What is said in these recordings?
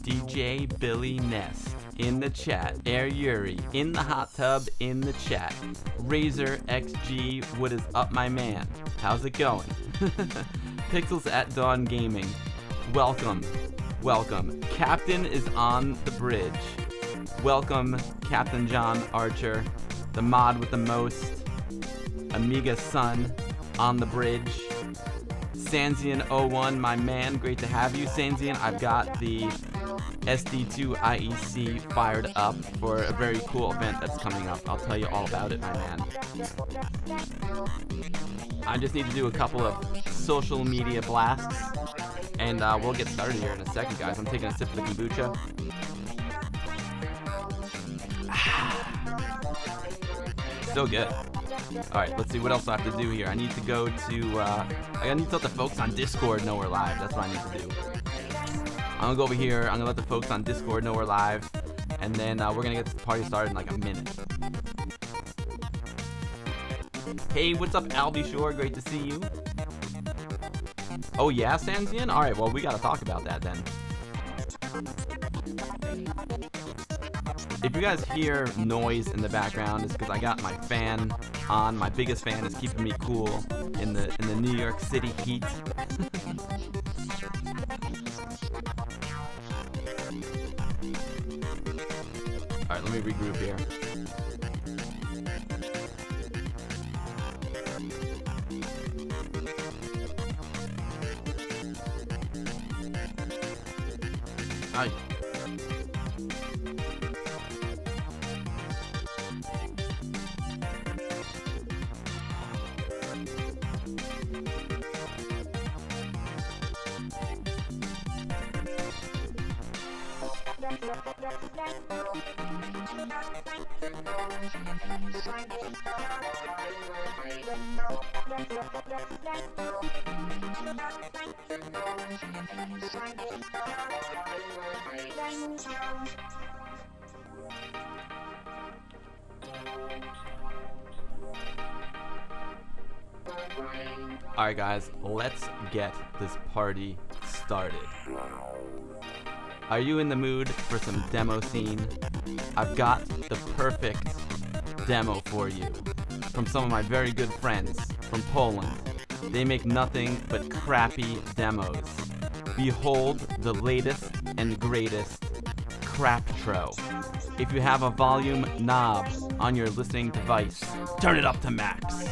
DJ Billy Nest in the chat. Air Yuri in the hot tub in the chat. Razor XG, what is up, my man? How's it going? Pixels at Dawn Gaming. Welcome. Welcome. Captain is on the bridge. Welcome, Captain John Archer, the mod with the most. Amiga Sun on the bridge. Sanzian01, my man, great to have you. Sanzian, I've got the SD2 IEC fired up for a very cool event that's coming up. I'll tell you all about it, my man. I just need to do a couple of social media blasts, and we'll get started here in a second, guys. I'm taking a sip of the kombucha. So good. Alright, let's see what else I have to do here. I need to go to, I need to let the folks on Discord know we're live. That's what I need to do. I'm gonna go over here, I'm gonna let the folks on Discord know we're live, and then we're gonna get this party started in like a minute. Hey, what's up, Albie Shore? Great to see you. Oh yeah, Sanzian? Alright, well, we gotta talk about that then. If you guys hear noise in the background, it's because I got my fan on. My biggest fan is keeping me cool in the New York City heat. Alright, let me regroup here. Alright. Alright guys, let's get this party started. Are you in the mood for some demo scene? I've got the perfect demo for you from some of my very good friends from Poland. They make nothing but crappy demos. Behold the latest and greatest Craptro. If you have a volume knob on your listening device, turn it up to max.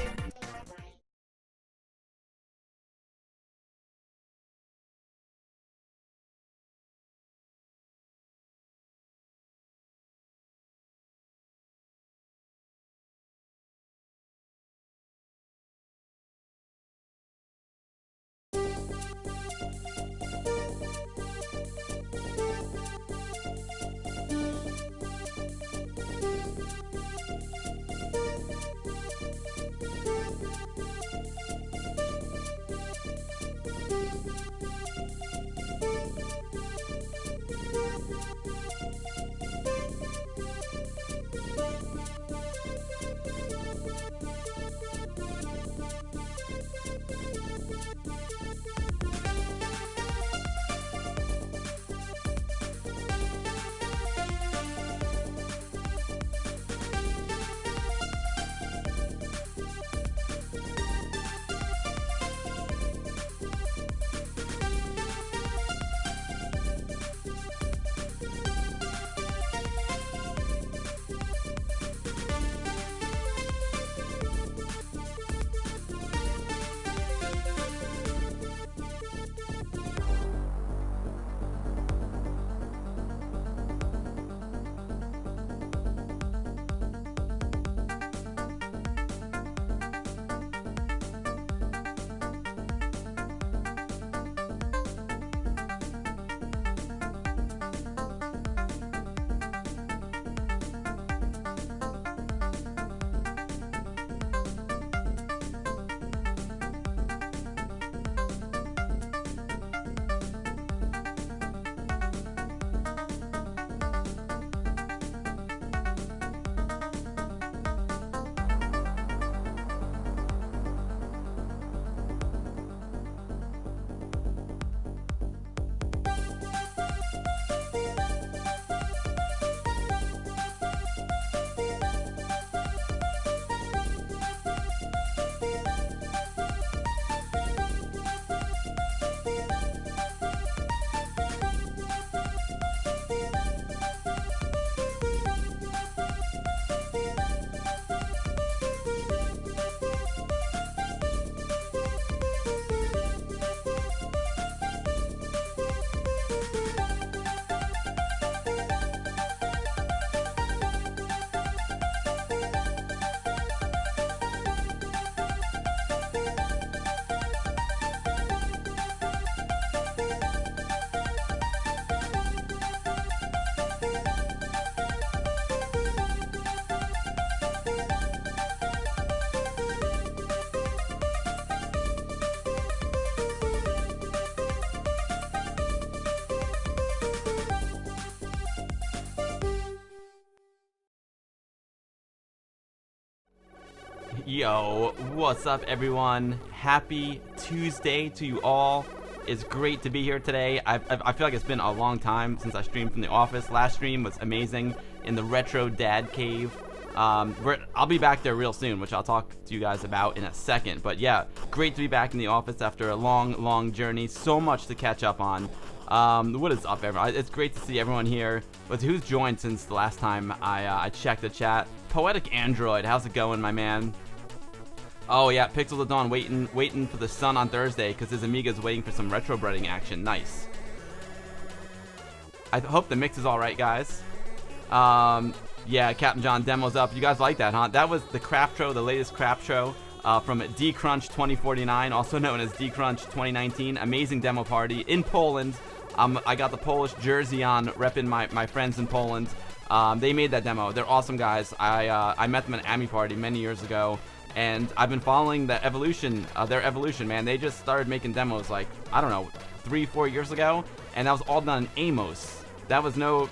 Yo, what's up everyone? Happy Tuesday to you all. It's great to be here today. I feel like it's been a long time since I streamed from the office. Last stream was amazing in the retro dad cave. I'll be back there real soon, which I'll talk to you guys about in a second. But yeah, great to be back in the office after a long journey. So much to catch up on. What is up, everyone? It's great to see everyone here. But who's joined since the last time I checked the chat? Poetic Android, how's it going, my man? Oh yeah, Pixel of Dawn waiting for the sun on Thursday because his Amiga's waiting for some retro breading action. Nice. I hope the mix is all right, guys. Yeah, Captain John demo's up. You guys like that, huh? That was the Craft Show, the latest Craft Show from D-Crunch 2049, also known as D-Crunch 2019. Amazing demo party in Poland. I got the Polish jersey on, repping my friends in Poland. They made that demo. They're awesome guys. I met them at an AMI party many years ago. And I've been following the evolution, their evolution, man. They just started making demos like, I don't know, 3-4 years ago, and that was all done in Amos. There was no,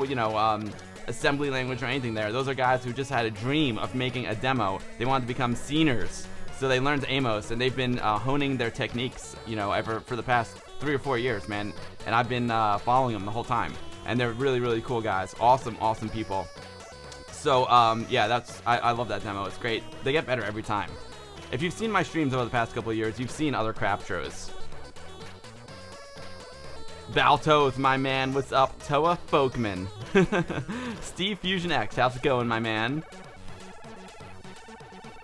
you know, assembly language or anything there. Those are guys who just had a dream of making a demo. They wanted to become sceners, so they learned Amos, and they've been honing their techniques, you know, for the past 3 or 4 years, man. And I've been following them the whole time, and they're really cool guys. Awesome people. So, yeah, I love that demo. It's great. They get better every time. If you've seen my streams over the past couple of years, you've seen other craft shows. Baltoth, my man. What's up? Toa Folkman. Steve Fusion X, how's it going, my man?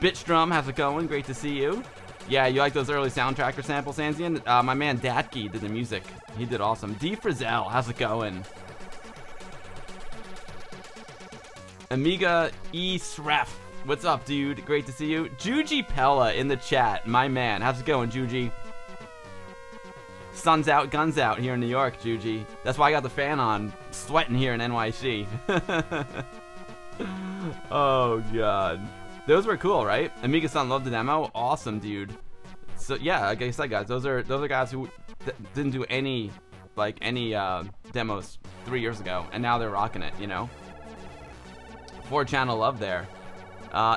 Bitstrum, how's it going? Great to see you. Yeah, you like those early Soundtracker samples, Sanzian? My man Datke did the music. He did awesome. D Frizzell, how's it going? Amiga E-Sref. What's up, dude? Great to see you. Juji Pella in the chat. My man. How's it going, Juji? Sun's out, guns out here in New York, Juji. That's why I got the fan on. Sweating here in NYC. Oh, God. Those were cool, right? Amiga Sun loved the demo. Awesome, dude. So, yeah, like I said, guys, those are guys who didn't do any demos 3 years ago, and now they're rocking it, you know? 4-channel love there.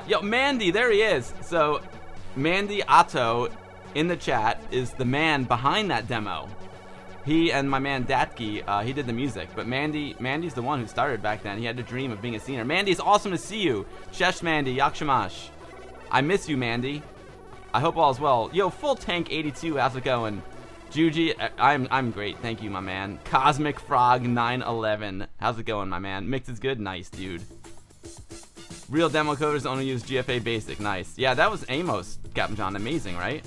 Yo, Mandy, there he is. So, Mandy Otto in the chat is the man behind that demo. He and my man Datke, he did the music, but Mandy's the one who started back then. He had a dream of being a scener. Mandy, it's awesome to see you. Shesh Mandy, Yakshamash. I miss you, Mandy. I hope all is well. Yo, Full Tank 82, how's it going? Juji, I'm great, thank you, my man. Cosmic Frog 911, how's it going, my man? Mix is good, nice, dude. Real demo coders only use GFA Basic. Nice. Yeah, that was Amos, Captain John. Amazing, right?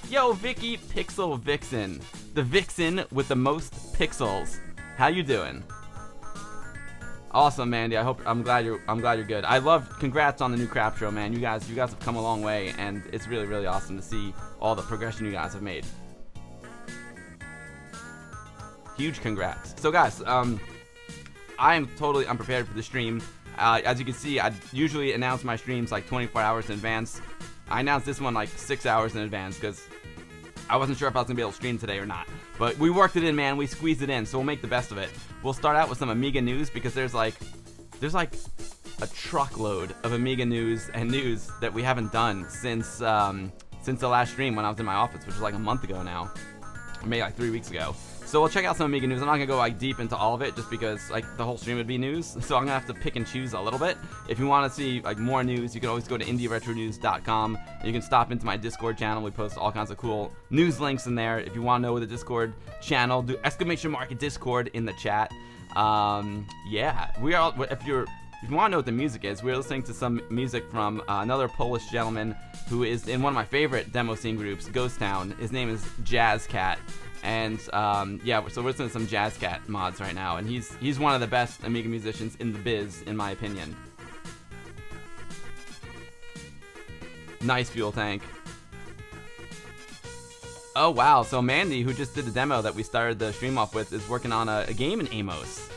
Yo, Vicky Pixel Vixen. The Vixen with the most pixels. How you doing? Awesome, Mandy. I'm glad you're good. Congrats on the new Craft Show, man. You guys have come a long way, and it's really awesome to see all the progression you guys have made. Huge congrats. So, guys, I am totally unprepared for the stream. As you can see, I usually announce my streams like 24 hours in advance. I announced this one like 6 hours in advance because I wasn't sure if I was going to be able to stream today or not. But we worked it in, man. We squeezed it in, so we'll make the best of it. We'll start out with some Amiga news because there's like a truckload of Amiga news and news that we haven't done since the last stream when I was in my office, which was like a month ago now. Or maybe like 3 weeks ago. So we'll check out some Amiga news. I'm not going to go like deep into all of it just because like the whole stream would be news. So I'm going to have to pick and choose a little bit. If you want to see like more news, you can always go to indieretronews.com and you can stop into my Discord channel. We post all kinds of cool news links in there. If you want to know the Discord channel, do !Discord in the chat. Yeah, if you want to know what the music is, we're listening to some music from another Polish gentleman who is in one of my favorite demo scene groups, Ghost Town. His name is Jazz Cat. And yeah, so we're listening to some Jazz Cat mods right now, and he's one of the best Amiga musicians in the biz, in my opinion. Nice fuel tank. Oh wow, so Mandy, who just did the demo that we started the stream off with, is working on a game in Amos.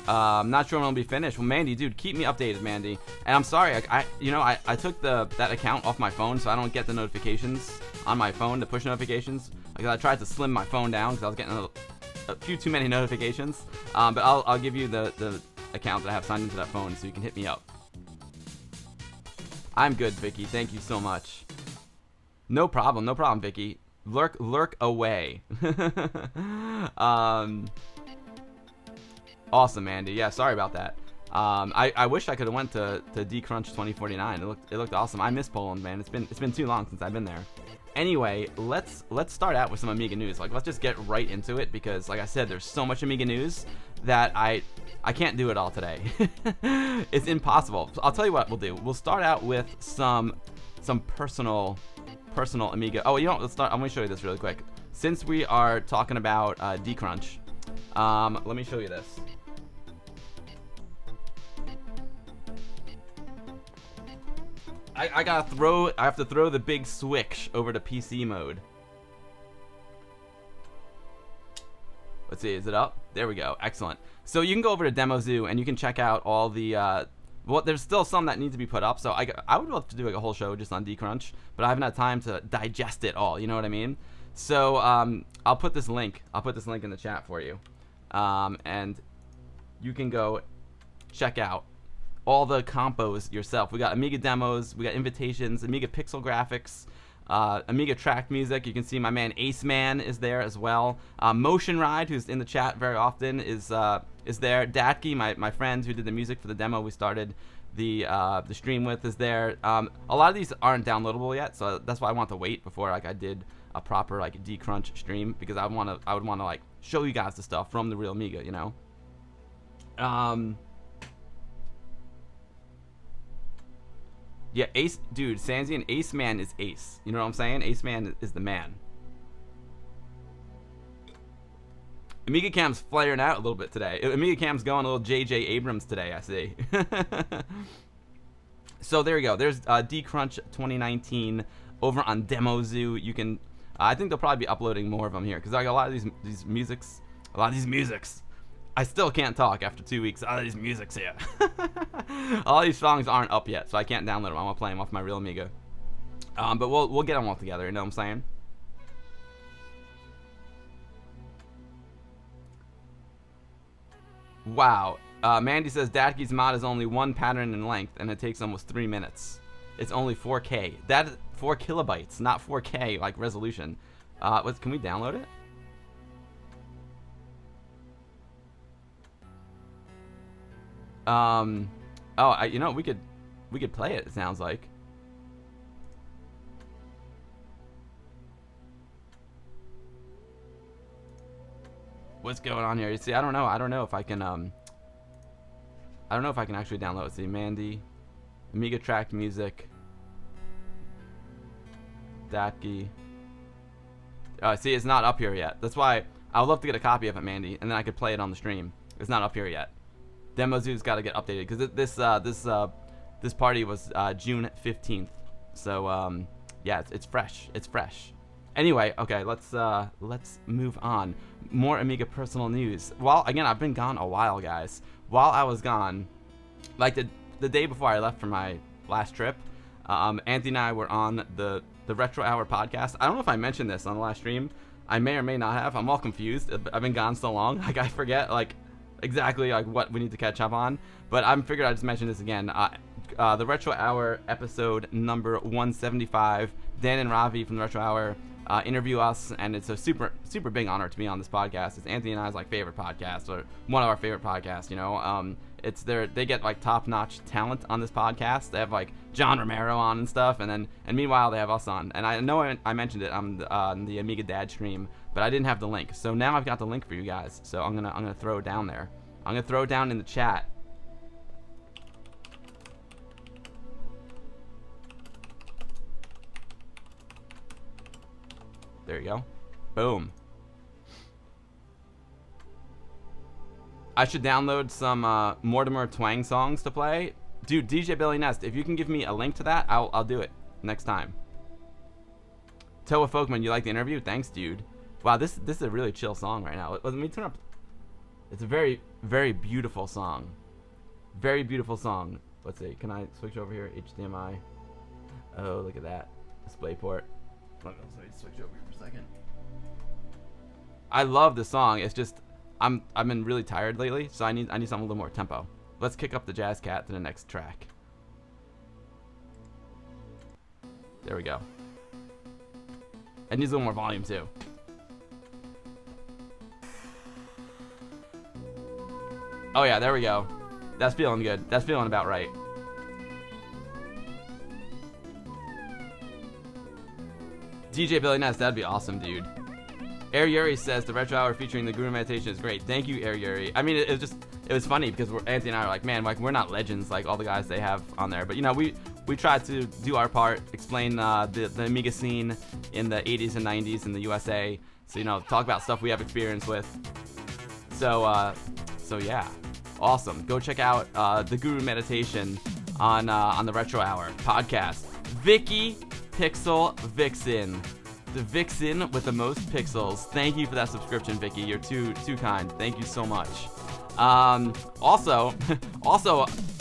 I'm not sure when it'll be finished. Well, Mandy, dude, keep me updated, Mandy. And I'm sorry, I took that account off my phone, so I don't get the notifications on my phone, the push notifications. Because I tried to slim my phone down because I was getting a few too many notifications. But I'll give you the account that I have signed into that phone, so you can hit me up. I'm good, Vicky. Thank you so much. No problem, Vicky. Lurk away. Awesome, Andy. Yeah, sorry about that. I wish I could have went to D-Crunch 2049. It looked awesome. I miss Poland, man. It's been too long since I've been there. Anyway, let's start out with some Amiga news. Like, let's just get right into it because, like I said, there's so much Amiga news that I can't do it all today. It's impossible. So I'll tell you what we'll do. We'll start out with some personal Amiga. Oh, you know, let's start. I'm gonna show you this really quick. Since we are talking about D-Crunch, let me show you this. I have to throw the big switch over to PC mode. Let's see, is it up? There we go. Excellent. So you can go over to Demo Zoo and you can check out all the well, there's still some that need to be put up. So I would love to do like a whole show just on D-Crunch, but I haven't had time to digest it all. You know what I mean? So I'll put this link in the chat for you, and you can go check out all the compos yourself. We got Amiga demos, we got invitations, Amiga pixel graphics, Amiga track music. You can see my man Ace Man is there as well. Motion Ride, who's in the chat very often, is there. Datke, my friend who did the music for the demo we started the stream with, is there. A lot of these aren't downloadable yet, so that's why I want to wait before like I did a proper like D-Crunch stream, because I would want to like show you guys the stuff from the real Amiga, you know. Yeah, Ace, dude, Sansian, Ace Man is Ace. You know what I'm saying? Ace Man is the man. Amiga Cam's flaring out a little bit today. Amiga Cam's going a little J.J. Abrams today, I see. So there you go. There's D-Crunch 2019 over on Demo Zoo. You can, I think they'll probably be uploading more of them here, because like a lot of these musics. I still can't talk after 2 weeks. All these musics here. All these songs aren't up yet, so I can't download them. I'm gonna play them off my real Amiga. But we'll get them all together. You know what I'm saying? Wow. Mandy says Datke's mod is only one pattern in length, and it takes almost 3 minutes. It's only 4K. That is 4 kilobytes, not 4K like resolution. Can we download it? You know, we could play it. It sounds like. What's going on here? You see, I don't know if I can actually download it. See, Mandy, Amiga track music, Datke. See, it's not up here yet. That's why I would love to get a copy of it, Mandy, and then I could play it on the stream. It's not up here yet. Demo Zoo's got to get updated because this party was June 15th. So yeah, it's fresh. It's fresh. Anyway, okay, let's move on. More Amiga personal news. Well, again, I've been gone a while, guys. While I was gone, like the day before I left for my last trip, Anthony and I were on the Retro Hour podcast. I don't know if I mentioned this on the last stream. I may or may not have. I'm all confused. I've been gone so long. Like I forget exactly like what we need to catch up on, but I figured I'd just mention this again. The Retro Hour episode number 175, Dan and Ravi from the Retro Hour interview us, and it's a super big honor to be on this podcast. It's Anthony and I's like favorite podcast, or one of our favorite podcasts, you know. They get like top-notch talent on this podcast. They have like John Romero on and stuff, and meanwhile they have us on. And I know I mentioned it on the Amiga Dad stream, but I didn't have the link. So now I've got the link for you guys. So I'm gonna throw it down there. I'm gonna throw it down in the chat. There you go. Boom. I should download some Mortimer Twang songs to play. Dude, DJ Billy Nest, if you can give me a link to that, I'll do it next time. Toa Folkman, you like the interview? Thanks, dude. Wow, this is a really chill song right now. Let me turn up. It's a very, very beautiful song. Very beautiful song. Let's see. Can I switch over here? HDMI. Oh, look at that. DisplayPort. Let me switch over here for a second. I love the song. It's just I've been really tired lately, so I need something a little more tempo. Let's kick up the Jazz Cat to the next track. There we go. It needs a little more volume too. Oh yeah, there we go. That's feeling good. That's feeling about right. DJ Billy Ness, that'd be awesome, dude. Air Yuri says the retro hour featuring the Guru meditation is great. Thank you, Air Yuri. I mean, it was funny because Anthony and I are like, man, like we're not legends like all the guys they have on there, but you know, we try to do our part, explain the Amiga scene in the 80s and 90s in the USA. So you know, talk about stuff we have experience with. So yeah, awesome. Go check out the Guru meditation on the Retro Hour podcast. Vicky Pixel Vixen. The Vixen with the most pixels. Thank you for that subscription, Vicky. You're too kind. Thank you so much. Also,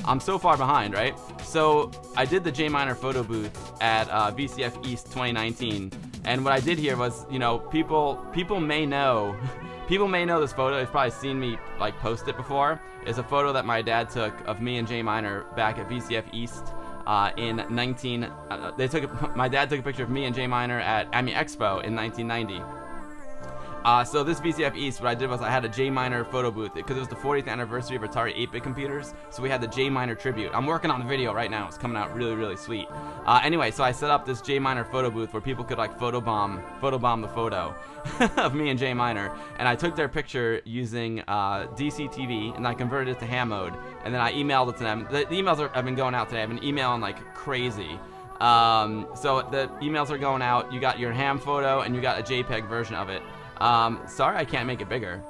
I'm so far behind, right? So I did the AMiner photo booth at VCF East 2019, and what I did here was, you know, people may know this photo. They've probably seen me like post it before. It's a photo that my dad took of me and AMiner back at VCF East. My dad took a picture of me and AMiner at AMI Expo in 1990. So this VCF East, what I did was I had a AMiner photo booth because it was the 40th anniversary of Atari 8-bit computers. So we had the AMiner tribute. I'm working on the video right now. It's coming out really, really sweet. Anyway, so I set up this AMiner photo booth where people could like photobomb the photo of me and AMiner. And I took their picture using DCTV and I converted it to ham mode. And then I emailed it to them. The emails have been going out today. I've been emailing like crazy. So the emails are going out. You got your ham photo and you got a JPEG version of it. Sorry I can't make it bigger.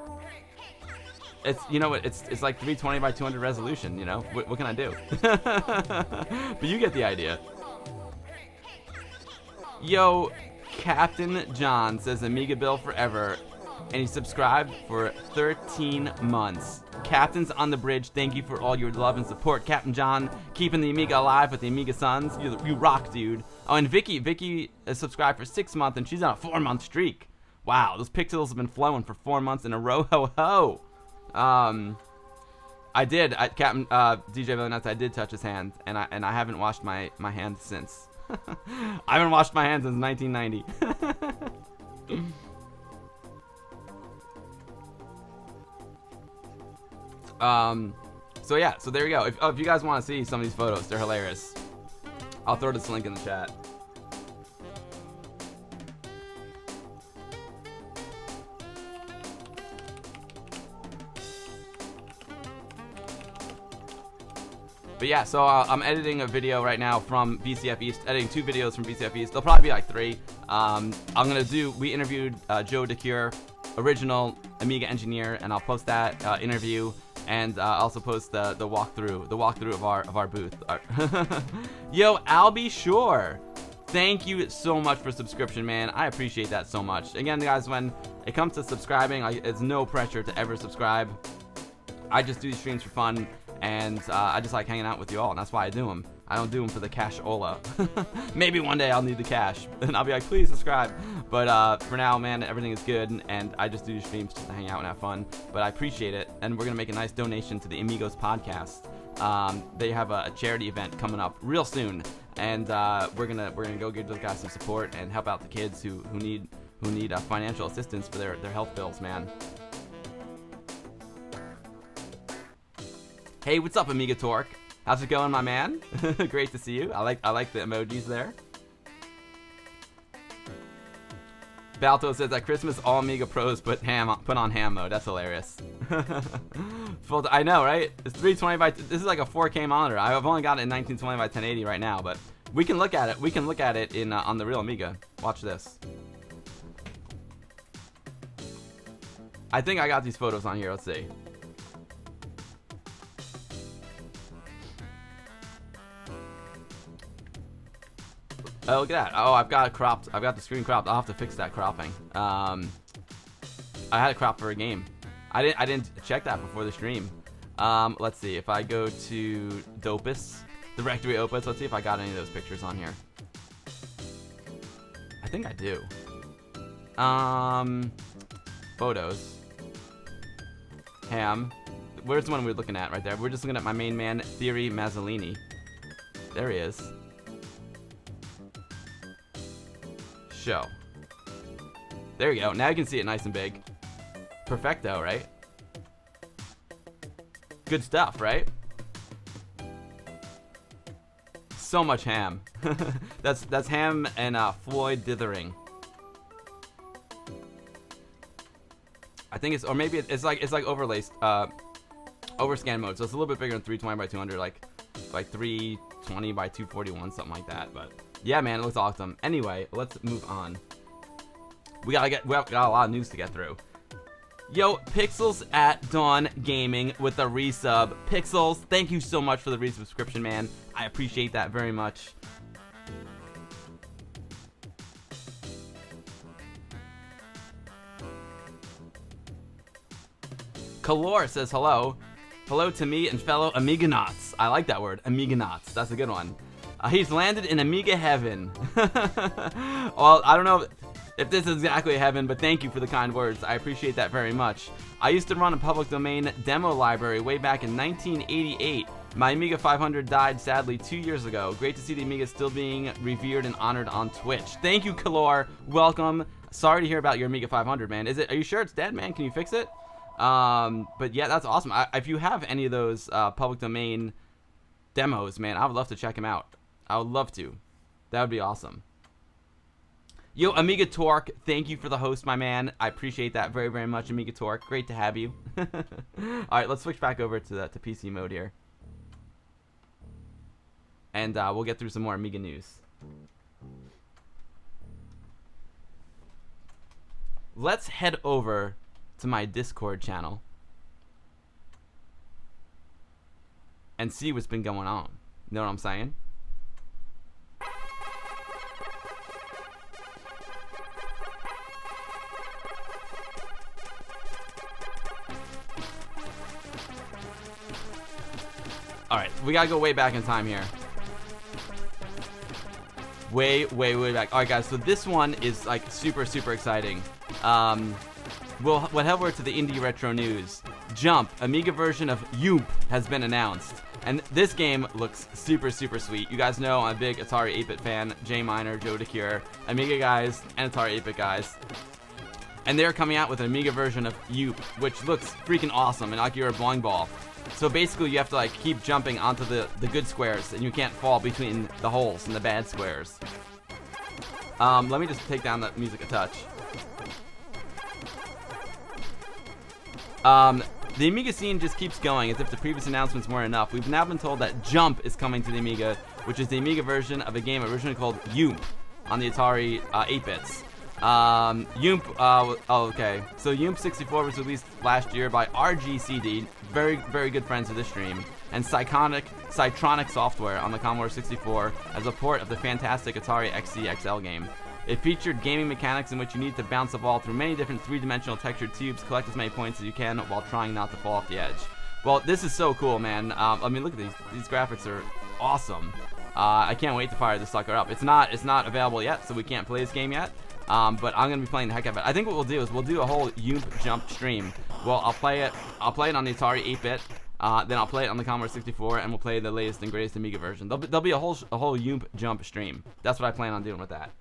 It's, you know what, it's like 320 by 200 resolution, you know? What can I do? But you get the idea. Yo, Captain John says Amiga Bill forever, and he subscribed for 13 months. Captain's on the bridge, thank you for all your love and support. Captain John, keeping the Amiga alive with the Amiga Sons. You rock, dude. Oh, and Vicky is subscribed for 6 months, and she's on a 4-month streak. Wow, those pixels have been flowing for 4 months in a row. Ho ho. Captain DJ Villanets, I did touch his hand, and I haven't washed my hands since. I haven't washed my hands since 1990. So yeah, so there you go. If you guys want to see some of these photos, they're hilarious. I'll throw this link in the chat. But yeah, so I'm editing a video right now from VCF East, editing 2 videos from VCF East. They'll probably be like 3. We interviewed Joe DeCure, original Amiga engineer, and I'll post that interview, and also post the walkthrough of our booth. Yo, Albie Shore, thank you so much for subscription, man. I appreciate that so much. Again, guys, when it comes to subscribing, it's no pressure to ever subscribe. I just do these streams for fun. And I just like hanging out with you all, and that's why I do them. I don't do them for the cash-ola. Maybe one day I'll need the cash, and I'll be like, please subscribe. But for now, man, everything is good, and I just do these streams just to hang out and have fun. But I appreciate it, and we're going to make a nice donation to the Amigos podcast. They have a charity event coming up real soon, and we're gonna go give those guys some support and help out the kids who need financial assistance for their health bills, man. Hey, what's up, Amiga Torque? How's it going, my man? Great to see you. I like the emojis there. Balto says at Christmas all Amiga pros put on ham mode. That's hilarious. I know, right? It's 320 by. This is like a 4K monitor. I've only got it in 1920 by 1080 right now, but we can look at it. We can look at it in on the real Amiga. Watch this. I think I got these photos on here. Let's see. Oh, look at that. Oh, I've got the screen cropped. I'll have to fix that cropping. I had it cropped for a game. I didn't check that before the stream. Let's see. If I go to Dopus, Directory Opus, let's see if I got any of those pictures on here. I think I do. Photos. Ham. Where's the one we're looking at right there? We're just looking at my main man, Theory Mazzolini. There he is. show. There you go. Now you can see it nice and big. Perfecto, right? Good stuff, right? So much ham. that's ham and Floyd dithering. I think it's, or maybe it's like overlaced, overscan mode. So it's a little bit bigger than 320 by 200, like 320 by 241, something like that. But yeah, man, it looks awesome. Anyway, let's move on. We got a lot of news to get through. Yo, Pixels at Dawn Gaming with a resub. Pixels, thank you so much for the resubscription, man. I appreciate that very much. Kalor says hello. Hello to me and fellow Amiganauts. I like that word, Amiganauts. That's a good one. He's landed in Amiga heaven. Well, I don't know if this is exactly heaven, but thank you for the kind words. I appreciate that very much. I used to run a public domain demo library way back in 1988. My Amiga 500 died sadly 2 years ago. Great to see the Amiga still being revered and honored on Twitch. Thank you, Kalor. Welcome. Sorry to hear about your Amiga 500, man. Are you sure it's dead, man? Can you fix it? But yeah, that's awesome. If you have any of those public domain demos, man, I would love to check them out. I would love to. That would be awesome. Yo, Amiga Torque, thank you for the host, my man. I appreciate that very, very much, Amiga Torque. Great to have you. All right, let's switch back over to PC mode here. And we'll get through some more Amiga news. Let's head over to my Discord channel and see what's been going on. You know what I'm saying? Alright, we gotta go way back in time here. Way back. Alright, guys, so this one is like super exciting. We'll head over to the Indie Retro News. Jump, Amiga version of Yoop has been announced. And this game looks super sweet. You guys know I'm a big Atari 8-bit fan. AMiner, Joe DeCure, Amiga guys, and Atari 8-bit guys. And they're coming out with an Amiga version of Yoop, which looks freaking awesome and like you're a bowling ball. So basically you have to like keep jumping onto the good squares and you can't fall between the holes and the bad squares. Let me just take down that music a touch. The Amiga scene just keeps going as if the previous announcements weren't enough. We've now been told that Jump is coming to the Amiga, which is the Amiga version of a game originally called Yoop on the Atari 8-bits. Okay. So Yoop 64 was released last year by RGCD, very good friends of this stream, and Cytronic Software on the Commodore 64 as a port of the fantastic Atari XC XL game. It featured gaming mechanics in which you need to bounce the ball through many different three-dimensional textured tubes, collect as many points as you can while trying not to fall off the edge. Well, this is so cool, man. I mean, look at these graphics are awesome. I can't wait to fire this sucker up. It's not available yet, so we can't play this game yet. But I'm gonna be playing the heck out of it. I think what we'll do is we'll do a whole Yoop Jump stream. Well, I'll play it on the Atari 8-bit. Then I'll play it on the Commodore 64, and we'll play the latest and greatest Amiga version. There'll be a whole Yoop Jump stream. That's what I plan on doing with that.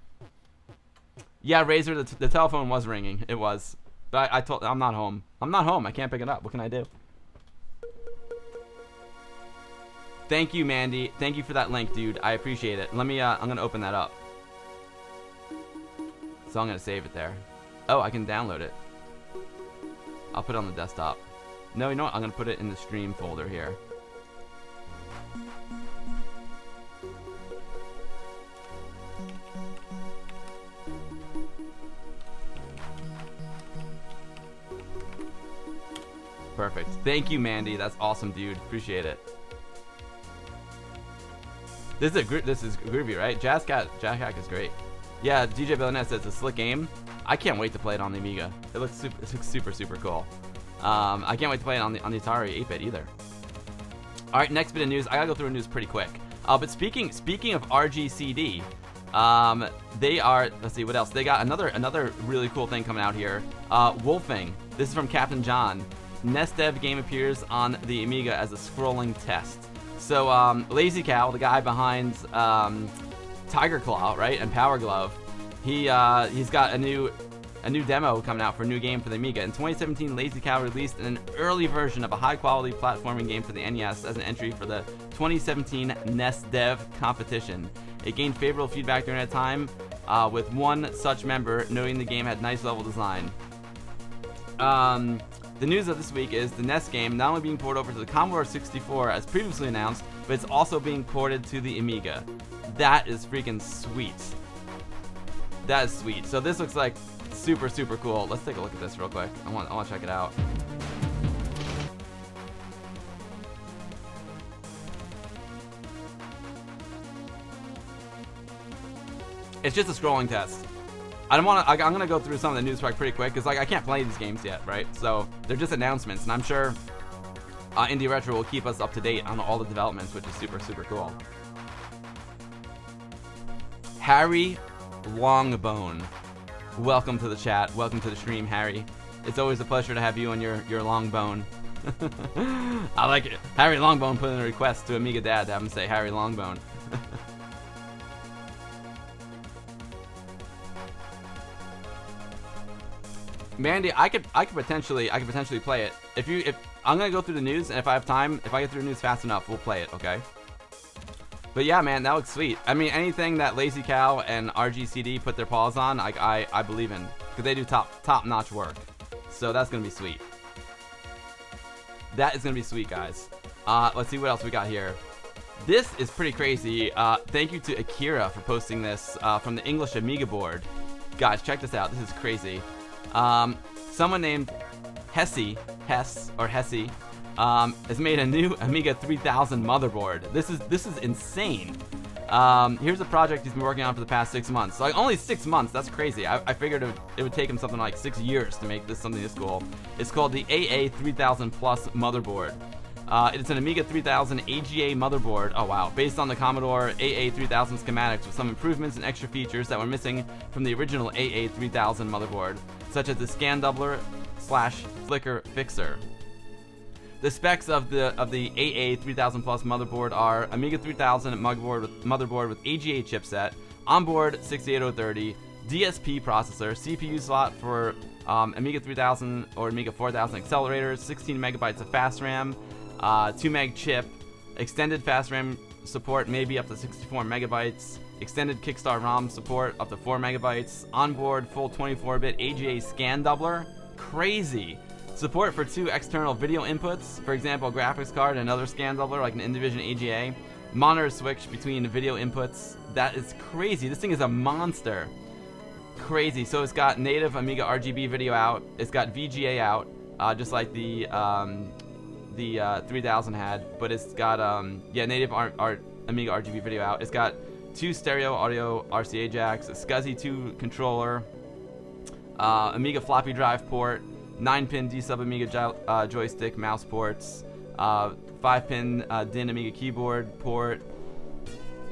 Yeah, Razor, the telephone was ringing. It was, but I'm not home. I can't pick it up. What can I do? Thank you, Mandy. Thank you for that link, dude. I appreciate it. Let me. I'm gonna open that up. So I'm gonna save it there. Oh, I can download it. I'll put it on the desktop. No, you know what? I'm gonna put it in the stream folder here. Perfect. Thank you, Mandy. That's awesome, dude. Appreciate it. This is groovy, right? Jazzhack is great. Yeah, DJ Villanez says it's a slick game. I can't wait to play it on the Amiga. It looks super cool. I can't wait to play it on the Atari 8-bit either. All right, next bit of news. I gotta go through news pretty quick. But speaking of RGCD, they are. Let's see what else. They got another really cool thing coming out here. Wolfing. This is from Captain John. NESDev game appears on the Amiga as a scrolling test. So Lazy Cow, the guy behind Tiger Claw, right, and Power Glove, He's got a new demo coming out for a new game for the Amiga. In 2017, Lazy Cow released an early version of a high-quality platforming game for the NES as an entry for the 2017 NES Dev competition. It gained favorable feedback during that time, with one such member noting the game had nice level design. The news of this week is the NES game not only being ported over to the Commodore 64 as previously announced, but it's also being ported to the Amiga. That is freaking sweet. That is sweet. So this looks like super, super cool. Let's take a look at this real quick. I want to check it out. It's just a scrolling test. I'm gonna go through some of the news pretty quick because like I can't play these games yet, right? So they're just announcements, and I'm sure Indie Retro will keep us up to date on all the developments, which is super, super cool. Harry Longbone, welcome to the chat. Welcome to the stream, Harry. It's always a pleasure to have you on your long bone. I like it. Harry Longbone put in a request to Amiga Dad to have him say Harry Longbone. Mandy, I could potentially play it. If I'm gonna go through the news, and if I have time, if I get through the news fast enough, we'll play it, okay? But yeah, man, that looks sweet. I mean, anything that Lazy Cow and RGCD put their paws on, I believe in, because they do top-notch work. So that's gonna be sweet. That is gonna be sweet, guys. Let's see what else we got here. This is pretty crazy. Thank you to Akira for posting this from the English Amiga board. Guys, check this out. This is crazy. Someone named Hesse has made a new Amiga 3000 motherboard. This is insane. Here's a project he's been working on for the past 6 months. Like only 6 months, that's crazy. I figured it would take him something like 6 years to make something this cool. It's called the AA3000 Plus motherboard. It's an Amiga 3000 AGA motherboard, oh wow, based on the Commodore AA3000 schematics with some improvements and extra features that were missing from the original AA3000 motherboard, such as the scan doubler / flicker fixer. The specs of the AA3000 Plus motherboard are Amiga 3000 motherboard with AGA chipset, onboard 68030, DSP processor, CPU slot for Amiga 3000 or Amiga 4000 accelerators, 16 megabytes of fast RAM, 2 meg chip, extended fast RAM support maybe up to 64 megabytes, extended Kickstar ROM support up to 4 megabytes, onboard full 24-bit AGA scan doubler, crazy. Support for 2 external video inputs, for example, a graphics card and another scan doubler like an Indivision AGA. Monitor switch between video inputs. That is crazy. This thing is a monster. Crazy. So it's got native Amiga RGB video out. It's got VGA out, just like the 3000 had, but it's got native Amiga RGB video out. It's got 2 stereo audio RCA jacks, a SCSI 2 controller, Amiga floppy drive port, 9-pin D-sub Amiga joystick mouse ports, 5-pin DIN Amiga keyboard port,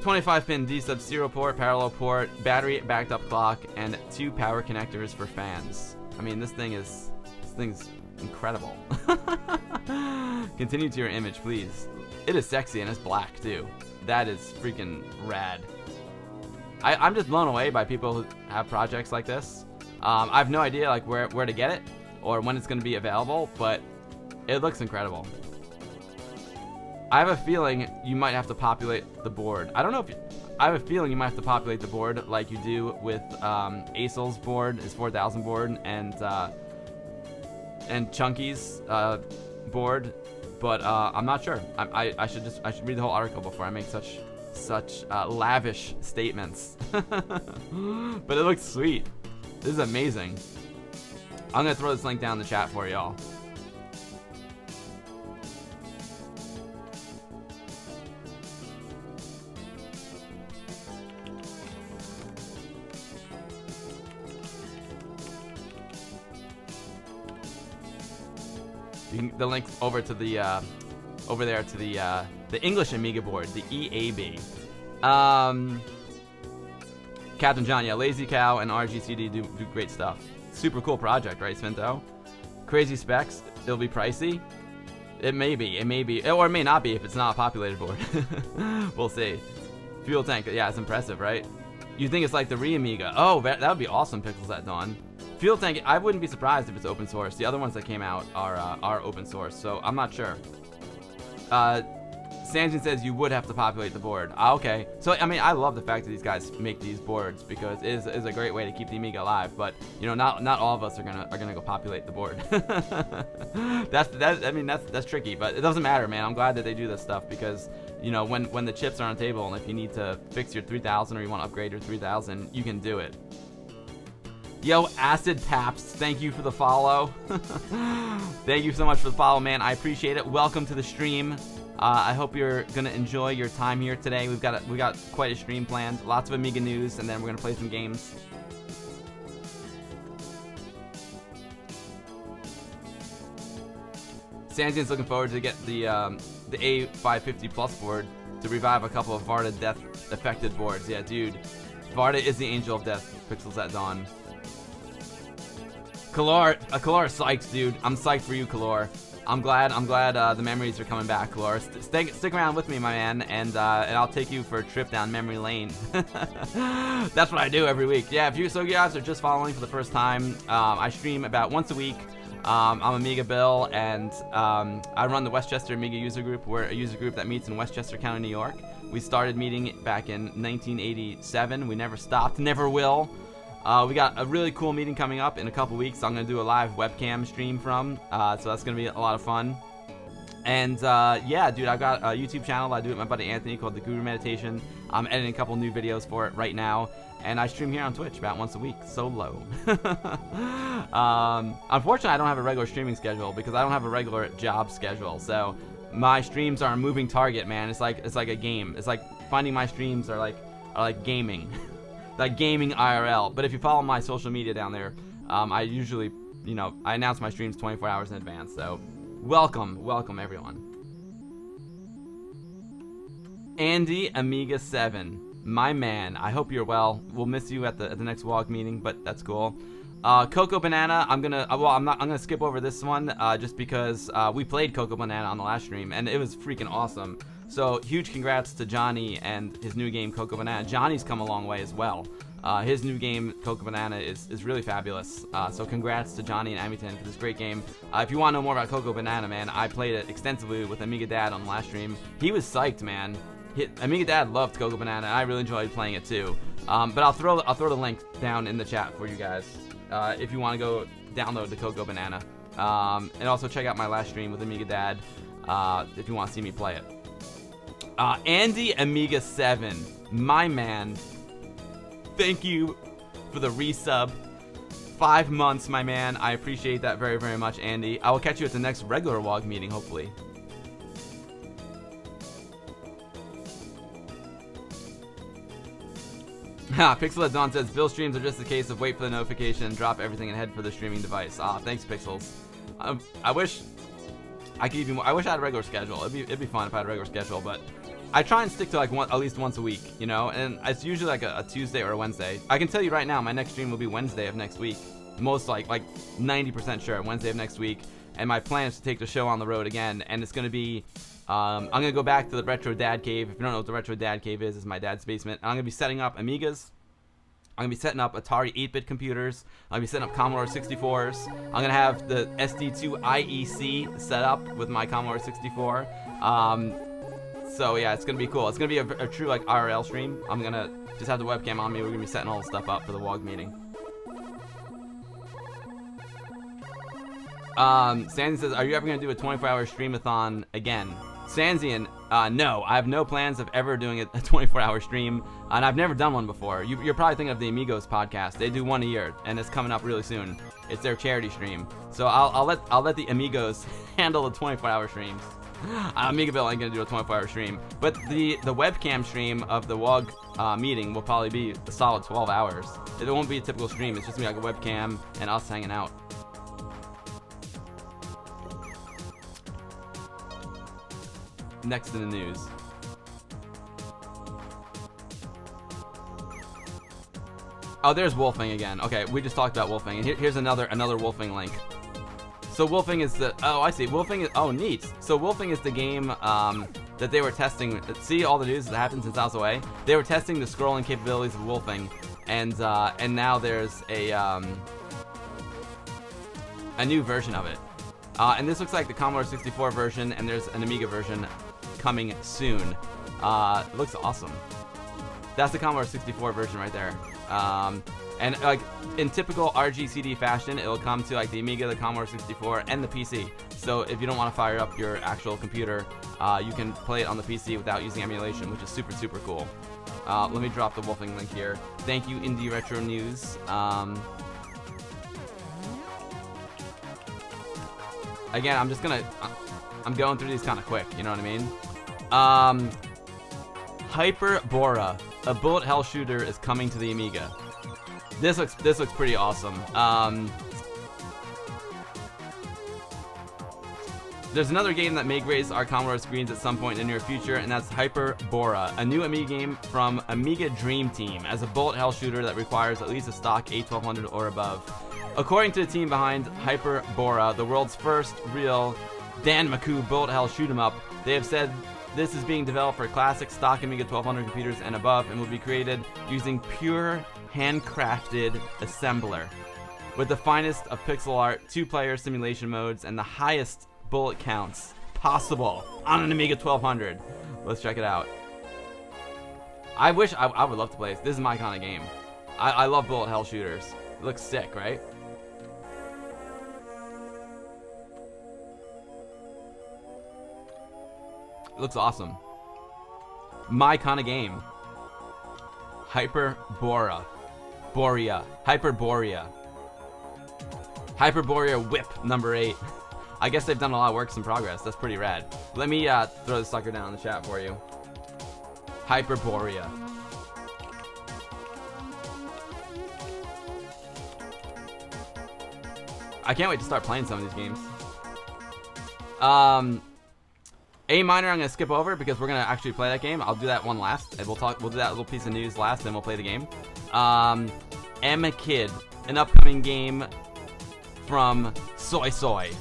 25-pin D-sub serial port, parallel port, battery backed up clock, and 2 power connectors for fans. I mean, this thing's incredible. Continue to your image, please. It is sexy and it's black too. That is freaking rad. I'm just blown away by people who have projects like this. I have no idea like where to get it or when it's going to be available, but it looks incredible. I have a feeling you might have to populate the board. I have a feeling you might have to populate the board like you do with Acel's board, his 4000 board, and Chunky's board, but I'm not sure. I should read the whole article before I make such lavish statements. But it looks sweet. This is amazing. I'm gonna throw this link down in the chat for y'all. The link over to the over there to the English Amiga board, the EAB. Captain John, yeah, Lazy Cow and RGCD do great stuff. Super cool project, right, Svinto? Crazy specs. It'll be pricey. It may be, or it may not be if it's not a populated board. We'll see. Fuel tank, yeah, it's impressive, right? You think it's like the Amiga? Oh, that would be awesome, Pixels at Dawn. Fuel Tank, I wouldn't be surprised if it's open source. The other ones that came out are open source, so I'm not sure. Sanjin says you would have to populate the board. Okay. So, I mean, I love the fact that these guys make these boards because it is a great way to keep the Amiga alive. But, you know, not all of us are gonna go populate the board. That's tricky, but it doesn't matter, man. I'm glad that they do this stuff because, you know, when the chips are on the table and if you need to fix your 3000 or you want to upgrade your 3000, you can do it. Yo, Acid Taps, thank you for the follow. Thank you so much for the follow, man. I appreciate it. Welcome to the stream. I hope you're gonna enjoy your time here today. We got quite a stream planned. Lots of Amiga news, and then we're gonna play some games. Sanjin's looking forward to get the A550 Plus board to revive a couple of Varda death affected boards. Yeah, dude, Varda is the angel of death. Pixels at Dawn. Kalor psyched, dude. I'm psyched for you, Kalor. I'm glad the memories are coming back, Kalor. Stick around with me, my man, and I'll take you for a trip down memory lane. That's what I do every week. Yeah, if you guys are just following for the first time, I stream about once a week. I'm Amiga Bill, and I run the Westchester Amiga User Group. We're a user group that meets in Westchester County, New York. We started meeting back in 1987. We never stopped, never will. We got a really cool meeting coming up in a couple weeks. I'm going to do a live webcam stream from, so that's going to be a lot of fun. And yeah, dude, I've got a YouTube channel I do with my buddy Anthony called The Guru Meditation. I'm editing a couple new videos for it right now. And I stream here on Twitch about once a week, solo. Unfortunately, I don't have a regular streaming schedule because I don't have a regular job schedule. So my streams are a moving target, man. It's like a game. It's like finding my streams are like gaming. Like gaming IRL. But if you follow my social media down there, I usually, you know, I announce my streams 24 hours in advance. So welcome everyone. Andy Amiga 7, my man. I hope you're well. We'll miss you at the next WOG meeting, but that's cool. Coco Banana, I'm gonna skip over this one just because we played Coco Banana on the last stream and it was freaking awesome. So huge congrats to Johnny and his new game Coco Banana. Johnny's come a long way as well. His new game Coco Banana is really fabulous. So congrats to Johnny and Amington for this great game. If you want to know more about Coco Banana, man, I played it extensively with Amiga Dad on the last stream. He was psyched, man. Amiga Dad loved Coco Banana, and I really enjoyed playing it too. But I'll throw the link down in the chat for you guys if you want to go download the Coco Banana. And also check out my last stream with Amiga Dad if you want to see me play it. Andy Amiga 7, my man. Thank you for the resub. 5 months, my man. I appreciate that very, very much, Andy. I will catch you at the next regular WOG meeting, hopefully. Pixel at Dawn says, Bill streams are just a case of wait for the notification, drop everything and head for the streaming device. Thanks, Pixels. I wish I could even more. I wish I had a regular schedule. It'd be fun if I had a regular schedule, but I try and stick to like at least once a week, you know, and it's usually like a Tuesday or a Wednesday. I can tell you right now, my next stream will be Wednesday of next week. Most like 90% sure, Wednesday of next week. And my plan is to take the show on the road again, and it's going to be, I'm going to go back to the Retro Dad Cave. If you don't know what the Retro Dad Cave is, it's my dad's basement. And I'm going to be setting up Amigas. I'm going to be setting up Atari 8-bit computers. I'm going to be setting up Commodore 64s. I'm going to have the SD2 IEC set up with my Commodore 64. So yeah, it's going to be cool. It's going to be a true like IRL stream. I'm going to just have the webcam on me. We're going to be setting all the stuff up for the WOG meeting. Sandy says, are you ever going to do a 24-hour streamathon again? Sanzian, no. I have no plans of ever doing a 24-hour stream, and I've never done one before. You're probably thinking of the Amigos podcast. They do one a year, and it's coming up really soon. It's their charity stream. So I'll let the Amigos handle the 24-hour streams. Amigaville ain't gonna do a 24-hour stream, but the webcam stream of the WOG meeting will probably be a solid 12 hours. It won't be a typical stream. It's just gonna be like a webcam and us hanging out. Next in the news. Oh, there's Wolfing again. Okay, we just talked about Wolfing, and here's another Wolfing link. So Wolfing is the, oh, I see. Wolfing is, oh, neat. So Wolfing is the game that they were testing. See all the news that happened since I was away. They were testing the scrolling capabilities of wolfing, and now there's a new version of it. And this looks like the Commodore 64 version, and there's an Amiga version coming soon. It looks awesome. That's the Commodore 64 version right there. And like in typical RGCD fashion, it'll come to like the Amiga, the Commodore 64, and the PC. So if you don't want to fire up your actual computer, you can play it on the PC without using emulation, which is super, super cool. Let me drop the wolfing link here. Thank you, Indie Retro News. Again, I'm going through these kind of quick, you know what I mean? Hyperbora, a bullet hell shooter, is coming to the Amiga. This looks pretty awesome. There's another game that may grace our Commodore screens at some point in the near future, and that's Hyperbora, a new Amiga game from Amiga Dream Team, as a bullet hell shooter that requires at least a stock A1200 or above. According to the team behind Hyperbora, the world's first real Dan McCoo bullet hell shoot 'em up, they have said this is being developed for classic stock Amiga 1200 computers and above, and will be created using pure handcrafted assembler with the finest of pixel art, 2-player simulation modes, and the highest bullet counts possible on an Amiga 1200. Let's check it out. I would love to play this. This is my kind of game. I love bullet hell shooters. It looks sick, right? It looks awesome. My kind of game. Hyperborea. Hyperborea Whip number 8. I guess they've done a lot of works in progress. That's pretty rad. Let me throw this sucker down in the chat for you. Hyperborea. I can't wait to start playing some of these games. AMiner I'm gonna skip over because we're gonna actually play that game. I'll do that one last, and we'll do that little piece of news last, then we'll play the game. Kid, an upcoming game from Soy Soy.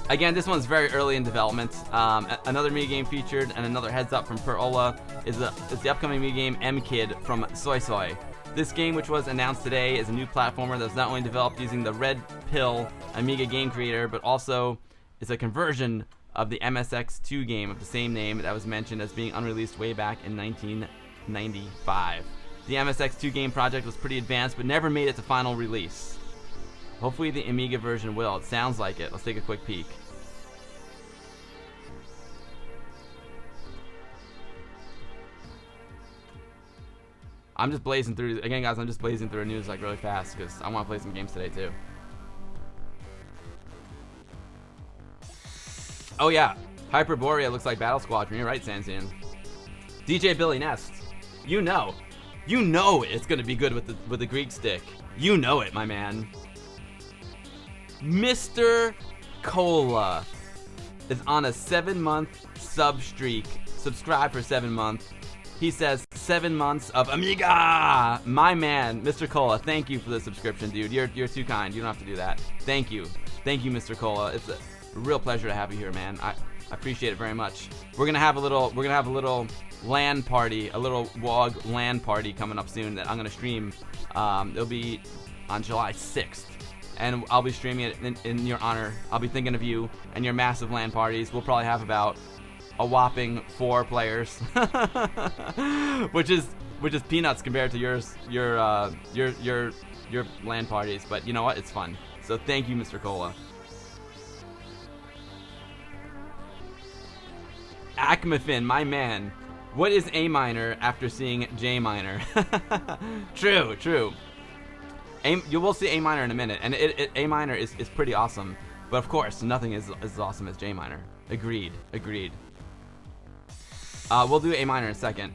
Again, this one's very early in development. Another Amiga game featured, and another heads up from Perola is the upcoming Amiga game Kid from Soy Soy. This game, which was announced today, is a new platformer that's not only developed using the Red Pill Amiga game creator, but also is a conversion of the MSX2 game of the same name that was mentioned as being unreleased way back in 1995. The MSX2 game project was pretty advanced, but never made it to final release. Hopefully the Amiga version will. It sounds like it. Let's take a quick peek. I'm just blazing through, again guys, I'm just blazing through news like really fast because I want to play some games today too. Oh yeah, Hyperborea looks like Battle Squadron. You're right, Sansian. DJ Billy Nest, you know it's gonna be good with the Greek stick. You know it, my man. Mr. Cola is on a 7-month sub streak. Subscribe for 7 months. He says 7 months of Amiga. My man, Mr. Cola. Thank you for the subscription, dude. You're too kind. You don't have to do that. Thank you, Mr. Cola. It's a real pleasure to have you here, man. I appreciate it very much. We're gonna have a little LAN party, a little WOG LAN party coming up soon that I'm gonna stream. It'll be on July 6th, and I'll be streaming it in your honor. I'll be thinking of you and your massive LAN parties. We'll probably have about a whopping 4 players, which is peanuts compared to your LAN parties. But you know what? It's fun. So thank you, Mr. Cola. Acmafin, my man. What is AMiner after seeing J-Miner? True. You will see AMiner in a minute, and AMiner is pretty awesome. But of course, nothing is as awesome as J-Miner. Agreed. We'll do AMiner in a second.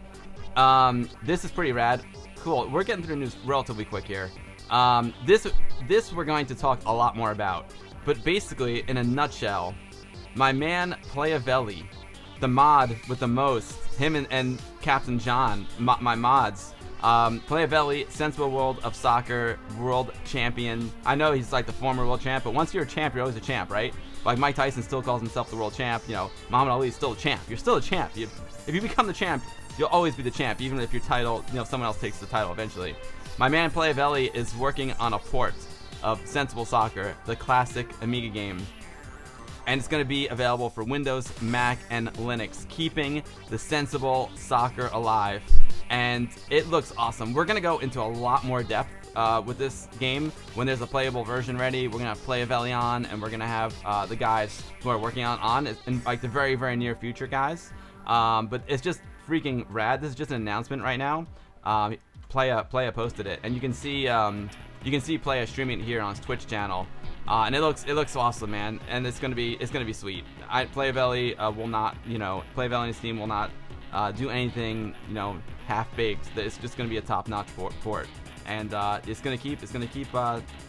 This is pretty rad. Cool. We're getting through news relatively quick here. This we're going to talk a lot more about. But basically, in a nutshell, my man Playavelli, the mod with the most, him and Captain John, my mods. Playavelli, Sensible World of Soccer world champion. I know he's like the former world champ, but once you're a champ, you're always a champ, right? Like Mike Tyson still calls himself the world champ. You know, Muhammad Ali is still a champ. You're still a champ. If you become the champ, you'll always be the champ, even if your title, you know, someone else takes the title eventually. My man Playavelli is working on a port of Sensible Soccer, the classic Amiga game, and it's going to be available for Windows, Mac, and Linux, keeping the Sensible Soccer alive. And it looks awesome. We're going to go into a lot more depth with this game when there's a playable version ready. We're going to have Playavelli on, and we're going to have the guys who are working on in like the very, very near future, guys. But it's just freaking rad. This is just an announcement right now. Playa posted it, and you can see Playa streaming it here on his Twitch channel, and it looks awesome, man. And it's gonna be sweet. Playavelli will not, you know, Playavelli and his team will not do anything, you know, half baked. It's just gonna be a top-notch port, and it's gonna keep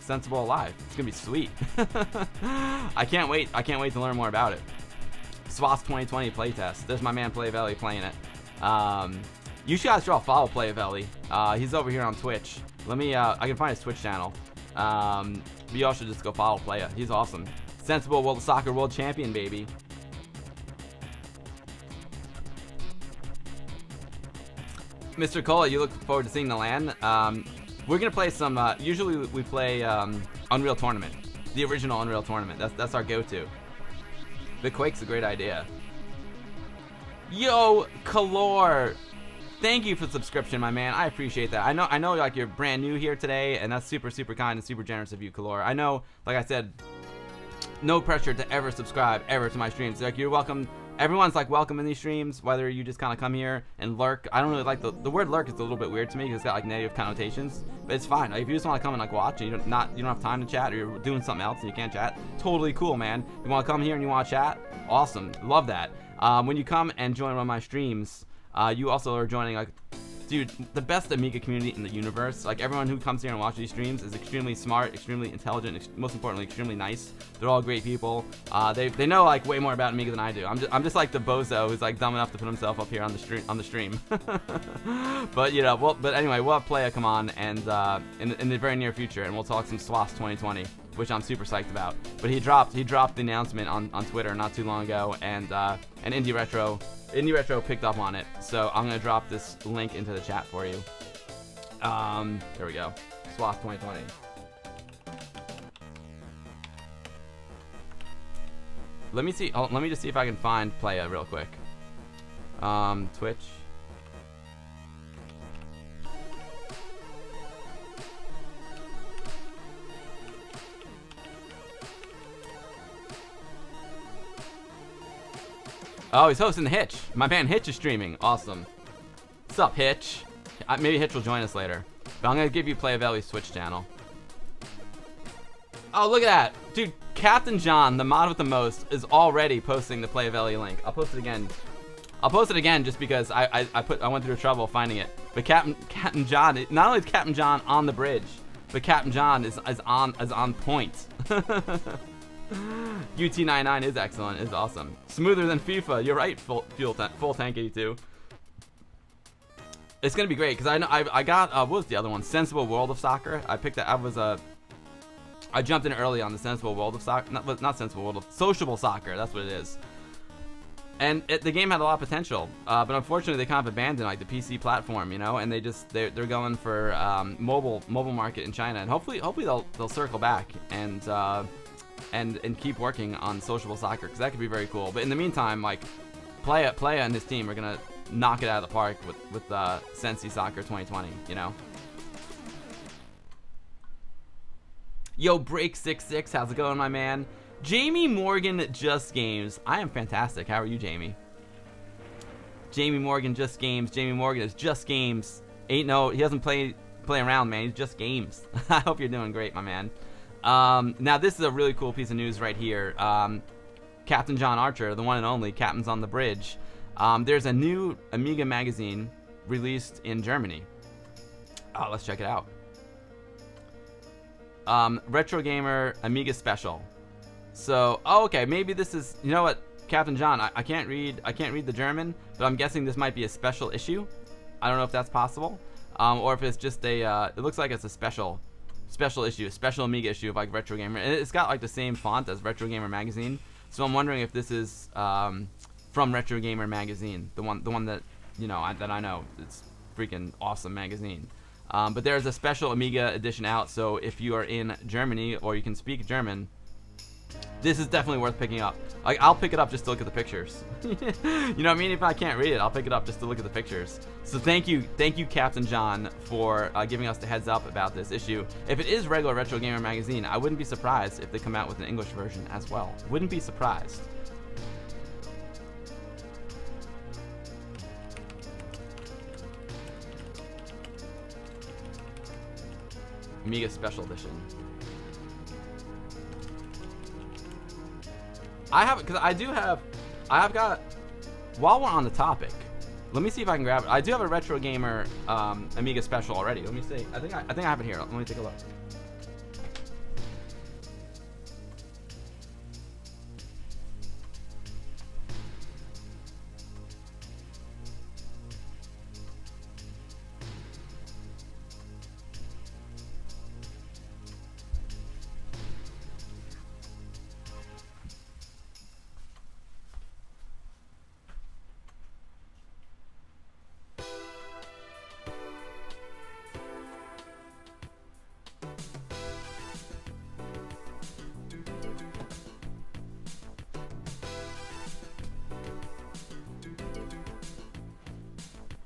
Sensible alive. It's gonna be sweet. I can't wait to learn more about it. SWAS 2020 playtest. There's my man Playavelli playing it. You guys should all follow Playavelli. He's over here on Twitch. Let me, I can find his Twitch channel. But you all should just go follow Playa. He's awesome. Sensible World Soccer World Champion, baby. Mr. Cola, you look forward to seeing the LAN. We're gonna play some, usually we play Unreal Tournament. The original Unreal Tournament. That's our go-to. The Quake's a great idea. Yo, Kalor, thank you for the subscription, my man. I appreciate that. I know, like, you're brand new here today, and that's super, super kind and super generous of you, Kalor. I know, like I said, no pressure to ever subscribe ever to my streams. Like, you're welcome. Everyone's like welcome in these streams, whether you just kind of come here and lurk. I don't really like the word lurk is a little bit weird to me because it's got like negative connotations, but it's fine. Like, if you just want to come and like watch and you don't have time to chat, or you're doing something else and you can't chat, totally cool, man. You want to come here and you want to chat, awesome, love that. When you come and join one of my streams, you also are joining, like, dude, the best Amiga community in the universe. Like, everyone who comes here and watches these streams is extremely smart, extremely intelligent, most importantly, extremely nice. They're all great people. They know like way more about Amiga than I do. I'm just like the bozo who's like dumb enough to put himself up here on the stream. But you know, but anyway, we'll have Playa come on and in the very near future, and we'll talk some SWAS 2020, which I'm super psyched about. But he dropped the announcement on Twitter not too long ago, and Indie Retro picked up on it, so I'm gonna drop this link into the chat for you. There we go. SWAS 2020. Let me see. Let me just see if I can find Playa real quick. Twitch. Oh, he's hosting the Hitch. My man Hitch is streaming. Awesome. What's up, Hitch? Maybe Hitch will join us later. But I'm going to give you Playavelli's Twitch channel. Oh, look at that. Dude, Captain John, the mod with the most, is already posting the Playavelli link. I'll post it again. I'll post it again just because I went through trouble finding it. But Captain John, not only is Captain John on the bridge, but Captain John is on point. UT99 is excellent, is awesome. Smoother than FIFA. You're right, full tank 82. It's gonna be great because I got what was the other one? Sensible World of Soccer. I picked that. I jumped in early on the Sensible World of Soccer. Not Sensible World of Sociable Soccer. That's what it is. And the game had a lot of potential, but unfortunately they kind of abandoned like the PC platform, you know, and they're going for mobile market in China, and hopefully they'll circle back and keep working on Sociable Soccer, because that could be very cool. But in the meantime, like, Playa and his team are gonna knock it out of the park with Sensi Soccer 2020, you know. Yo, Break66, how's it going, my man? Jamie Morgan Just Games. I am fantastic. How are you, Jamie? Jamie Morgan Just Games. Jamie Morgan is Just Games. He doesn't play around, man. He's Just Games. I hope you're doing great, my man. Now this is a really cool piece of news right here. Captain John Archer, the one and only Captain's on the Bridge. There's a new Amiga magazine released in Germany. Oh, let's check it out. Retro Gamer Amiga Special. So, oh, okay, maybe this is, you know what, Captain John, I can't read the German, but I'm guessing this might be a special issue. I don't know if that's possible, or if it's just a, it looks like it's a special special issue, a special Amiga issue of like Retro Gamer, and it's got like the same font as Retro Gamer magazine. So I'm wondering if this is from Retro Gamer magazine, the one that that I know. It's freaking awesome magazine. But there's a special Amiga edition out, so if you are in Germany or you can speak German, this is definitely worth picking up. Like, I'll pick it up just to look at the pictures. You know what I mean? If I can't read it, I'll pick it up just to look at the pictures. So thank you, Captain John, for giving us the heads up about this issue. If it is regular Retro Gamer magazine, I wouldn't be surprised if they come out with an English version as well. Wouldn't be surprised. Amiga Special Edition. I have, because I have got, while we're on the topic, let me see if I can grab it. I do have a Retro Gamer Amiga Special already. Let me see. I think I have it here. Let me take a look.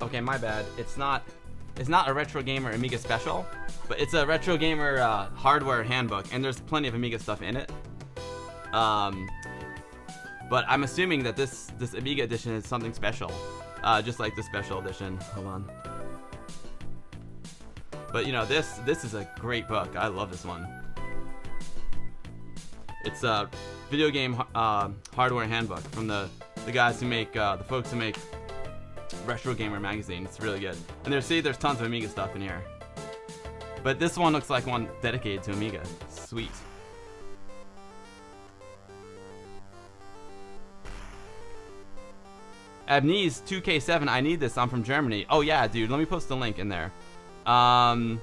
Okay, my bad. It's not a Retro Gamer Amiga Special, but it's a Retro Gamer hardware handbook, and there's plenty of Amiga stuff in it. But I'm assuming that this Amiga edition is something special, just like the special edition. Hold on. But this is a great book. I love this one. It's a video game hardware handbook from the guys who make the folks who make Retro Gamer magazine. It's really good. And there's tons of Amiga stuff in here. But this one looks like one dedicated to Amiga. Sweet. Abnees 2K7, I need this. I'm from Germany. Oh yeah, dude. Let me post the link in there. Yeah,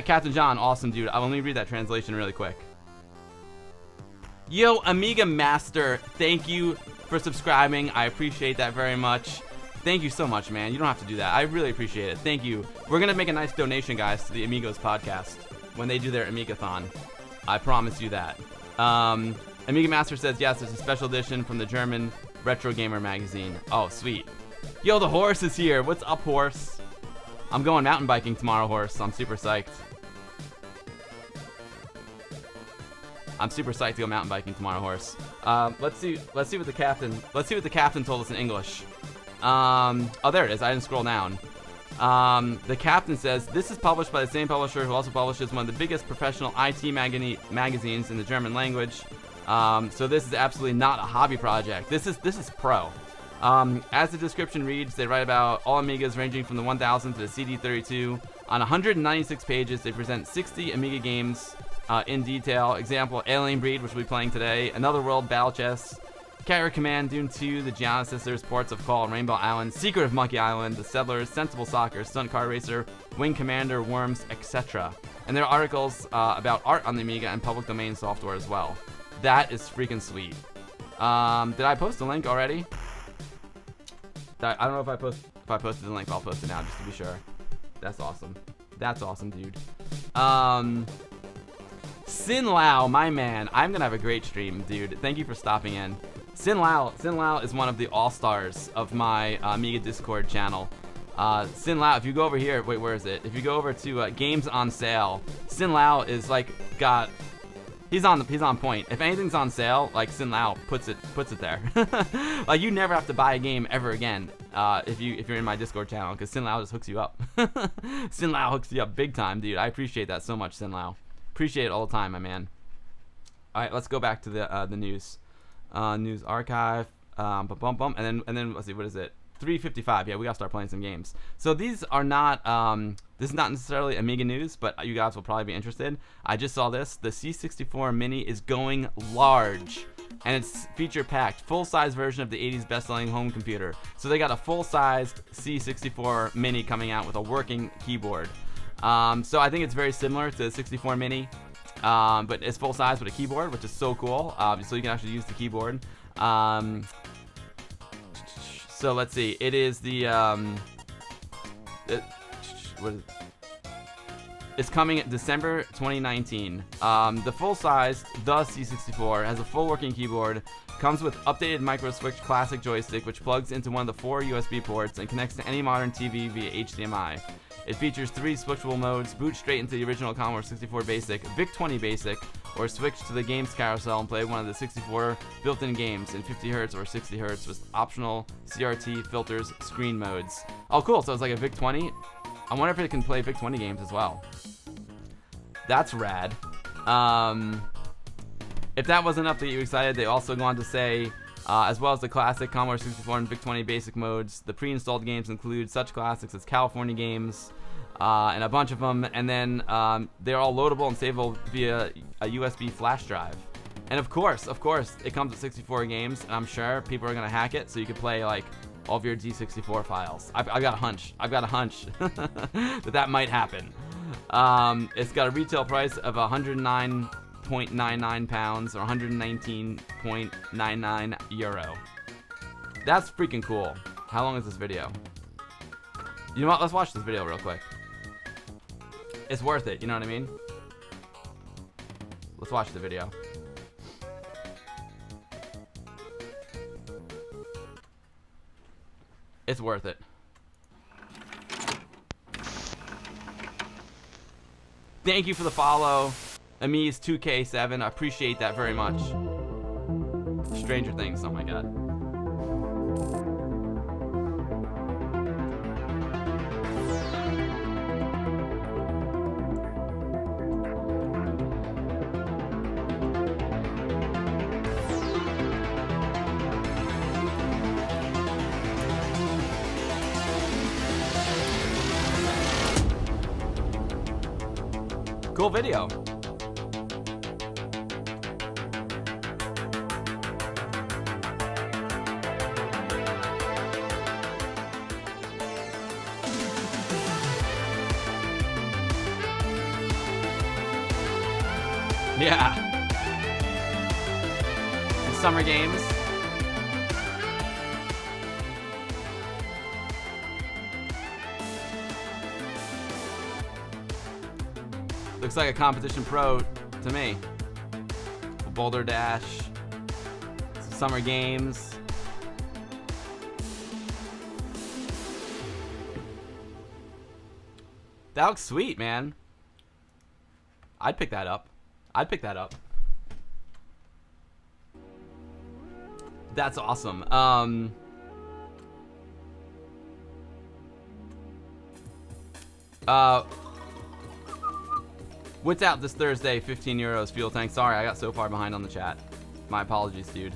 Captain John, awesome, dude. Let me read that translation really quick. Yo, Amiga Master, thank you for subscribing. I appreciate that very much. Thank you so much, man. You don't have to do that. I really appreciate it. Thank you. We're going to make a nice donation, guys, to the Amigos podcast when they do their Amigathon. I promise you that. Amiga Master says, yes, there's a special edition from the German Retro Gamer magazine. Oh, sweet. Yo, the horse is here. What's up, horse? I'm going mountain biking tomorrow, horse. I'm super psyched. I'm super psyched to go mountain biking tomorrow, horse. Let's see what the captain told us in English. Oh, there it is. I didn't scroll down. The captain says, this is published by the same publisher who also publishes one of the biggest professional IT magazines in the German language. So this is absolutely not a hobby project. This is pro. As the description reads, they write about all Amigas ranging from the 1000 to the CD32. On 196 pages, they present 60 Amiga games in detail. Example, Alien Breed, which we'll be playing today, Another World, Battle Chess, Carrier Command, Dune 2, The Gianna Sisters, Ports of Call, Rainbow Island, Secret of Monkey Island, The Settlers, Sensible Soccer, Stunt Car Racer, Wing Commander, Worms, etc. And there are articles about art on the Amiga and public domain software as well. That is freaking sweet. Did I post the link already? I don't know if I posted the link, but I'll post it now just to be sure. That's awesome. That's awesome, dude. Sin Lao, my man. I'm gonna have a great stream, dude. Thank you for stopping in. Sin Lao is one of the all-stars of my Amiga Discord channel. Sin Lao, if you go over here, wait, where is it? If you go over to Games on Sale, Sin Lao is like he's on point. If anything's on sale, like Sin Lao puts it there. Like you never have to buy a game ever again if you're in my Discord channel, because Sin Lao just hooks you up. Sin Lao hooks you up big time, dude. I appreciate that so much, Sin Lao. Appreciate it all the time, my man. All right, let's go back to the news. News archive. And then let's see, what is it? 3:55. Yeah, we gotta start playing some games. So these are not. This is not necessarily Amiga news, but you guys will probably be interested. I just saw this. The C64 Mini is going large, and it's feature-packed, full-size version of the 80s best-selling home computer. So they got a full-sized C64 Mini coming out with a working keyboard. So I think it's very similar to the 64 Mini, but it's full size with a keyboard, which is so cool. So you can actually use the keyboard. So let's see. It is the it's coming December 2019. The full size, the C64, has a full working keyboard, comes with updated micro switch classic joystick, which plugs into one of the 4 USB ports and connects to any modern TV via HDMI. It features 3 switchable modes: boot straight into the original Commodore 64 Basic, VIC-20 Basic, or switch to the games carousel and play one of the 64 built-in games in 50Hz or 60Hz with optional CRT filters screen modes. Oh, cool. So it's like a VIC-20. I wonder if it can play VIC-20 games as well. That's rad. If that wasn't enough to get you excited, they also go on to say, as well as the classic Commodore 64 and VIC-20 basic modes, the pre-installed games include such classics as California games, and a bunch of them, and then they're all loadable and savable via a USB flash drive. And of course, it comes with 64 games, and I'm sure people are going to hack it so you can play like all of your D64 files. I've got a hunch that might happen. It's got a retail price of £109.99 or 119.99 euro. That's freaking cool. How long is this video? You know what? Let's watch this video real quick. It's worth it, you know what I mean? Let's watch the video. It's worth it. Thank you for the follow, Amiz2K7. I appreciate that very much. Stranger Things, oh my god. Cool video. Yeah. The summer games. Looks like a competition pro to me. Boulder Dash, some summer games. That looks sweet, man. I'd pick that up. That's awesome. What's out this Thursday? 15 euros, fuel tank. Sorry, I got so far behind on the chat. My apologies, dude.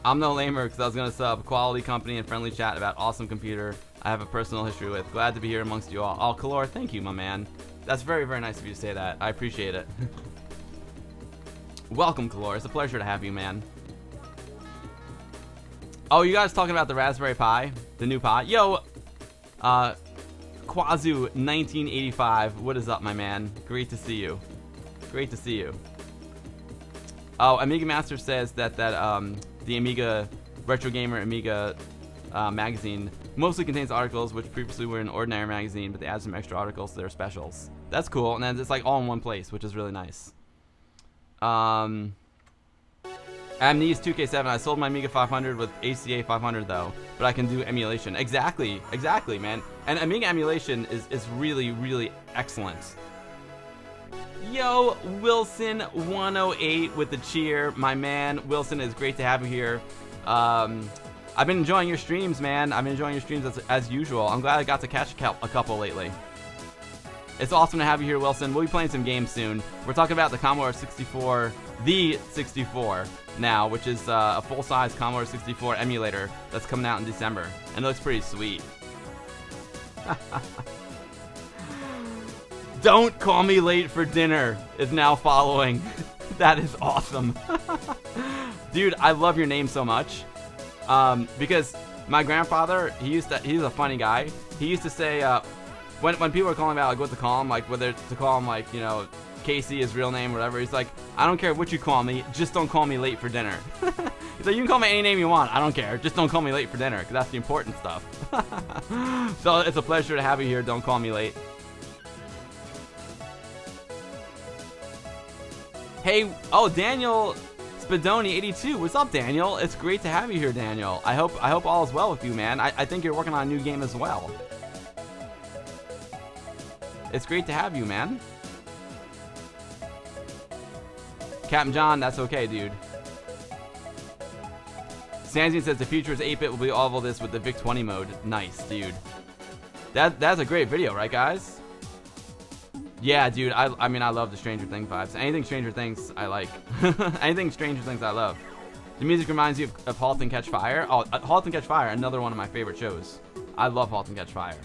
I'm no lamer because I was going to sub. Quality company and friendly chat about awesome computer I have a personal history with. Glad to be here amongst you all. Oh, Kalor, thank you, my man. That's very, very nice of you to say that. I appreciate it. Welcome, Kalor. It's a pleasure to have you, man. Oh, you guys talking about the Raspberry Pi? The new Pi? Yo, Quazu 1985, what is up, my man? Great to see you. Great to see you. Oh, Amiga Master says that the Amiga Retro Gamer Amiga magazine mostly contains articles which previously were in ordinary magazine, but they add some extra articles to their specials. That's cool, and then it's like all in one place, which is really nice. Amnesia2K7, I sold my Amiga 500 with ACA 500 though, but I can do emulation. Exactly, man. And Amiga emulation is really, really excellent. Yo, Wilson108 with the cheer. My man, Wilson, is great to have you here. I've been enjoying your streams, man. I've been enjoying your streams as usual. I'm glad I got to catch a couple lately. It's awesome to have you here, Wilson. We'll be playing some games soon. We're talking about the Commodore 64, the 64 now, which is a full-size Commodore 64 emulator that's coming out in December. And it looks pretty sweet. Don't call me late for dinner is now following. That is awesome. Dude, I love your name so much. Because My grandfather, he's a funny guy. He used to say, when people were calling about like what to call him, like whether to call him like, you know, Casey, his real name, or whatever. He's like, I don't care what you call me, just don't call me late for dinner. He's like, you can call me any name you want, I don't care, just don't call me late for dinner, because that's the important stuff. So it's a pleasure to have you here. Don't call me late. Hey, oh, Daniel Spadoni 82. What's up, Daniel? It's great to have you here, Daniel. I hope all is well with you, man. I think you're working on a new game as well. It's great to have you, man. Captain John, that's okay, dude. Sanzian says the future is 8-bit. Will be all of this with the VIC-20 mode. Nice, dude. That's a great video, right, guys? Yeah, dude. I mean, I love the Stranger Things vibes. Anything Stranger Things, I like. Anything Stranger Things, I love. The music reminds you of *Halt and Catch Fire*. Oh, *Halt and Catch Fire*, another one of my favorite shows. I love *Halt and Catch Fire*.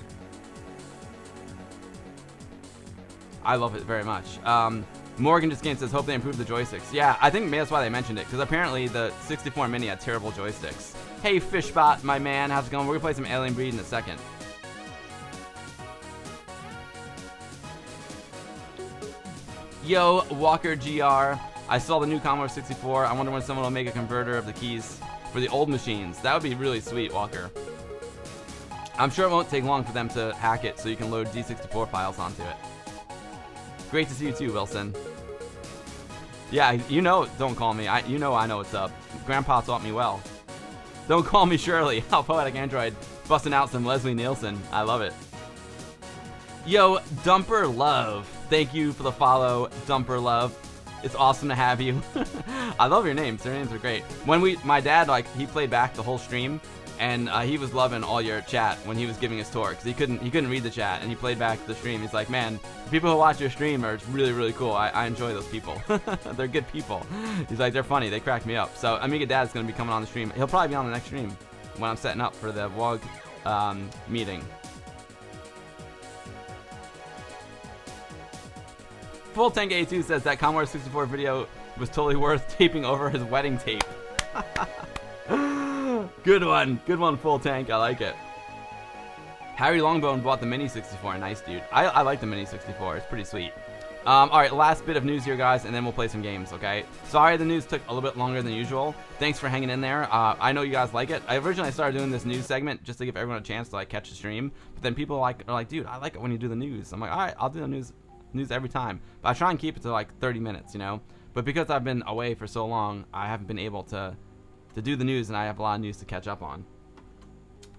I love it very much. Morgan just came and says, hope they improve the joysticks. Yeah, I think maybe that's why they mentioned it, because apparently the 64 Mini had terrible joysticks. Hey, Fishbot, my man, how's it going? We're going to play some Alien Breed in a second. Yo, Walker GR. I saw the new Commodore 64. I wonder when someone will make a converter of the keys for the old machines. That would be really sweet, Walker. I'm sure it won't take long for them to hack it so you can load D64 files onto it. Great to see you too, Wilson. Yeah, you know, don't call me. You know I know what's up. Grandpa taught me well. Don't call me Shirley. How poetic Android. Busting out some Leslie Nielsen. I love it. Yo, Dumper Love. Thank you for the follow, Dumper Love. It's awesome to have you. I love your names. Their names are great. When my dad, like, he played back the whole stream, and he was loving all your chat when he was giving his tour, because he couldn't read the chat, and he played back the stream. He's like, man, the people who watch your stream are really, really cool. I enjoy those people. They're good people. He's like, they're funny. They crack me up. So Amiga Dad's going to be coming on the stream. He'll probably be on the next stream when I'm setting up for the WOG meeting. Full Tank 82 says that Commodore 64 video was totally worth taping over his wedding tape. Good one, Full Tank. I like it. Harry Longbone bought the Mini 64. Nice, dude. I like the Mini 64. It's pretty sweet. All right, last bit of news here, guys, and then we'll play some games, okay? Sorry the news took a little bit longer than usual. Thanks for hanging in there. I know you guys like it. I originally started doing this news segment just to give everyone a chance to, like, catch the stream. But then people are like, dude, I like it when you do the news. I'm like, all right, I'll do the news every time. But I try and keep it to, like, 30 minutes, you know? But because I've been away for so long, I haven't been able to do the news, and I have a lot of news to catch up on.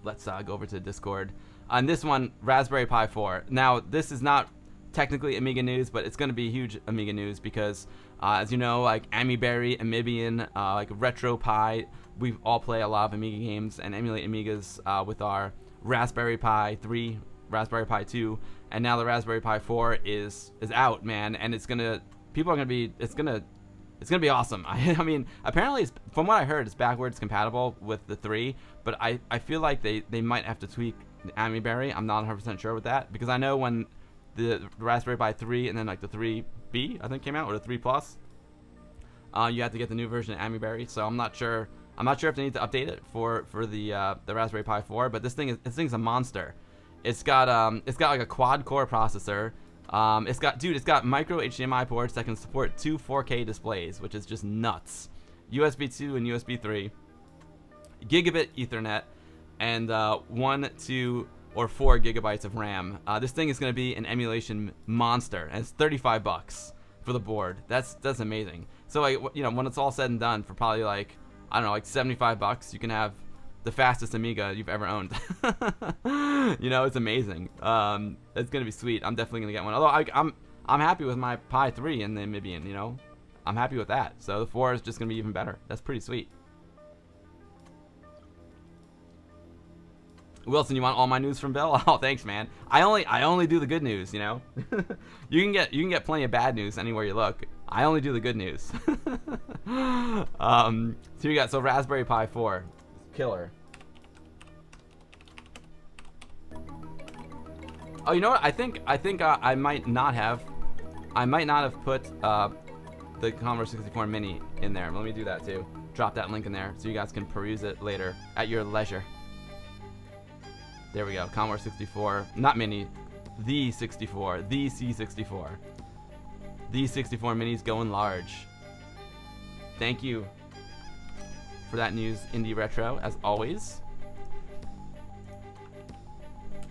Let's go over to Discord. On this one, Raspberry Pi 4. Now, this is not technically Amiga news, but it's going to be huge Amiga news because, as you know, like AmiBerry, Amibian, like RetroPie, we all play a lot of Amiga games and emulate Amigas with our Raspberry Pi 3, Raspberry Pi 2, and now the Raspberry Pi 4 is out, man, and it's gonna be awesome. I mean, apparently, from what I heard, it's backwards compatible with the 3, but I feel like they might have to tweak the AmiBerry. I'm not 100% sure with that, because I know when the Raspberry Pi 3 and then like the 3B, I think, came out, or the 3 Plus, you have to get the new version of AmiBerry, so I'm not sure if they need to update it for the Raspberry Pi 4, but this thing's a monster. It's got like a quad-core processor. It's got micro HDMI ports that can support 2 4K displays, which is just nuts. USB 2 and USB 3, gigabit Ethernet, and 1, 2, or 4 gigabytes of RAM. This thing is going to be an emulation monster, and it's $35 for the board. That's amazing. So, like, you know, when it's all said and done, for probably like, I don't know, like $75, you can have the fastest Amiga you've ever owned. You know, it's amazing. It's gonna be sweet. I'm definitely gonna get one. Although I'm happy with my Pi 3 and the Amibian. You know, I'm happy with that. So the 4 is just gonna be even better. That's pretty sweet. Wilson, you want all my news from Bill? Oh, thanks, man. I only do the good news. You know, you can get plenty of bad news anywhere you look. I only do the good news. So you got Raspberry Pi 4. Killer. Oh, you know what? I think I might not have put the Commodore 64 Mini in there. Let me do that too. Drop that link in there so you guys can peruse it later at your leisure. There we go. Commodore 64, not Mini, the 64, the C64. The 64 Mini's going large. Thank you for that news, Indie Retro, as always.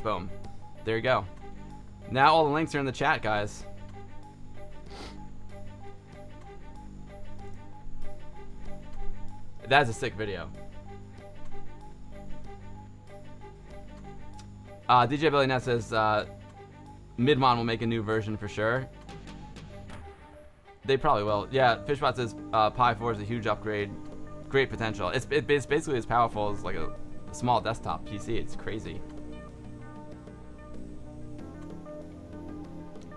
Boom. There you go. Now all the links are in the chat, guys. That's a sick video. DJ Billy Nett says Midmon will make a new version for sure. They probably will. Yeah, Fishbot says Pi 4 is a huge upgrade. Great potential. It's basically as powerful as like a small desktop PC. It's crazy.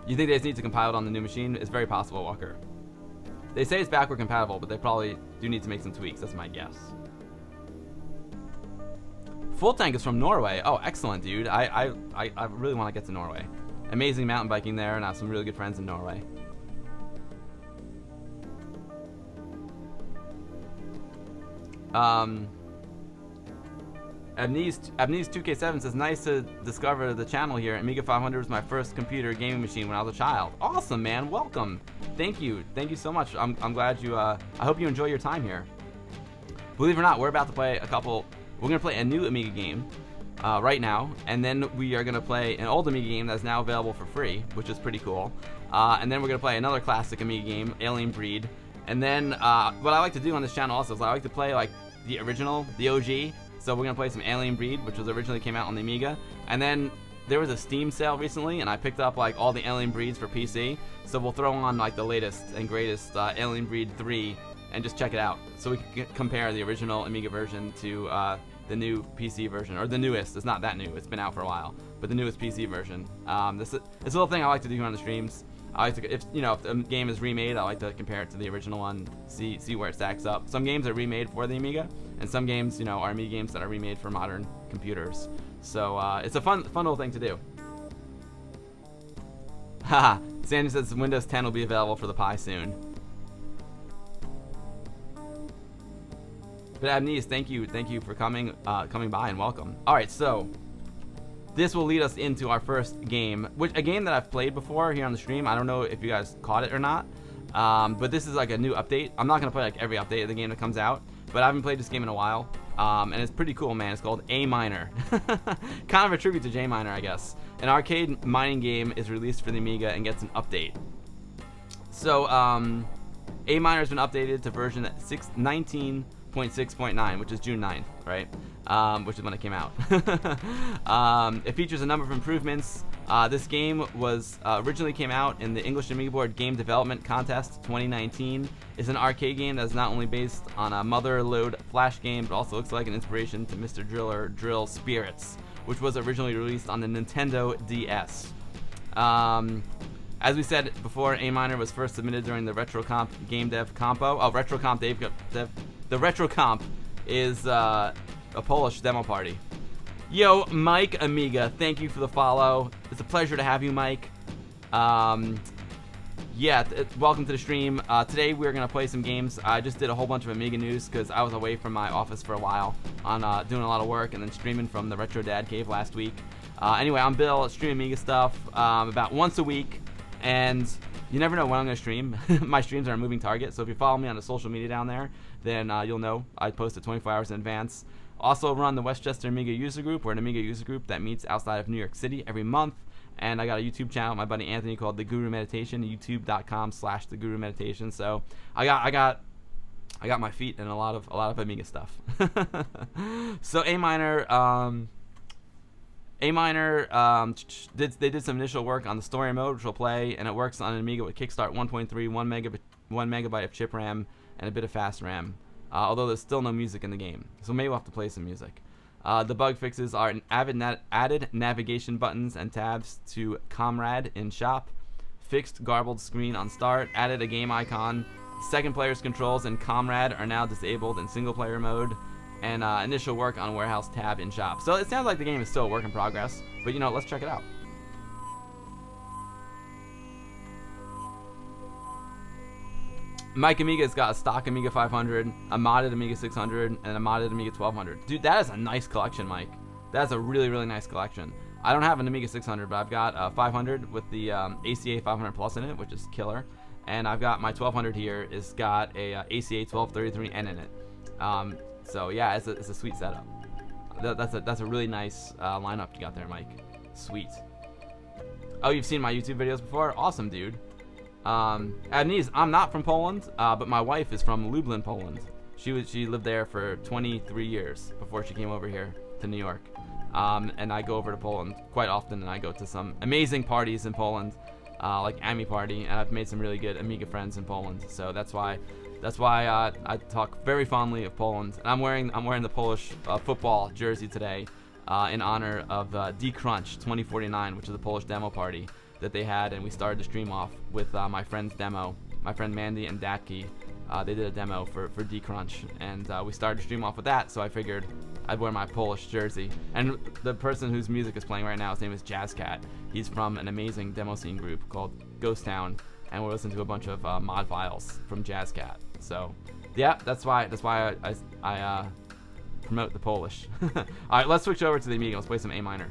You think they just need to compile it on the new machine? It's very possible, Walker. They say it's backward compatible, but they probably do need to make some tweaks. That's my guess. Full Tank is from Norway. Oh, excellent, dude. I really want to get to Norway. Amazing mountain biking there, and I have some really good friends in Norway. Abnees 2K7 says, nice to discover the channel here. Amiga 500 was my first computer gaming machine when I was a child. Awesome, man. Welcome. Thank you so much. I'm glad you I hope you enjoy your time here. Believe it or not, we're about to play we're gonna play a new Amiga game right now, and then we are gonna play an old Amiga game that's now available for free, which is pretty cool. And then we're gonna play another classic Amiga game, Alien Breed. And then what I like to do on this channel also is I like to play like the original, the OG. So we're gonna play some Alien Breed, which was originally came out on the Amiga. And then there was a Steam sale recently, and I picked up like all the Alien Breeds for PC. So we'll throw on like the latest and greatest Alien Breed 3 and just check it out. So we can compare the original Amiga version to the new PC version, or the newest. It's not that new. It's been out for a while, but the newest PC version. This is a little thing I like to do here on the streams. I like to, if the game is remade, I like to compare it to the original one, see where it stacks up. Some games are remade for the Amiga, and some games, are Amiga games that are remade for modern computers. So it's a fun little thing to do. Haha, Sandy says Windows 10 will be available for the Pi soon. But Abnees, thank you for coming by and welcome. All right, so this will lead us into our first game, a game that I've played before here on the stream. I don't know if you guys caught it or not, but this is like a new update. I'm not gonna play like every update of the game that comes out, but I haven't played this game in a while, and it's pretty cool, man. It's called AMiner. Kind of a tribute to J-Miner, I guess. An arcade mining game is released for the Amiga and gets an update. So AMiner has been updated to version 19.6.9, which is June 9th, right? Which is when it came out. It features a number of improvements. This game was originally came out in the English Amiga Board Game Development Contest 2019. It's an arcade game that's not only based on a mother-lode flash game, but also looks like an inspiration to Mr. Driller Drill Spirits, which was originally released on the Nintendo DS. As we said before, AMiner was first submitted during the RetroComp Game Dev Compo. Oh, RetroComp the RetroComp is a Polish demo party. Yo, Mike Amiga, thank you for the follow. It's a pleasure to have you, Mike. Welcome to the stream. Today we're gonna play some games. I just did a whole bunch of Amiga news because I was away from my office for a while on doing a lot of work and then streaming from the Retro Dad Cave last week. Anyway, I'm Bill. I stream Amiga stuff about once a week, and you never know when I'm gonna stream. My streams are a moving target, so if you follow me on the social media down there, then you'll know I post it 24 hours in advance. Also run the Westchester Amiga User Group. We're an Amiga User Group that meets outside of New York City every month. And I got a YouTube channel with my buddy Anthony called The Guru Meditation, youtube.com/The Guru Meditation. So I got my feet in a lot of Amiga stuff. So AMiner they did some initial work on the story mode, which we'll play, and it works on an Amiga with Kickstart 1.3, 1 megabyte of chip RAM, and a bit of fast RAM. Although there's still no music in the game, so maybe we'll have to play some music. The bug fixes are added navigation buttons and tabs to Comrade in shop, fixed garbled screen on start, added a game icon, second player's controls in Comrade are now disabled in single player mode, and initial work on warehouse tab in shop. So it sounds like the game is still a work in progress, but let's check it out. Mike Amiga's got a stock Amiga 500, a modded Amiga 600, and a modded Amiga 1200. Dude, that is a nice collection, Mike. That's a really, really nice collection. I don't have an Amiga 600, but I've got a 500 with the ACA 500 Plus in it, which is killer. And I've got my 1200 here. It's got a ACA 1233N in it. So yeah, it's a sweet setup. That's a really nice lineup you got there, Mike. Sweet. Oh, you've seen my YouTube videos before? Awesome, dude. Adniz, I'm not from Poland, but my wife is from Lublin, Poland. She lived there for 23 years before she came over here to New York. And I go over to Poland quite often, and I go to some amazing parties in Poland, like Ami Party, and I've made some really good Amiga friends in Poland. So that's why I talk very fondly of Poland. And I'm wearing the Polish football jersey today in honor of D-Crunch 2049, which is a Polish demo party that they had, and we started the stream off with my friend's demo. My friend Mandy and Datke, they did a demo for D-Crunch, and we started the stream off with that, so I figured I'd wear my Polish jersey. And the person whose music is playing right now, his name is Jazzcat. He's from an amazing demo scene group called Ghost Town, and we're listening to a bunch of mod files from Jazzcat. So yeah, that's why I promote the Polish. All right, let's switch over to the Amiga. Let's play some AMiner.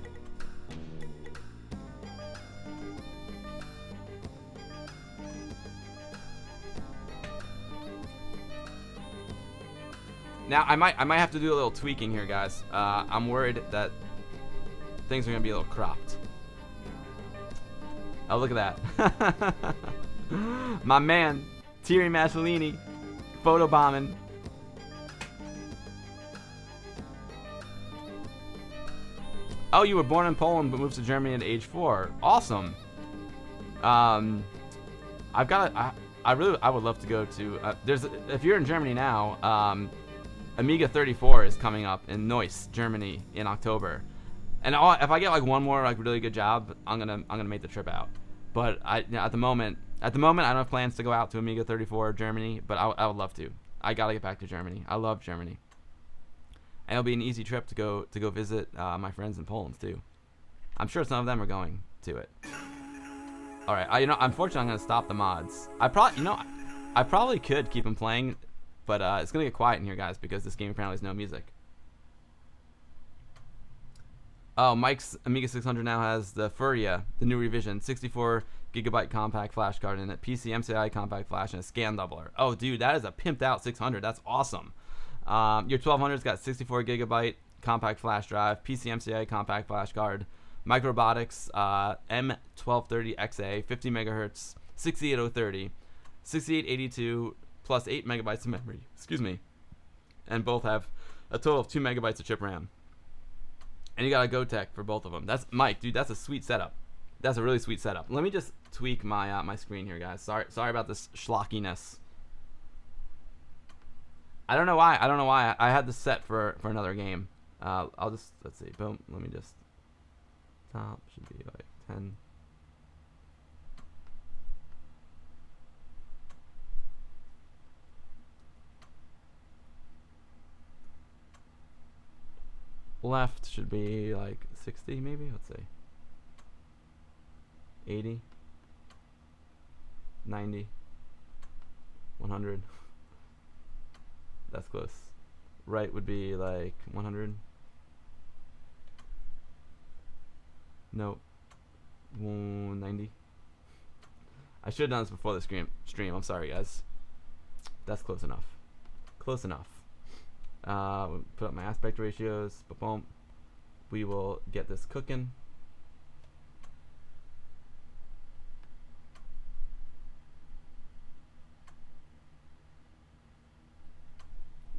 Now I might have to do a little tweaking here, guys. I'm worried that things are gonna be a little cropped. Oh, look at that. My man, Thierry Masolini, photobombing. Oh, you were born in Poland but moved to Germany at age 4. Awesome. I've got I would love to go to. If you're in Germany now, Amiga 34 is coming up in Neuss, Germany, in October. And if I get like one more like really good job, I'm gonna make the trip out. But at the moment I don't have plans to go out to Amiga 34 Germany, but I would love to. I gotta get back to Germany. I love Germany. And it'll be an easy trip to go visit my friends in Poland too. I'm sure some of them are going to it. All right, unfortunately, I'm gonna stop the mods. I probably could keep them playing, but it's gonna get quiet in here, guys, because this game apparently has no music. Oh, Mike's Amiga 600 now has the Furia, the new revision, 64 gigabyte compact flash card in it, PC MCI compact flash, and a scan doubler. Oh, dude, that is a pimped out 600. That's awesome. Your 1200's got 64 gigabyte compact flash drive, PC MCI compact flash card, Microbotics M1230XA, 50 megahertz, 68030, 6882 plus 8 megabytes of memory. Excuse me. And both have a total of 2 megabytes of chip RAM. And you got a GoTech for both of them. That's Mike, dude. That's a sweet setup. That's a really sweet setup. Let me just tweak my my screen here, guys. Sorry about this schlockiness. I don't know why. I had this set for another game. Let's see. Boom. Let me just. Top should be like 10. Left should be like 60 maybe. Let's see. 80. 90. 100. That's close. Right would be like 100. Nope. 190. I should have done this before the stream. I'm sorry, guys. That's close enough. Close enough. Put up my aspect ratios. Boom. We will get this cooking.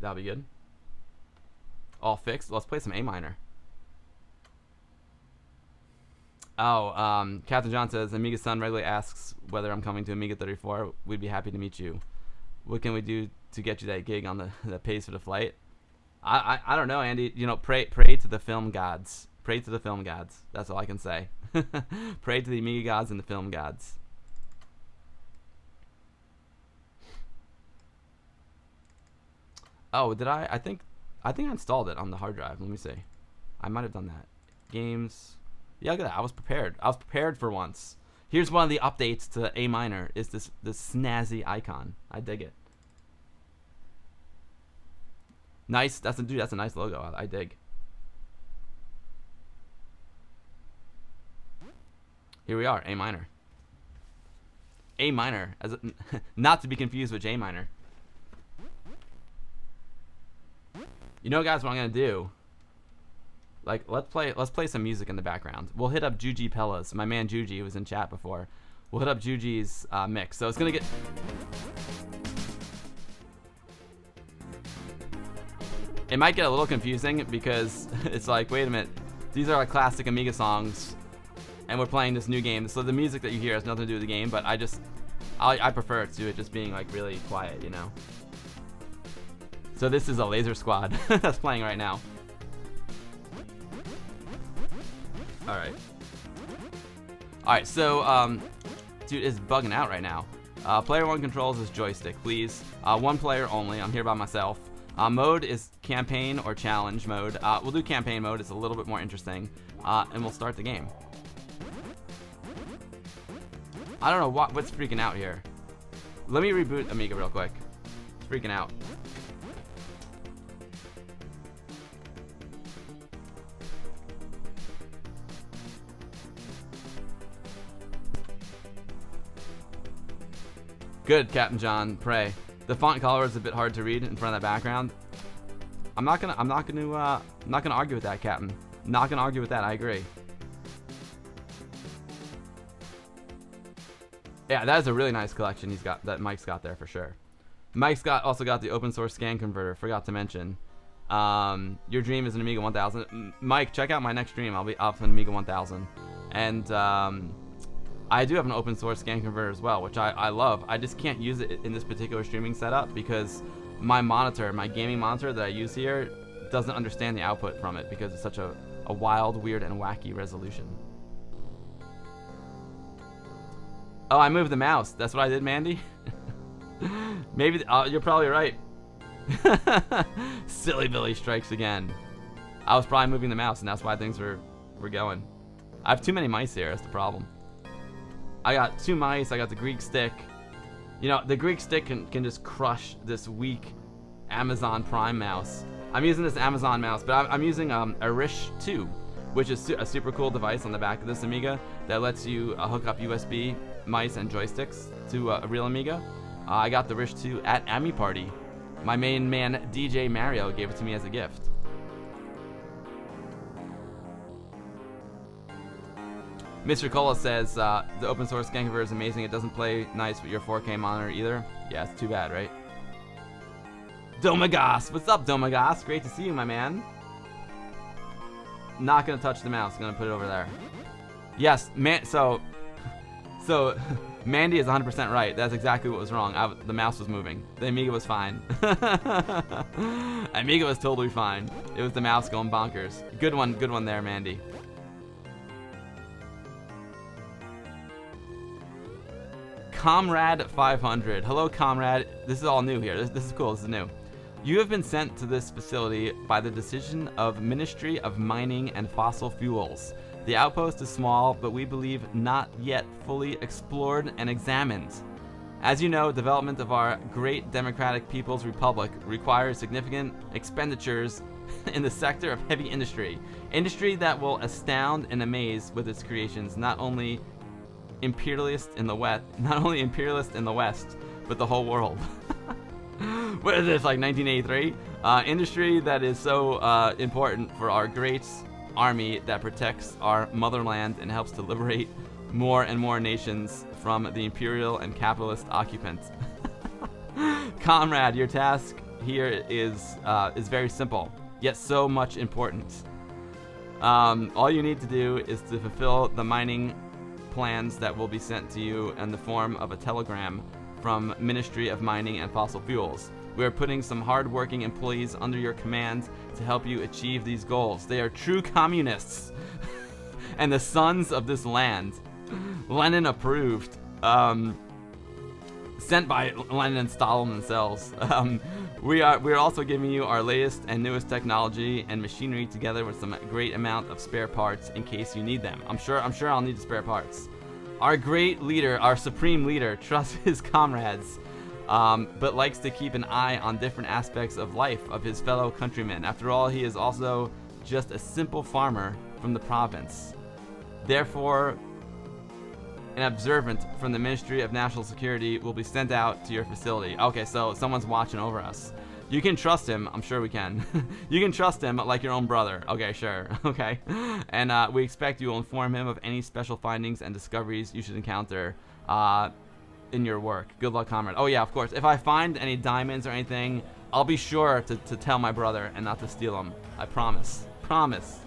That'll be good. All fixed. Let's play some AMiner. Oh, Captain John says, Amiga Sun regularly asks whether I'm coming to Amiga 34. We'd be happy to meet you. What can we do to get you that gig on that pays for the flight? I don't know, Andy. You know, pray to the film gods. Pray to the film gods. That's all I can say. Pray to the Amiga gods and the film gods. Oh, did I? I think I installed it on the hard drive. Let me see. I might have done that. Games. Yeah, look at that. I was prepared. I was prepared for once. Here's one of the updates to AMiner. Is this snazzy icon? I dig it. Nice. That's a nice logo. I dig. Here we are, A minor. A minor, as not to be confused with J minor. You know, guys, what I'm gonna do? Like, let's play some music in the background. We'll hit up Juji Pellas, my man Juji, who was in chat before. We'll hit up Juji's mix. So it's gonna get. It might get a little confusing because it's like, wait a minute, these are like classic Amiga songs, and we're playing this new game. So the music that you hear has nothing to do with the game, but I prefer it to it just being like really quiet, you know. So this is a Laser Squad that's playing right now. All right. So dude is bugging out right now. Player 1 controls his joystick, please. 1 player only. I'm here by myself. Mode is campaign or challenge mode. We'll do campaign mode. It's a little bit more interesting. And we'll start the game. I don't know what's freaking out here. Let me reboot Amiga real quick. It's freaking out. Good, Captain John. Pray. The font color is a bit hard to read in front of that background. I'm not gonna argue with that, Captain. Not gonna argue with that. I agree. Yeah, that is a really nice collection he's got. That Mike's got there for sure. Mike's also got the open source scan converter. Forgot to mention. Your dream is an Amiga 1000. Mike, check out my next stream. I'll be up an Amiga 1000, and I do have an open source scan converter as well, which I love. I just can't use it in this particular streaming setup because my monitor, my gaming monitor that I use here, doesn't understand the output from it because it's such a wild, weird, and wacky resolution. Oh, I moved the mouse. That's what I did, Mandy? Maybe, you're probably right. Silly Billy strikes again. I was probably moving the mouse, and that's why things were going. I have too many mice here, that's the problem. I got 2 mice, I got the Greek stick. You know, the Greek stick can just crush this weak Amazon Prime mouse. I'm using this Amazon mouse, but I'm using a Rish 2, which is a super cool device on the back of this Amiga that lets you hook up USB mice and joysticks to a real Amiga. I got the Rish 2 at Ami Party. My main man, DJ Mario, gave it to me as a gift. Mr. Cola says, the open source scan converter is amazing. It doesn't play nice with your 4K monitor either. Yeah, it's too bad, right? Domagas! What's up, Domagas? Great to see you, my man. Not gonna touch the mouse. Gonna put it over there. Yes, so Mandy is 100% right. That's exactly what was wrong. The mouse was moving. The Amiga was fine. Amiga was totally fine. It was the mouse going bonkers. Good one there, Mandy. Comrade 500. Hello, Comrade. This is all new here. This is cool. This is new. You have been sent to this facility by the decision of Ministry of Mining and Fossil Fuels. The outpost is small, but we believe not yet fully explored and examined. As you know, development of our great democratic People's Republic requires significant expenditures in the sector of heavy industry. Industry that will astound and amaze with its creations, not only imperialist in the West, but the whole world. What is this, like 1983? Industry that is so important for our great army that protects our motherland and helps to liberate more and more nations from the imperial and capitalist occupants. Comrade, your task here is very simple, yet so much important. All you need to do is to fulfill the mining plans that will be sent to you in the form of a telegram from Ministry of Mining and Fossil Fuels. We are putting some hard-working employees under your command to help you achieve these goals. They are true communists and the sons of this land. Lenin approved. Sent by Lenin and Stalin themselves. We are also giving you our latest and newest technology and machinery together with some great amount of spare parts in case you need them. I'm sure I'll need the spare parts. Our great leader, our supreme leader, trusts his comrades, but likes to keep an eye on different aspects of life of his fellow countrymen. After all, he is also just a simple farmer from the province. Therefore, an observant from the Ministry of National Security will be sent out to your facility. Okay, so someone's watching over us. You can trust him. I'm sure we can. You can trust him like your own brother. Okay, sure. Okay. And we expect you will inform him of any special findings and discoveries you should encounter in your work. Good luck, comrade. Oh, yeah, of course. If I find any diamonds or anything, I'll be sure to tell my brother and not to steal them. I promise. Promise.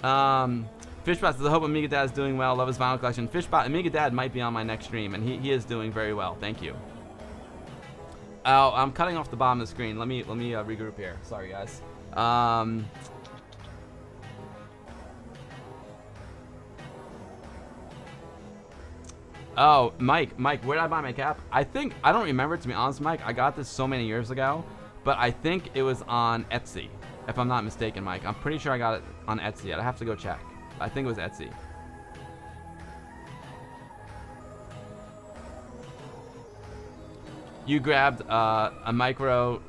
Fishbot says, I hope Amiga Dad is doing well. Love his vinyl collection. Fishbot, Amiga Dad might be on my next stream, and he is doing very well. Thank you. Oh, I'm cutting off the bottom of the screen. Let me regroup here. Sorry, guys. Oh, Mike, where did I buy my cap? I don't remember, to be honest, Mike. I got this so many years ago, but I think it was on Etsy, if I'm not mistaken, Mike. I'm pretty sure I got it on Etsy. I'd have to go check. I think it was Etsy. You grabbed a micro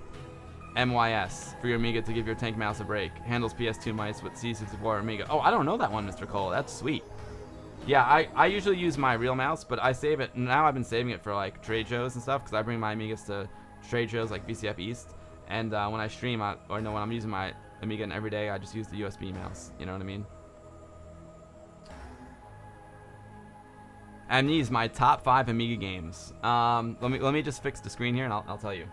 MYS for your Amiga to give your tank mouse a break. Handles PS2 mice with C64 Amiga. Oh, I don't know that one, Mr. Cole. That's sweet. Yeah, I usually use my real mouse, but I save it. Now I've been saving it for like trade shows and stuff, because I bring my Amigas to trade shows like VCF East. And when I stream, when I'm using my Amiga every day, I just use the USB mouse. You know what I mean? And these my top 5 Amiga games. Let me just fix the screen here, and I'll tell you.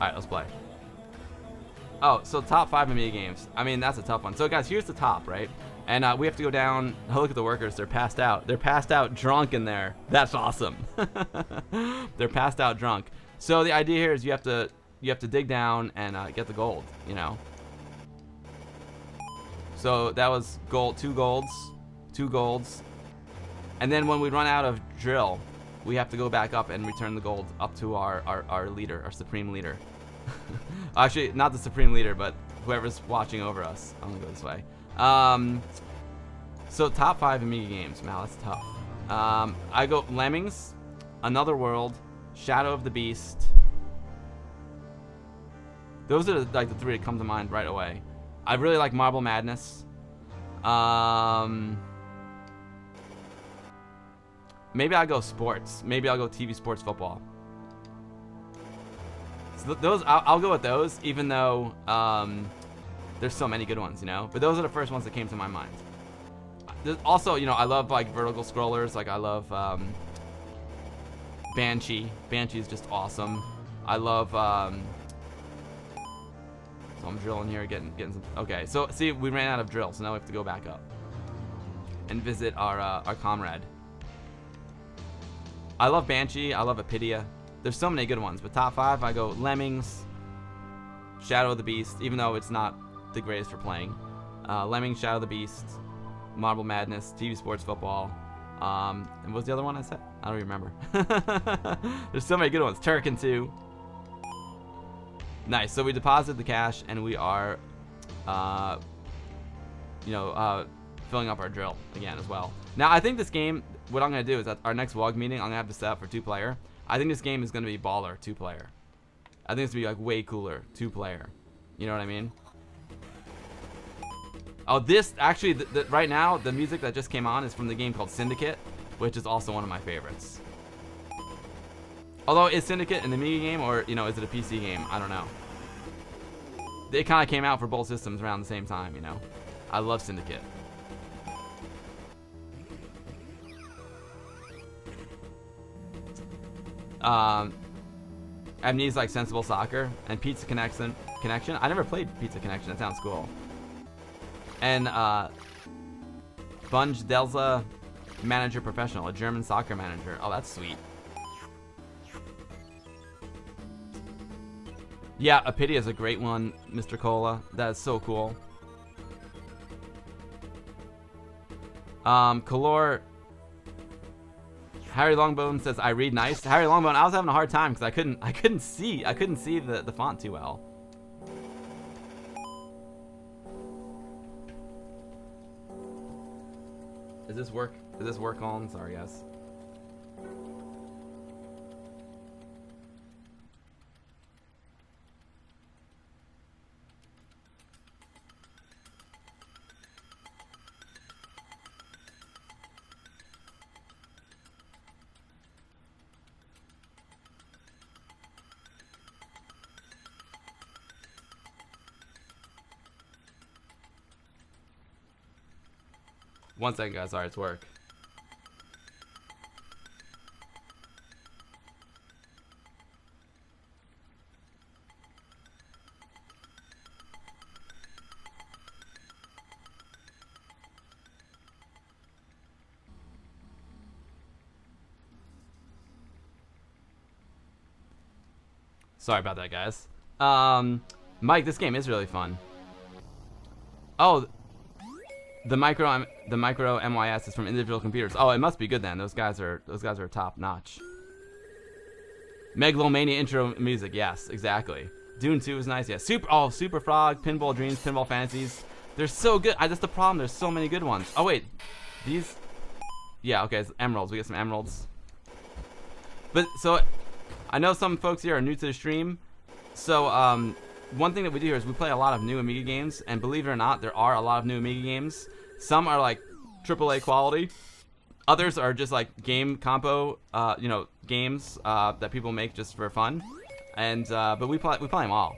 Alright, let's play. Oh, so top 5 Amiga games. I mean, that's a tough one. So, guys, here's the top, right? And we have to go down. Oh, look at the workers. They're passed out. They're passed out drunk in there. That's awesome. They're passed out drunk. So the idea here is you have to dig down and get the gold, you know? So that was gold, 2 golds. And then when we run out of drill, we have to go back up and return the gold up to our leader, our supreme leader. Actually, not the supreme leader, but whoever's watching over us. I'm gonna go this way. So top 5 Amiga games. Wow, that's tough. I go Lemmings, Another World, Shadow of the Beast. Those are like the 3 that come to mind right away. I really like Marble Madness. Maybe I'll go sports. Maybe I'll go TV sports football. So those, I'll go with those, even though there's so many good ones, you know. But those are the first ones that came to my mind. There's also, you know, I love like vertical scrollers. Like I love Banshee. Banshee is just awesome. I love. So I'm drilling here, getting some. Okay, so see, we ran out of drill, so now we have to go back up and visit our comrade. I love Banshee. I love Apidia. There's so many good ones, but top 5, I go Lemmings, Shadow of the Beast, even though it's not the greatest for playing. Lemmings, Shadow of the Beast, Marble Madness, TV Sports Football, and what was the other one I said? I don't remember. There's so many good ones. Turrican 2. Nice. So we deposited the cash, and we are, filling up our drill again as well. Now, I think this game, what I'm going to do is at our next vlog meeting, I'm going to have this set up for 2-player. I think this game is going to be baller 2-player. I think it's going to be like way cooler 2-player. You know what I mean? Oh, this actually, right now, the music that just came on is from the game called Syndicate, which is also one of my favorites. Although, is Syndicate an Amiga game, or, you know, is it a PC game? I don't know. It kind of came out for both systems around the same time, you know. I love Syndicate. Amnesia like Sensible Soccer and Pizza Connection. I never played Pizza Connection. That sounds cool. And Bunge Delza Manager Professional, a German soccer manager. Oh, that's sweet. Yeah, Apidia is a great one, Mr. Cola. That is so cool. Color. Harry Longbone says I read nice. Harry Longbone, I was having a hard time because I couldn't see the font too well. Is this work on? Sorry guys. One second, guys. Sorry, it's work. Sorry about that, guys. Mike, this game is really fun. Oh, the micro MYS is from individual computers. Oh, it must be good then. Those guys are top notch. Megalomania intro music, yes, exactly. Dune 2 is nice, yeah. Super Frog, Pinball Dreams, Pinball Fantasies. They're so good. That's the problem. There's so many good ones. Oh wait, these. Yeah, okay, it's emeralds. We get some emeralds. But so, I know some folks here are new to the stream. So one thing that we do here is we play a lot of new Amiga games, and believe it or not, there are a lot of new Amiga games. Some are like AAA quality. Others are just like game compo, games that people make just for fun. And but we play them all.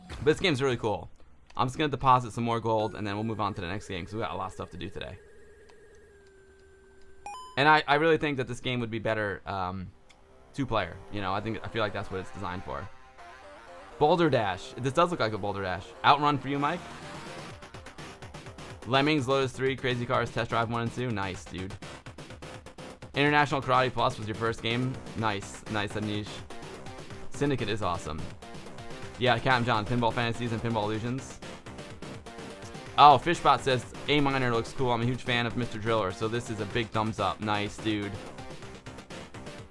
But this game's really cool. I'm just gonna deposit some more gold, and then we'll move on to the next game because we got a lot of stuff to do today. And I really think that this game would be better two-player. I feel like that's what it's designed for. Boulder Dash. This does look like a Boulder Dash. Outrun for you, Mike. Lemmings, Lotus 3, Crazy Cars, Test Drive 1 and 2. Nice, dude. International Karate Plus was your first game. Nice, Anish. Syndicate is awesome. Yeah, Captain John, Pinball Fantasies and Pinball Illusions. Oh, Fishbot says AMiner looks cool. I'm a huge fan of Mr. Driller, so this is a big thumbs up. Nice, dude.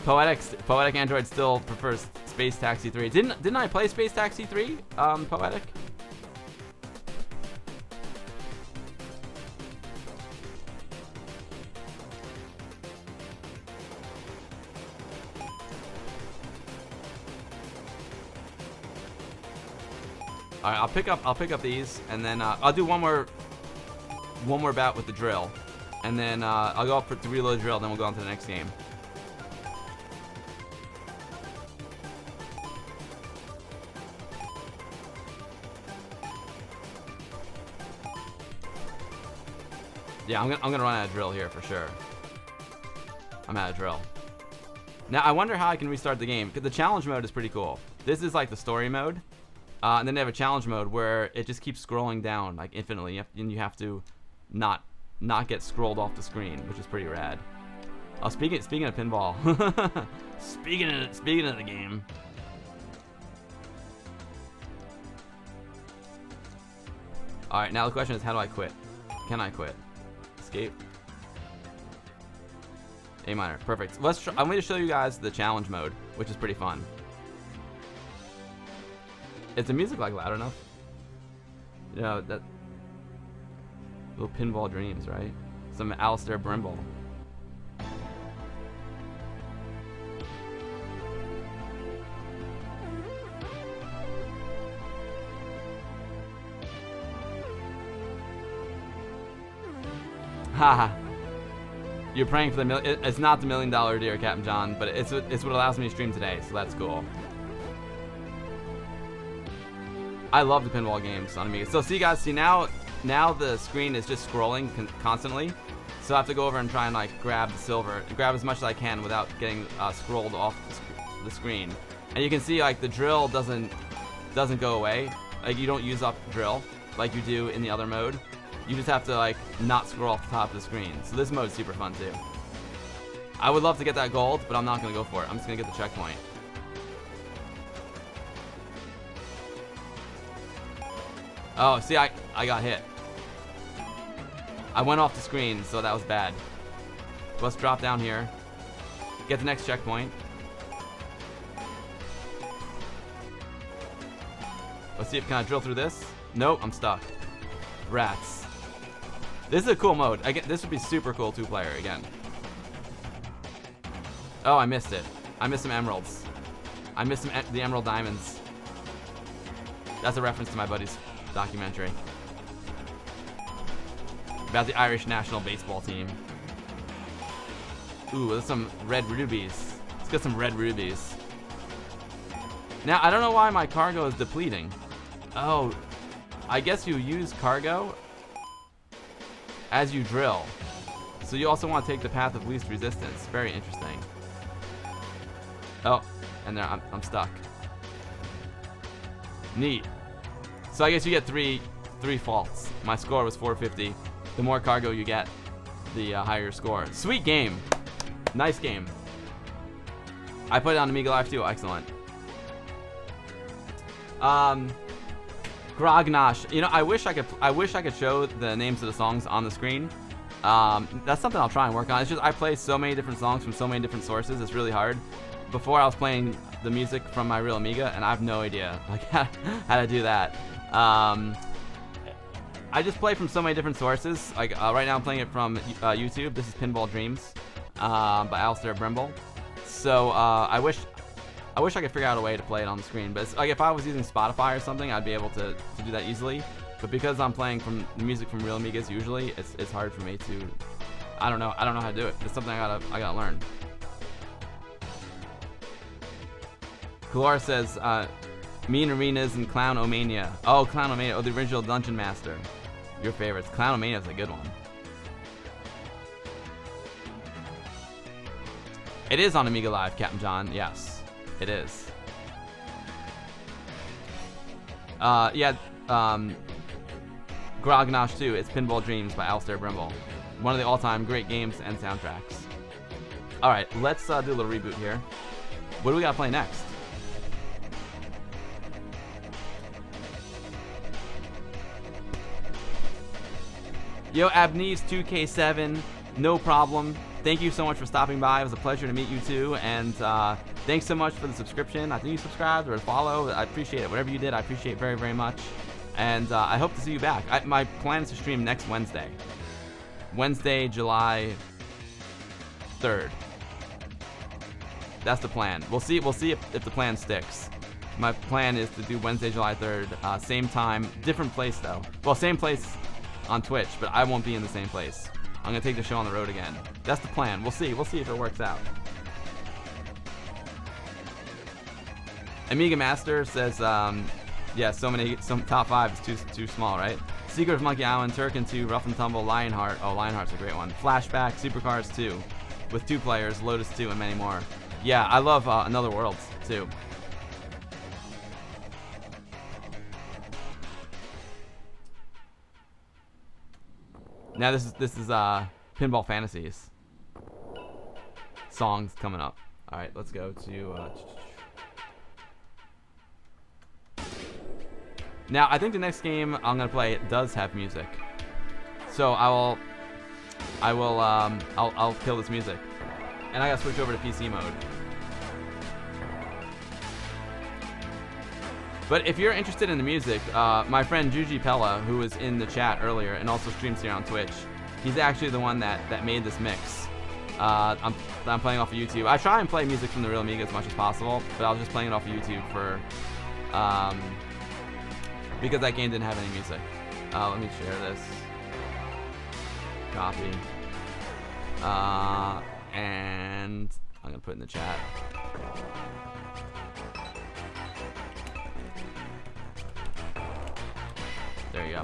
Poetic Android still prefers Space Taxi 3. Didn't I play Space Taxi 3? Poetic? All right, I'll pick up these, and then I'll do one more bout with the drill, and then I'll go up to reload the drill, then we'll go on to the next game. Yeah, I'm gonna run out of drill here for sure. I'm out of drill. Now I wonder how I can restart the game, because the challenge mode is pretty cool. This is like the story mode, and then they have a challenge mode where it just keeps scrolling down like infinitely, and you have to not get scrolled off the screen, which is pretty rad. Oh, speaking of pinball, speaking of the game. All right, now the question is, how do I quit? Can I quit? Escape. AMiner, perfect. I'm going to show you guys the challenge mode, which is pretty fun. Is the music like loud enough? That little Pinball Dreams, right? Some Alistair Brimble. Haha. You're praying for the million. It's not the $1 million deer, Captain John, but it's what allows me to stream today, so that's cool. I love the pinball games on Amiga. So see, guys, now the screen is just scrolling constantly. So I have to go over and try and like grab the silver, grab as much as I can without getting scrolled off the screen. And you can see like the drill doesn't go away. Like you don't use up drill like you do in the other mode. You just have to like not scroll off the top of the screen. So this mode is super fun too. I would love to get that gold, but I'm not gonna go for it. I'm just gonna get the checkpoint. Oh, see, I got hit. I went off the screen, so that was bad. Let's drop down here. Get the next checkpoint. Let's see if can I drill through this. Nope, I'm stuck. Rats. This is a cool mode. This would be super cool 2-player again. Oh, I missed it. I missed some emeralds. I missed the emerald diamonds. That's a reference to my buddy's documentary about the Irish national baseball team. Ooh, there's some red rubies. Let's get some red rubies. Now, I don't know why my cargo is depleting. Oh, I guess you use cargo as you drill. So you also want to take the path of least resistance. Very interesting. Oh, and there I'm stuck. Neat. So I guess you get three faults. My score was 450. The more cargo you get, the higher your score. Sweet game. Nice game. I put it on Amiga Live too. Excellent. Grognosh. You know, I wish I could show the names of the songs on the screen. That's something I'll try and work on. It's just I play so many different songs from so many different sources. It's really hard. Before I was playing the music from my real Amiga, and I have no idea like how to do that. I just play from so many different sources. Like right now, I'm playing it from YouTube. This is Pinball Dreams by Alistair Brimble. So I wish I could figure out a way to play it on the screen. But it's, like if I was using Spotify or something, I'd be able to do that easily. But because I'm playing from the music from real Amigas, usually it's hard for me to. I don't know how to do it. It's something I gotta learn. Kalora says, Mean Arenas and Clown Omania. Oh, Clown Omania. Oh, the original Dungeon Master. Your favorites. Clown Omania is a good one. It is on Amiga Live, Captain John. Yes, it is. Yeah, Grognosh too. It's Pinball Dreams by Alistair Brimble. One of the all-time great games and soundtracks. All right, let's do a little reboot here. What do we got to play next? Yo, Abnees 2K7, no problem. Thank you so much for stopping by. It was a pleasure to meet you too. And thanks so much for the subscription. I think you subscribed or follow. I appreciate it. Whatever you did, I appreciate it very, very much. And I hope to see you back. My plan is to stream next Wednesday. Wednesday, July 3rd. That's the plan. We'll see if the plan sticks. My plan is to do Wednesday, July 3rd. Same time, different place though. Well, same place on Twitch, but I won't be in the same place. I'm gonna take the show on the road again. That's the plan. We'll see if it works out. Amiga Master says, yeah, some top 5 is too small, right? Secret of Monkey Island, Turrican 2, Rough and Tumble, Lionheart. Oh, Lionheart's a great one. Flashback, Supercars 2, with 2 players, Lotus 2, and many more. Yeah, I love Another Worlds too. Now this is Pinball Fantasies songs coming up. All right, let's go to. Now I think the next game I'm gonna play does have music, so I'll kill this music, and I gotta switch over to PC mode. But if you're interested in the music, my friend Juji Pella, who was in the chat earlier and also streams here on Twitch, he's actually the one that made this mix. I'm playing off of YouTube. I try and play music from the real Amiga as much as possible, but I was just playing it off of YouTube for because that game didn't have any music. Let me share this. Copy. And I'm gonna put it in the chat. There you go.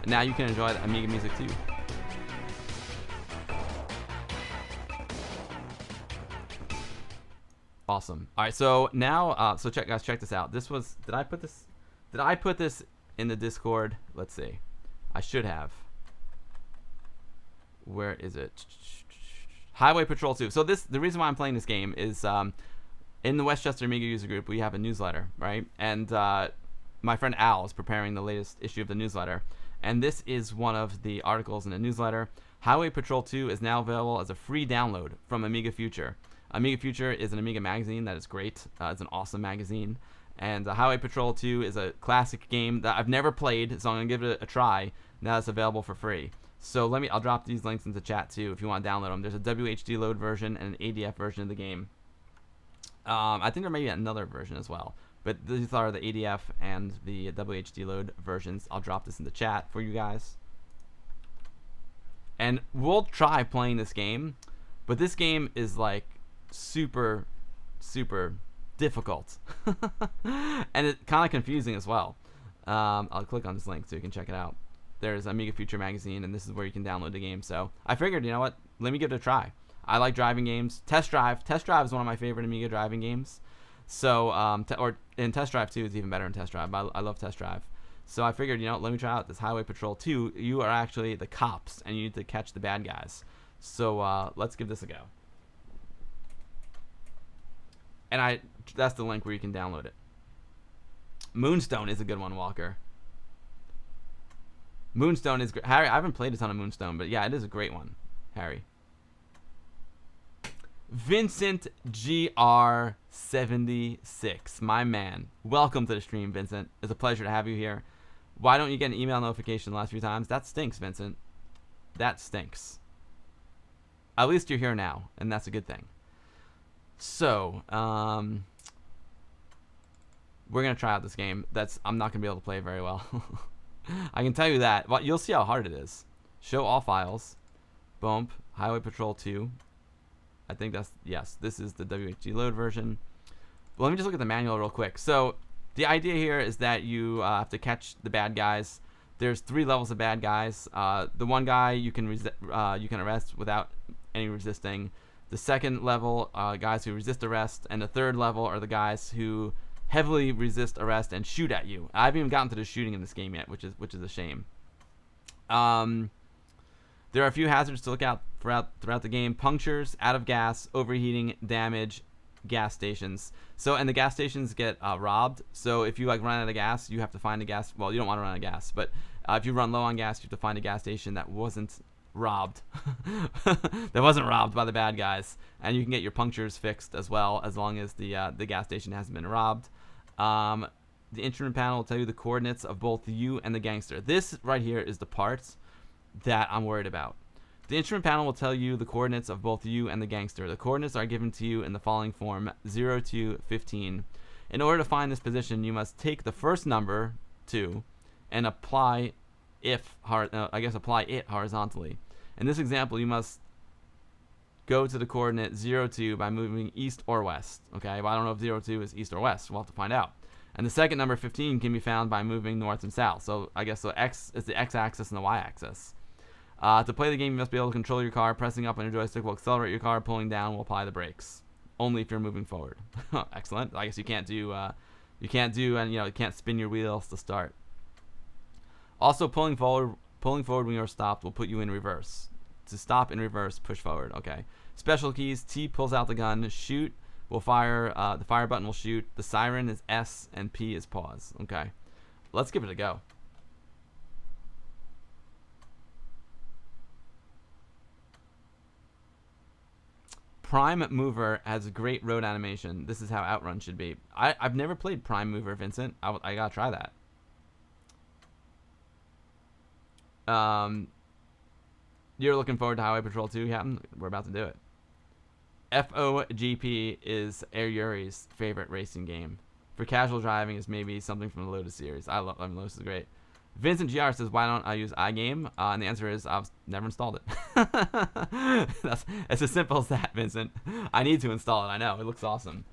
And now you can enjoy the Amiga music too. Awesome. All right, so now, so guys, check this out. This was, did I put this in the Discord? Let's see. I should have. Where is it? Highway Patrol 2. So the reason why I'm playing this game is in the Westchester Amiga user group, we have a newsletter, right? And my friend Al is preparing the latest issue of the newsletter, and this is one of the articles in the newsletter. Highway Patrol 2 is now available as a free download from Amiga Future. Amiga Future is an Amiga magazine that is great. It's an awesome magazine. And Highway Patrol 2 is a classic game that I've never played, so I'm going to give it a try. Now it's available for free. So I'll drop these links into chat too if you want to download them. There's a WHD load version and an ADF version of the game. I think there may be another version as well. But these are the ADF and the WHD load versions. I'll drop this in the chat for you guys. And we'll try playing this game. But this game is like super, super difficult. And it's kind of confusing as well. I'll click on this link so you can check it out. There's Amiga Future magazine, and this is where you can download the game. So I figured, you know what? Let me give it a try. I like driving games. Test Drive is one of my favorite Amiga driving games. So, and Test Drive 2 is even better than Test Drive. I love Test Drive. So I figured, you know, let me try out this Highway Patrol 2. You are actually the cops, and you need to catch the bad guys. So let's give this a go. And that's the link where you can download it. Moonstone is a good one, Walker. Moonstone is great. Harry, I haven't played a ton of Moonstone, but yeah, it is a great one, Harry. Vincent GR76, my man. Welcome to the stream, Vincent. It's a pleasure to have you here. Why don't you get an email notification the last few times? That stinks, Vincent. That stinks. At least you're here now, and that's a good thing. So, we're going to try out this game. I'm not going to be able to play it very well. I can tell you that. Well, you'll see how hard it is. Show all files. Bump. Highway Patrol 2. I think yes, this is the WHD load version. Well, let me just look at the manual real quick. So the idea here is that you have to catch the bad guys. There's 3 levels of bad guys. The one guy you can arrest without any resisting. The second level, guys who resist arrest, and the third level are the guys who heavily resist arrest and shoot at you. I haven't even gotten to the shooting in this game yet, which is a shame. There are a few hazards to look out throughout the game: punctures, out of gas, overheating, damage, gas stations. So, and the gas stations get robbed. So if you run out of gas, you have to find a gas. Well, you don't want to run out of gas, but if you run low on gas, you have to find a gas station that wasn't robbed. That wasn't robbed by the bad guys, and you can get your punctures fixed as well, as long as the gas station hasn't been robbed. The instrument panel will tell you the coordinates of both you and the gangster. This right here is the part that I'm worried about. The instrument panel will tell you the coordinates of both you and the gangster. The coordinates are given to you in the following form: 0 to 15. In order to find this position, you must take the first number 2 and apply it horizontally. In this example, you must go to the coordinate 0, 2 by moving east or west. Okay, well, I don't know if 0, 2 is east or west. We'll have to find out. And the second number 15 can be found by moving north and south. So I guess X is the x-axis and the y-axis. To play the game, you must be able to control your car. Pressing up on your joystick will accelerate your car. Pulling down will apply the brakes. Only if you're moving forward. Excellent. I guess you can't spin your wheels to start. Also, pulling forward when you're stopped will put you in reverse. To stop in reverse, push forward. Okay. Special keys: T pulls out the gun. Shoot will fire. The fire button will shoot. The siren is S, and P is pause. Okay. Let's give it a go. Prime Mover has a great road animation. This is how Outrun should be. I've never played Prime Mover, Vincent. I gotta try that. You're looking forward to Highway Patrol 2, Captain? We're about to do it. FOGP is Air Yuri's favorite racing game. For casual driving, is maybe something from the Lotus series. Lotus is great. Vincent GR says, why don't I use iGame? And the answer is, I've never installed it. It's as simple as that, Vincent. I need to install it. I know. It looks awesome.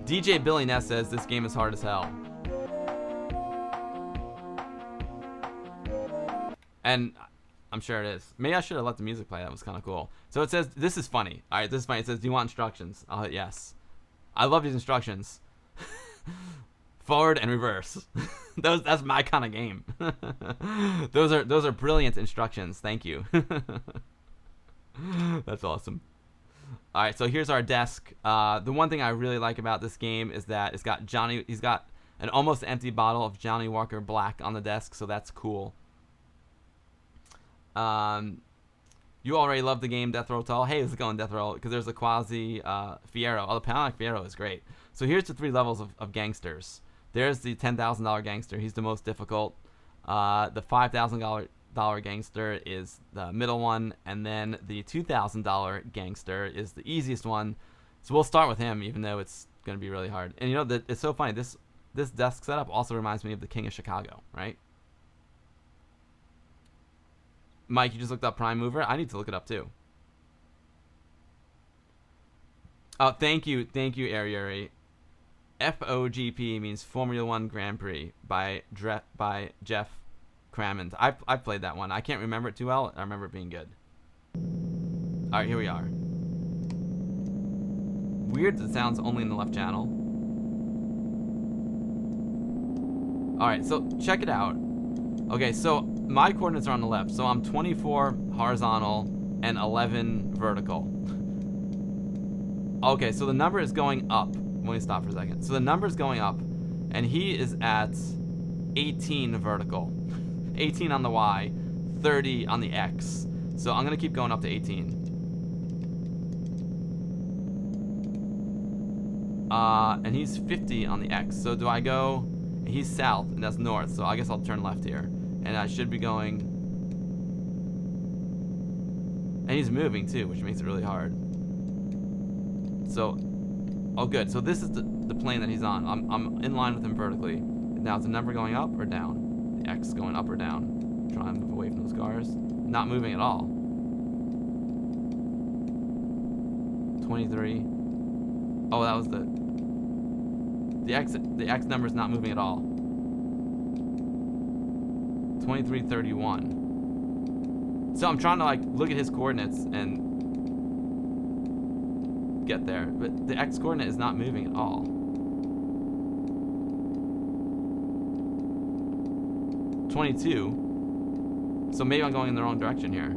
DJ Billy Ness says, this game is hard as hell. And I'm sure it is. Maybe I should have let the music play. That was kind of cool. So it says, this is funny. All right, this is funny. It says, do you want instructions? I'll hit yes. I love these instructions. Forward and reverse. That's my kind of game. Those are brilliant instructions. Thank you. That's awesome. All right, so here's our desk. The one thing I really like about this game is that it's got Johnny. He's got an almost empty bottle of Johnny Walker Black on the desk, so that's cool. You already love the game Death Row Tall. Hey, how's it going, Death Row? Because there's a Quasi Fiero. Oh, the Panonic Fiero is great. So here's the 3 levels of gangsters. There's the $10,000 gangster. He's the most difficult. The $5,000 gangster is the middle one, and then the $2,000 gangster is the easiest one. So we'll start with him, even though it's going to be really hard. And you know, it's so funny. This desk setup also reminds me of the King of Chicago, right? Mike, you just looked up Prime Mover. I need to look it up too. Oh, thank you, Ariuri. FOGP means Formula One Grand Prix by Jeff Crammond. I've played that one. I can't remember it too well. I remember it being good. All right, here we are. Weird that it sounds only in the left channel. All right, so check it out. Okay, so my coordinates are on the left. So I'm 24 horizontal and 11 vertical. Okay, so the number is going up. Let me stop for a second. So the number is going up, and he is at 18 vertical. 18 on the Y, 30 on the X. So I'm going to keep going up to 18. And he's 50 on the X. So do I go... He's south, and that's north, so I guess I'll turn left here. And I should be going... And he's moving, too, which makes it really hard. So... Oh, good. So this is the plane that he's on. I'm in line with him vertically. Now, is the number going up or down? The X going up or down? Trying to move away from those cars. Not moving at all. 23. Oh, that was the X number is not moving at all. 2331. So I'm trying to like look at his coordinates and get there, but the X coordinate is not moving at all. 22. So maybe I'm going in the wrong direction here.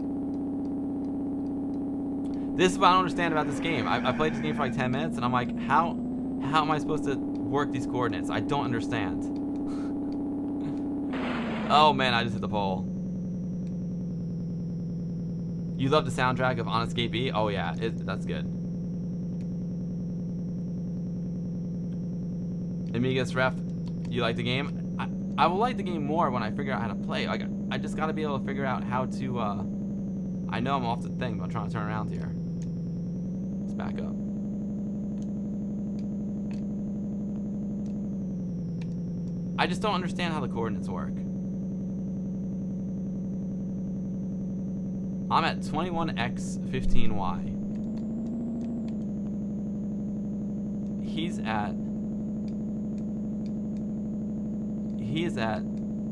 This is what I don't understand about this game. I played this game for like 10 minutes and I'm like, how am I supposed to work these coordinates? I don't understand. Oh man, I just hit the pole. You love the soundtrack of On Escape E? Oh yeah, that's good. Amiga's Ref, you like the game? I will like the game more when I figure out how to play. Like, I just gotta be able to figure out how to, I know I'm off the thing, but I'm trying to turn around here. Let's back up. I just don't understand how the coordinates work. I'm at 21x15y. He is at,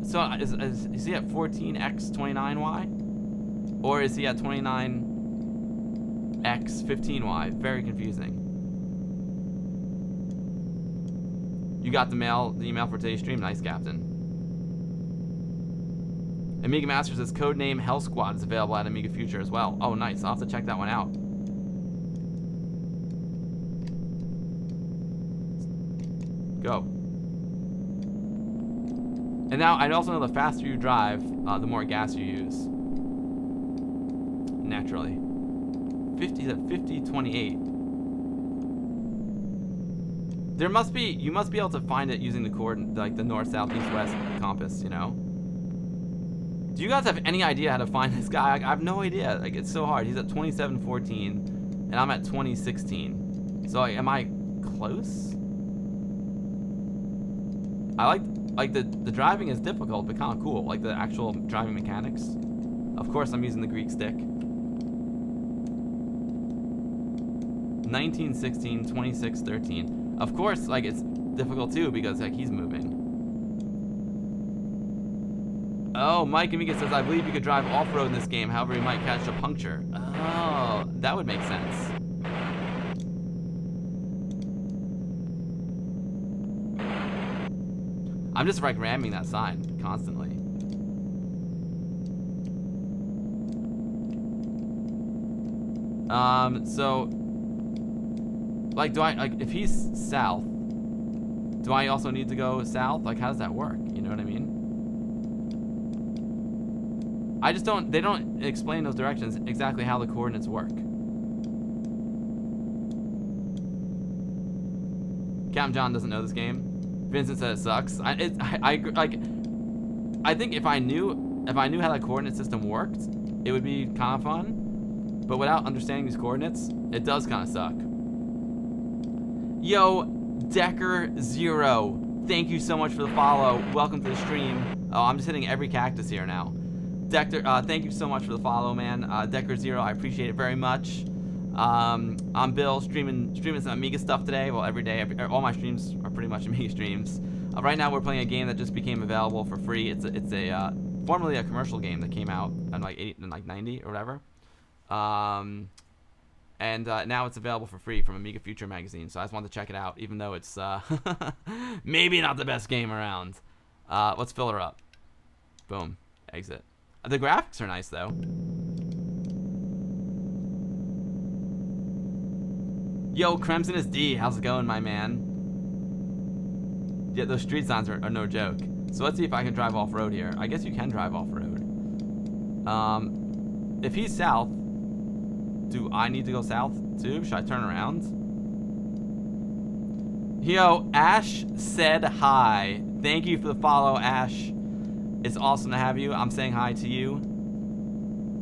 so is he at 14x29y? Or is he at 29x15y? Very confusing. You got the email for today's stream. Nice, Captain. Amiga Masters says codename Hell Squad is available at Amiga Future as well. Oh, nice. I'll have to check that one out. Go. And now I also know the faster you drive, the more gas you use. Naturally. 50 to 5028. You must be able to find it using the coordinate, like the north, south, east, west compass, you know? Do you guys have any idea how to find this guy? I have no idea. Like, it's so hard. He's at 2714, and I'm at 2016. So, like, am I close? I like the driving is difficult, but kind of cool. Like the actual driving mechanics. Of course, I'm using the Greek stick. 1916, 2613. Of course, like it's difficult too because like he's moving. Oh, Mike Amiga says, I believe you could drive off-road in this game, however you might catch a puncture. Oh, that would make sense. I'm just like ramming that sign constantly. So Like, do I, like, if he's south, do I also need to go south? Like, how does that work? You know what I mean? I just don't, they don't explain those directions exactly how the coordinates work. Captain John doesn't know this game. Vincent said it sucks. I think if I knew how that coordinate system worked, it would be kind of fun. But without understanding these coordinates, it does kind of suck. Yo, Decker0, thank you so much for the follow. Welcome to the stream. Oh, I'm just hitting every cactus here now. Decker, thank you so much for the follow, man. Decker0, I appreciate it very much. I'm Bill, streaming some Amiga stuff today. Well, every day, all my streams are pretty much Amiga streams. Right now, we're playing a game that just became available for free. It's a formerly a commercial game that came out in like 90 or whatever. And now it's available for free from Amiga Future magazine. So I just wanted to check it out, even though it's maybe not the best game around. Let's fill her up. Boom. Exit. The graphics are nice though. Yo, Crimson is D. How's it going, my man? Yeah, those street signs are no joke. So let's see if I can drive off-road here. I guess you can drive off-road. If he's south, do I need to go south too? Should I turn around? Yo, Ash said hi. Thank you for the follow, Ash. It's awesome to have you. I'm saying hi to you.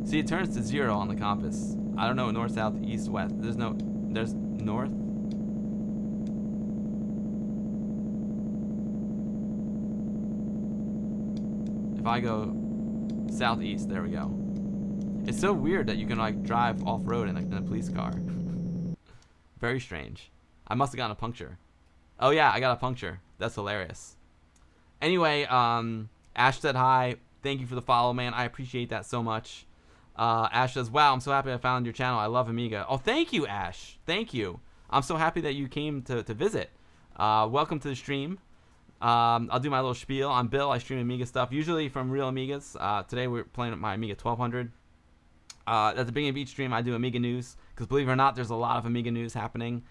See, it turns to 0 on the compass. I don't know north, south, east, west. There's north. If I go southeast, there we go. It's so weird that you can like drive off-road in a police car. Very strange. I must have gotten a puncture. Oh yeah, I got a puncture. That's hilarious. Anyway, Ash said hi. Thank you for the follow, man. I appreciate that so much. Ash says, wow, I'm so happy I found your channel. I love Amiga. Oh, thank you, Ash. Thank you. I'm so happy that you came to visit. Welcome to the stream. I'll do my little spiel. I'm Bill. I stream Amiga stuff, usually from real Amigas. Today we're playing with my Amiga 1200. At the beginning of each stream, I do Amiga news, because believe it or not, there's a lot of Amiga news happening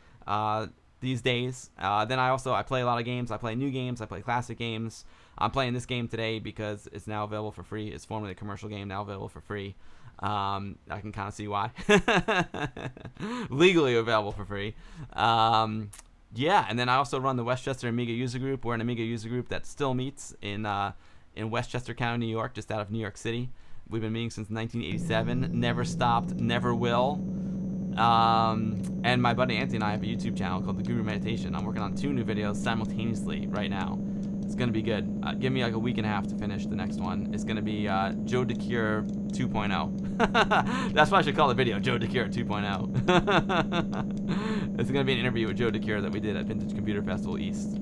these days. Then I play a lot of games. I play new games. I play classic games. I'm playing this game today because it's now available for free. It's formerly a commercial game, now available for free. I can kind of see why. Legally available for free. Yeah, and then I also run the Westchester Amiga user group. We're an Amiga user group that still meets in Westchester County, New York, just out of New York City. We've been meeting since 1987. Never stopped, never will. And my buddy Anthony and I have a YouTube channel called The Guru Meditation. I'm working on 2 new videos simultaneously right now. It's gonna be good. Give me like a week and a half to finish the next one. It's gonna be Joe DeCure 2.0. That's what I should call the video, Joe DeCure 2.0. It's gonna be an interview with Joe DeCure that we did at Vintage Computer Festival East.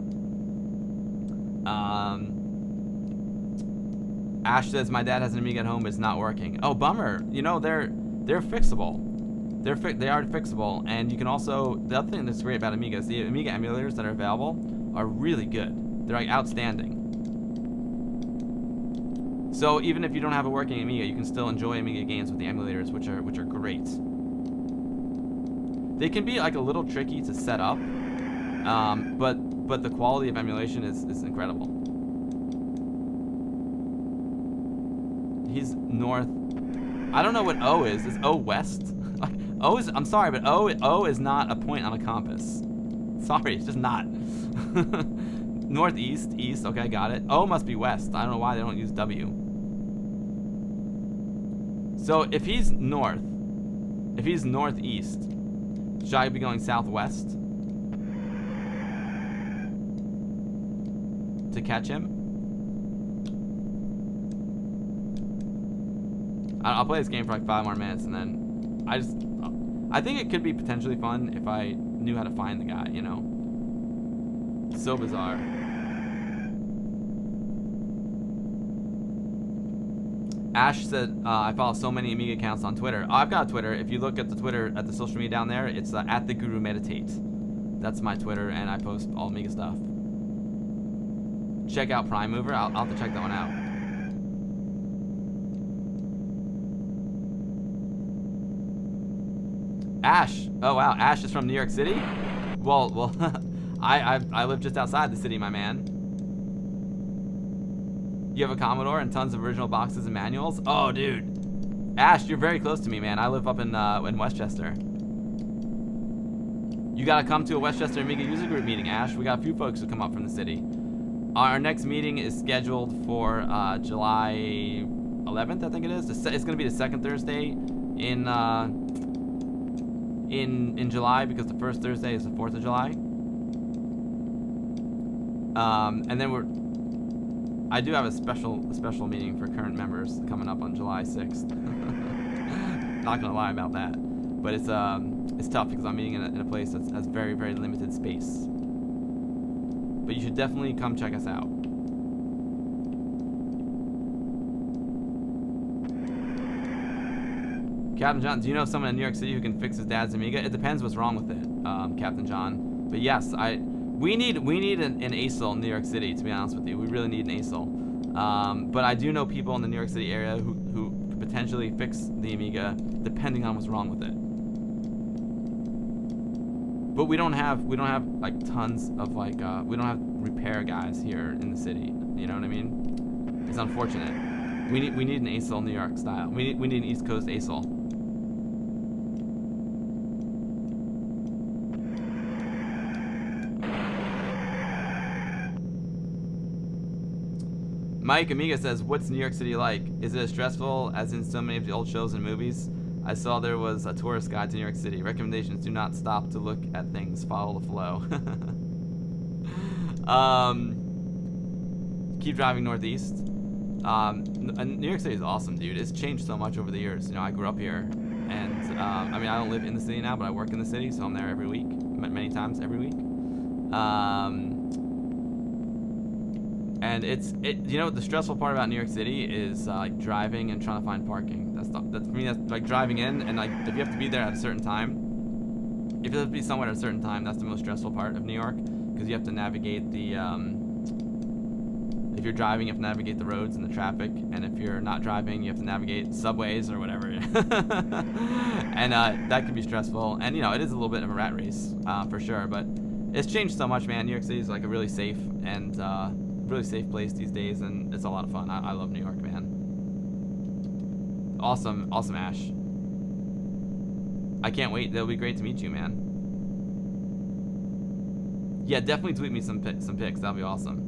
Ash says my dad has an Amiga at home, but it's not working. Oh, bummer. You know, they're fixable. They are fixable, and you can also, the other thing that's great about Amiga is the Amiga emulators that are available are really good. They're like outstanding. So even if you don't have a working Amiga, you can still enjoy Amiga games with the emulators, which are great. They can be like a little tricky to set up, but the quality of emulation is incredible. He's north. I don't know what O is. Is O west? Like O is. I'm sorry, but O is not a point on a compass. Sorry, it's just not. Northeast, east, okay, got it. O must be west. I don't know why they don't use W. So if he's northeast, should I be going southwest to catch him? I'll play this game for like 5 more minutes, and then I think it could be potentially fun if I knew how to find the guy, you know? So bizarre. Ash said, I follow so many Amiga accounts on Twitter. Oh, I've got a Twitter. If you look at the Twitter, at the social media down there, it's at the Guru Meditate. That's my Twitter, and I post all Amiga stuff. Check out Prime Mover. I'll have to check that one out. Ash. Oh, wow. Ash is from New York City? Well, I live just outside the city, my man. You have a Commodore and tons of original boxes and manuals? Oh, dude. Ash, you're very close to me, man. I live up in Westchester. You gotta come to a Westchester Amiga user group meeting, Ash. We got a few folks who come up from the city. Our next meeting is scheduled for July 11th, I think it is. It's gonna be the second Thursday in July, because the first Thursday is the 4th of July. And then I do have a special meeting for current members coming up on July 6th. Not gonna lie about that, but it's tough because I'm meeting in a place that has very, very limited space. But you should definitely come check us out. Captain John, do you know someone in New York City who can fix his dad's Amiga? It depends what's wrong with it, Captain John. But yes, we need an ASIL in New York City, to be honest with you. We really need an ASIL. But I do know people in the New York City area who could potentially fix the Amiga, depending on what's wrong with it. But we don't have like tons of like we don't have repair guys here in the city. You know what I mean? It's unfortunate. We need an ASIL New York style. We need an East Coast ASIL. Mike Amiga says, "What's New York City like? Is it as stressful as in so many of the old shows and movies? I saw there was a tourist guide to New York City. Recommendations: do not stop to look at things. Follow the flow." Keep driving northeast. New York City is awesome, dude. It's changed so much over the years. You know, I grew up here, and I mean, I don't live in the city now, but I work in the city, so I'm there every week, many times every week. And you know, the stressful part about New York City is like driving and trying to find parking. That's for me. That's like driving in, and like if you have to be there at a certain time, if you have to be somewhere at a certain time, that's the most stressful part of New York, because you have to navigate the. If you're driving, you have to navigate the roads and the traffic, and if you're not driving, you have to navigate subways or whatever. And that can be stressful. And you know, it is a little bit of a rat race for sure. But it's changed so much, man. New York City is like a really safe and really safe place these days, and it's a lot of fun. I love New York, man. Awesome, Ash. I can't wait. That'll be great to meet you, man. Yeah, definitely tweet me some pics. That'll be awesome.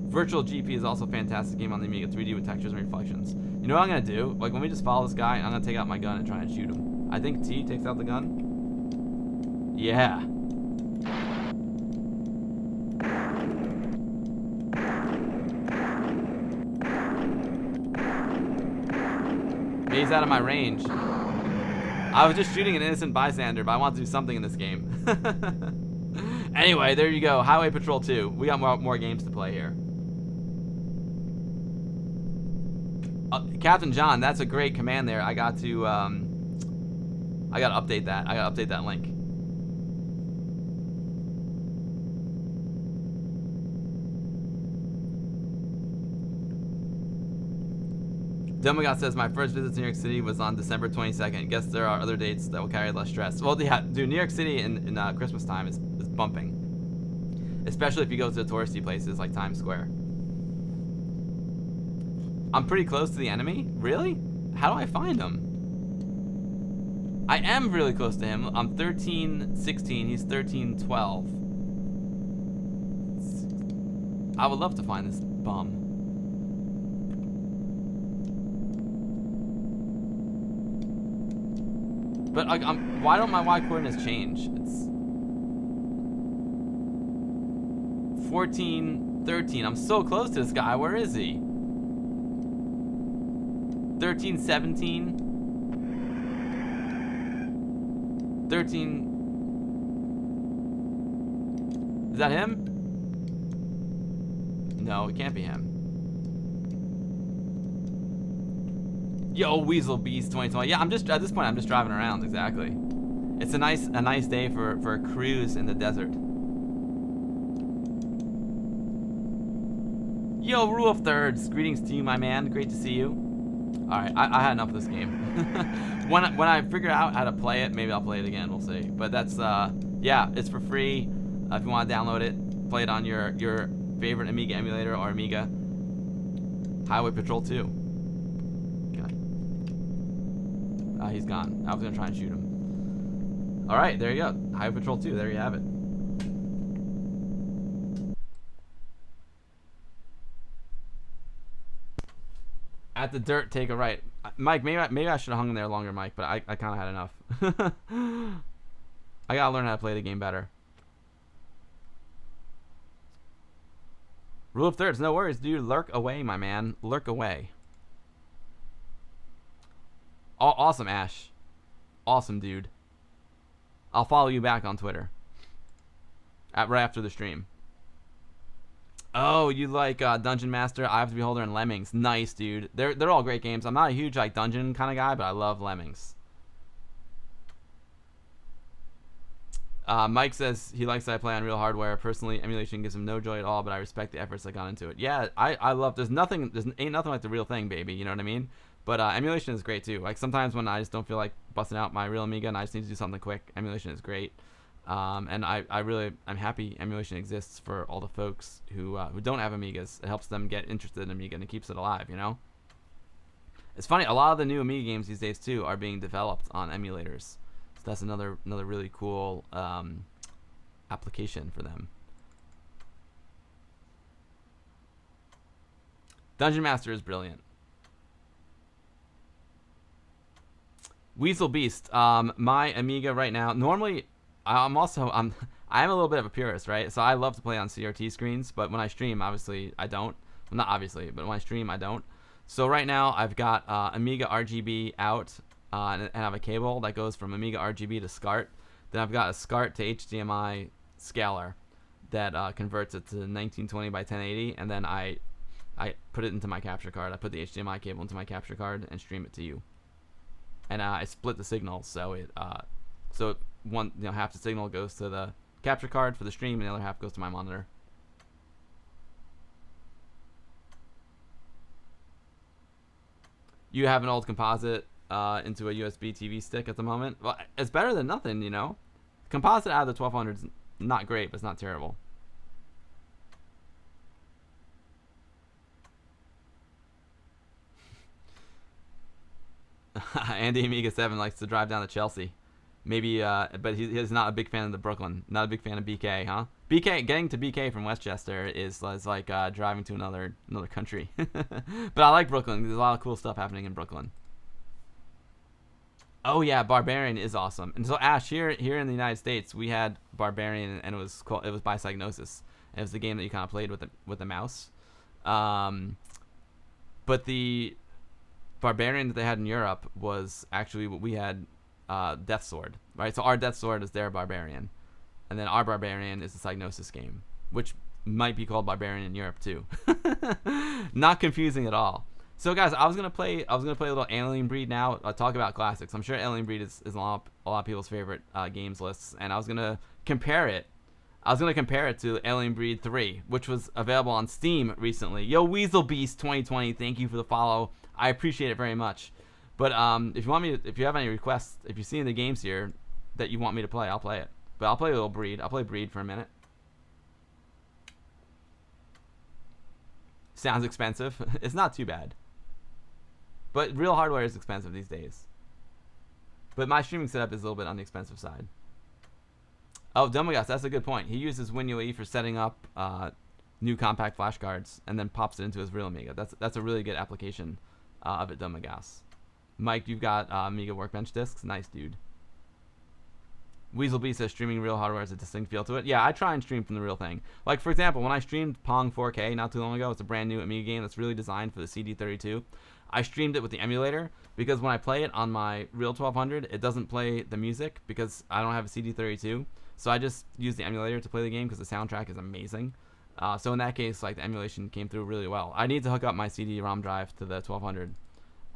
Virtual GP is also a fantastic game on the Amiga, 3D with textures and reflections. You know what I'm gonna do? Like, when we just follow this guy, I'm gonna take out my gun and try and shoot him. I think T takes out the gun. Yeah. He's out of my range. I was just shooting an innocent bystander, but I want to do something in this game. Anyway, there you go. Highway Patrol 2. We got more games to play here. Captain John, that's a great command there. I got to update that. I got to update that link. Demogod says, my first visit to New York City was on December 22nd. Guess there are other dates that will carry less stress. Well, yeah, dude, New York City in Christmas time is bumping. Especially if you go to the touristy places like Times Square. I'm pretty close to the enemy? Really? How do I find him? I am really close to him. I'm 1316, he's 1312. I would love to find this bum. But why don't my Y coordinates change? It's 14, 13. I'm so close to this guy. Where is he? 13, 17. 13. Is that him? No, it can't be him. Yo, Weasel Beast 2020. Yeah, I'm just at this point. I'm just driving around. Exactly. It's a nice day for a cruise in the desert. Yo, Rule of Thirds. Greetings to you, my man. Great to see you. All right, I had enough of this game. when I figure out how to play it, maybe I'll play it again. We'll see. But that's yeah, it's for free. If you want to download it, play it on your favorite Amiga emulator or Amiga. Highway Patrol 2. Okay. He's gone. I was gonna try and shoot him. All right, there you go. Highway Patrol 2. There you have it. At the dirt, take a right. Mike, maybe I should have hung in there longer, Mike, but I kind of had enough. I gotta learn how to play the game better. Rule of thirds, no worries, dude. Lurk away, my man. Lurk away. Oh, awesome, Ash. Awesome, dude. I'll follow you back on Twitter. Right after the stream. Oh, you like Dungeon Master, Eye of the Beholder, and Lemmings. Nice, dude. They're all great games. I'm not a huge like dungeon kind of guy, but I love Lemmings. Mike says he likes that I play on real hardware. Personally, emulation gives him no joy at all, but I respect the efforts that got into it. Yeah, I love. Ain't nothing like the real thing, baby. You know what I mean? But emulation is great too. Like sometimes when I just don't feel like busting out my real Amiga and I just need to do something quick, emulation is great. And I'm happy emulation exists for all the folks who don't have Amigas. It helps them get interested in Amiga and it keeps it alive. You know. It's funny. A lot of the new Amiga games these days too are being developed on emulators. So that's another really cool application for them. Dungeon Master is brilliant. Weasel Beast. My Amiga right now. Normally, I'm a little bit of a purist, right? So I love to play on CRT screens, but when I stream, obviously I don't. Well, not obviously, but when I stream, I don't. So right now I've got Amiga RGB out. And I have a cable that goes from Amiga RGB to SCART. Then I've got a SCART to HDMI scaler that converts it to 1920 by 1080, and then I put it into my capture card. I put the HDMI cable into my capture card and stream it to you. And I split the signals, so half the signal goes to the capture card for the stream, and the other half goes to my monitor. You have an old composite into a USB TV stick at the moment. Well, it's better than nothing, you know. Composite out of the 1200 is not great, but it's not terrible. Andy Amiga 7 likes to drive down to Chelsea. Maybe, but he's not a big fan of the Brooklyn. Not a big fan of BK, huh? Getting to BK from Westchester is like driving to another country. But I like Brooklyn. There's a lot of cool stuff happening in Brooklyn. Oh yeah, Barbarian is awesome. And so Ash, here in the United States, we had Barbarian, and it was by Psygnosis. It was the game that you kind of played with the mouse. But the Barbarian that they had in Europe was actually what we had, Death Sword, right? So our Death Sword is their Barbarian, and then our Barbarian is the Psygnosis game, which might be called Barbarian in Europe too. Not confusing at all. So guys, I was gonna play a little Alien Breed now. Talk about classics. I'm sure Alien Breed is a lot of people's favorite games lists, and I was gonna compare it. To Alien Breed 3, which was available on Steam recently. Yo, Weasel Beast 2020, thank you for the follow. I appreciate it very much. But if you have any requests, if you see any games here that you want me to play, I'll play it. But I'll play a little Breed. I'll play Breed for a minute. Sounds expensive. It's not too bad. But real hardware is expensive these days. But my streaming setup is a little bit on the expensive side. Oh, Dumblegas, that's a good point. He uses WinUAE for setting up new compact flash cards and then pops it into his real Amiga. That's a really good application of it, Dumblegas. Mike, you've got Amiga Workbench discs. Nice, dude. Weaselbee says streaming real hardware has a distinct feel to it. Yeah, I try and stream from the real thing. Like, for example, when I streamed Pong 4K not too long ago, it's a brand new Amiga game that's really designed for the CD32. I streamed it with the emulator because when I play it on my real 1200, it doesn't play the music because I don't have a CD32. So I just use the emulator to play the game because the soundtrack is amazing. So in that case, like, the emulation came through really well. I need to hook up my CD-ROM drive to the 1200,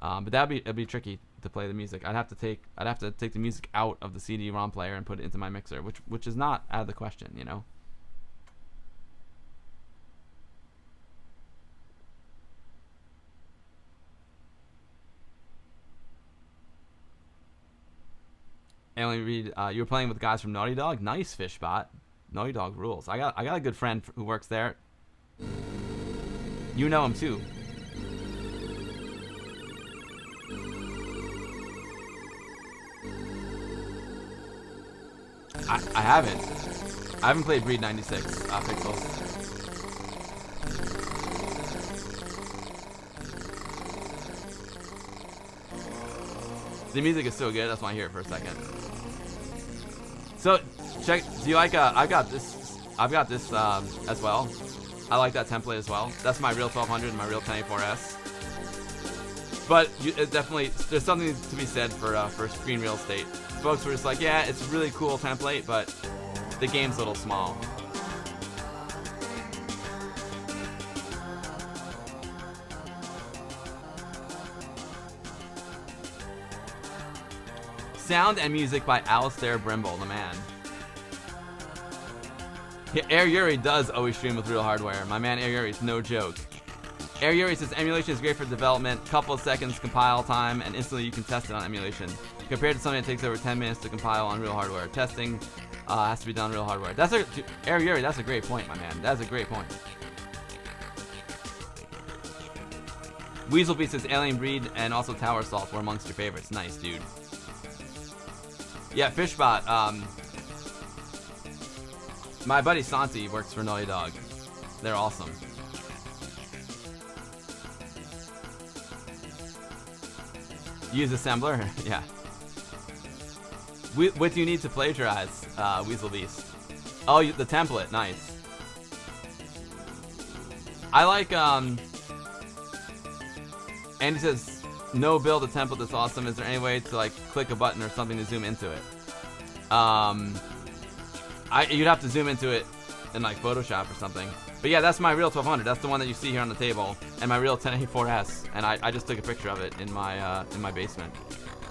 but it'd be tricky to play the music. I'd have to take the music out of the CD-ROM player and put it into my mixer, which is not out of the question, you know. Alien Reed, you were playing with guys from Naughty Dog. Nice, Fishbot. Naughty Dog rules. I got a good friend who works there. You know him too. I haven't. I haven't played Breed 96 Pixels. The music is so good. That's why I hear it for a second. So check. Do you like? I've got this as well. I like that template as well. That's my real 1200 and my real 1084S. But it definitely, there's something to be said for screen real estate. Folks were just like, yeah, it's a really cool template, but the game's a little small. Sound and music by Alistair Brimble, the man. Air Yuri does always stream with real hardware. My man Air Yuri's no joke. Air Yuri says emulation is great for development, couple of seconds compile time, and instantly you can test it on emulation. Compared to something that takes over 10 minutes to compile on real hardware. Testing has to be done on real hardware. Air Yuri, that's a great point, my man. That's a great point. Weaselbeast says Alien Breed and also Tower Assault were amongst your favorites. Nice, dude. Yeah, Fishbot. My buddy Santi works for Naughty Dog. They're awesome. Use assembler? Yeah. What do you need to plagiarize, Weaselbeast? Oh, the template. Nice. I like, Andy says, no build a template that's awesome. Is there any way to, like, click a button or something to zoom into it? You'd have to zoom into it in, like, Photoshop or something. But yeah, that's my real 1200. That's the one that you see here on the table, and my real 1084S. And I just took a picture of it in my basement.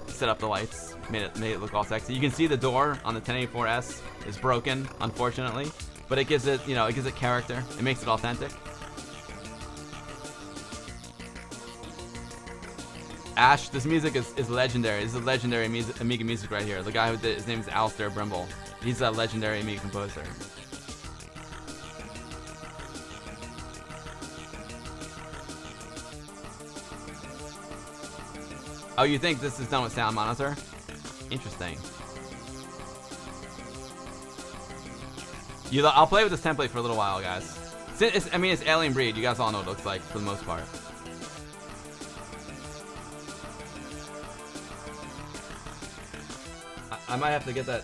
Set up the lights, made it look all sexy. You can see the door on the 1084S is broken, unfortunately, but it gives it, it gives it character. It makes it authentic. Ash, this music is legendary. This is legendary Amiga music right here. The guy who did it, his name is Alistair Brimble. He's a legendary Amiga composer. Oh, you think this is done with Sound Monitor? Interesting. I'll play with this template for a little while, guys. It's Alien Breed. You guys all know what it looks like for the most part. I might have to get that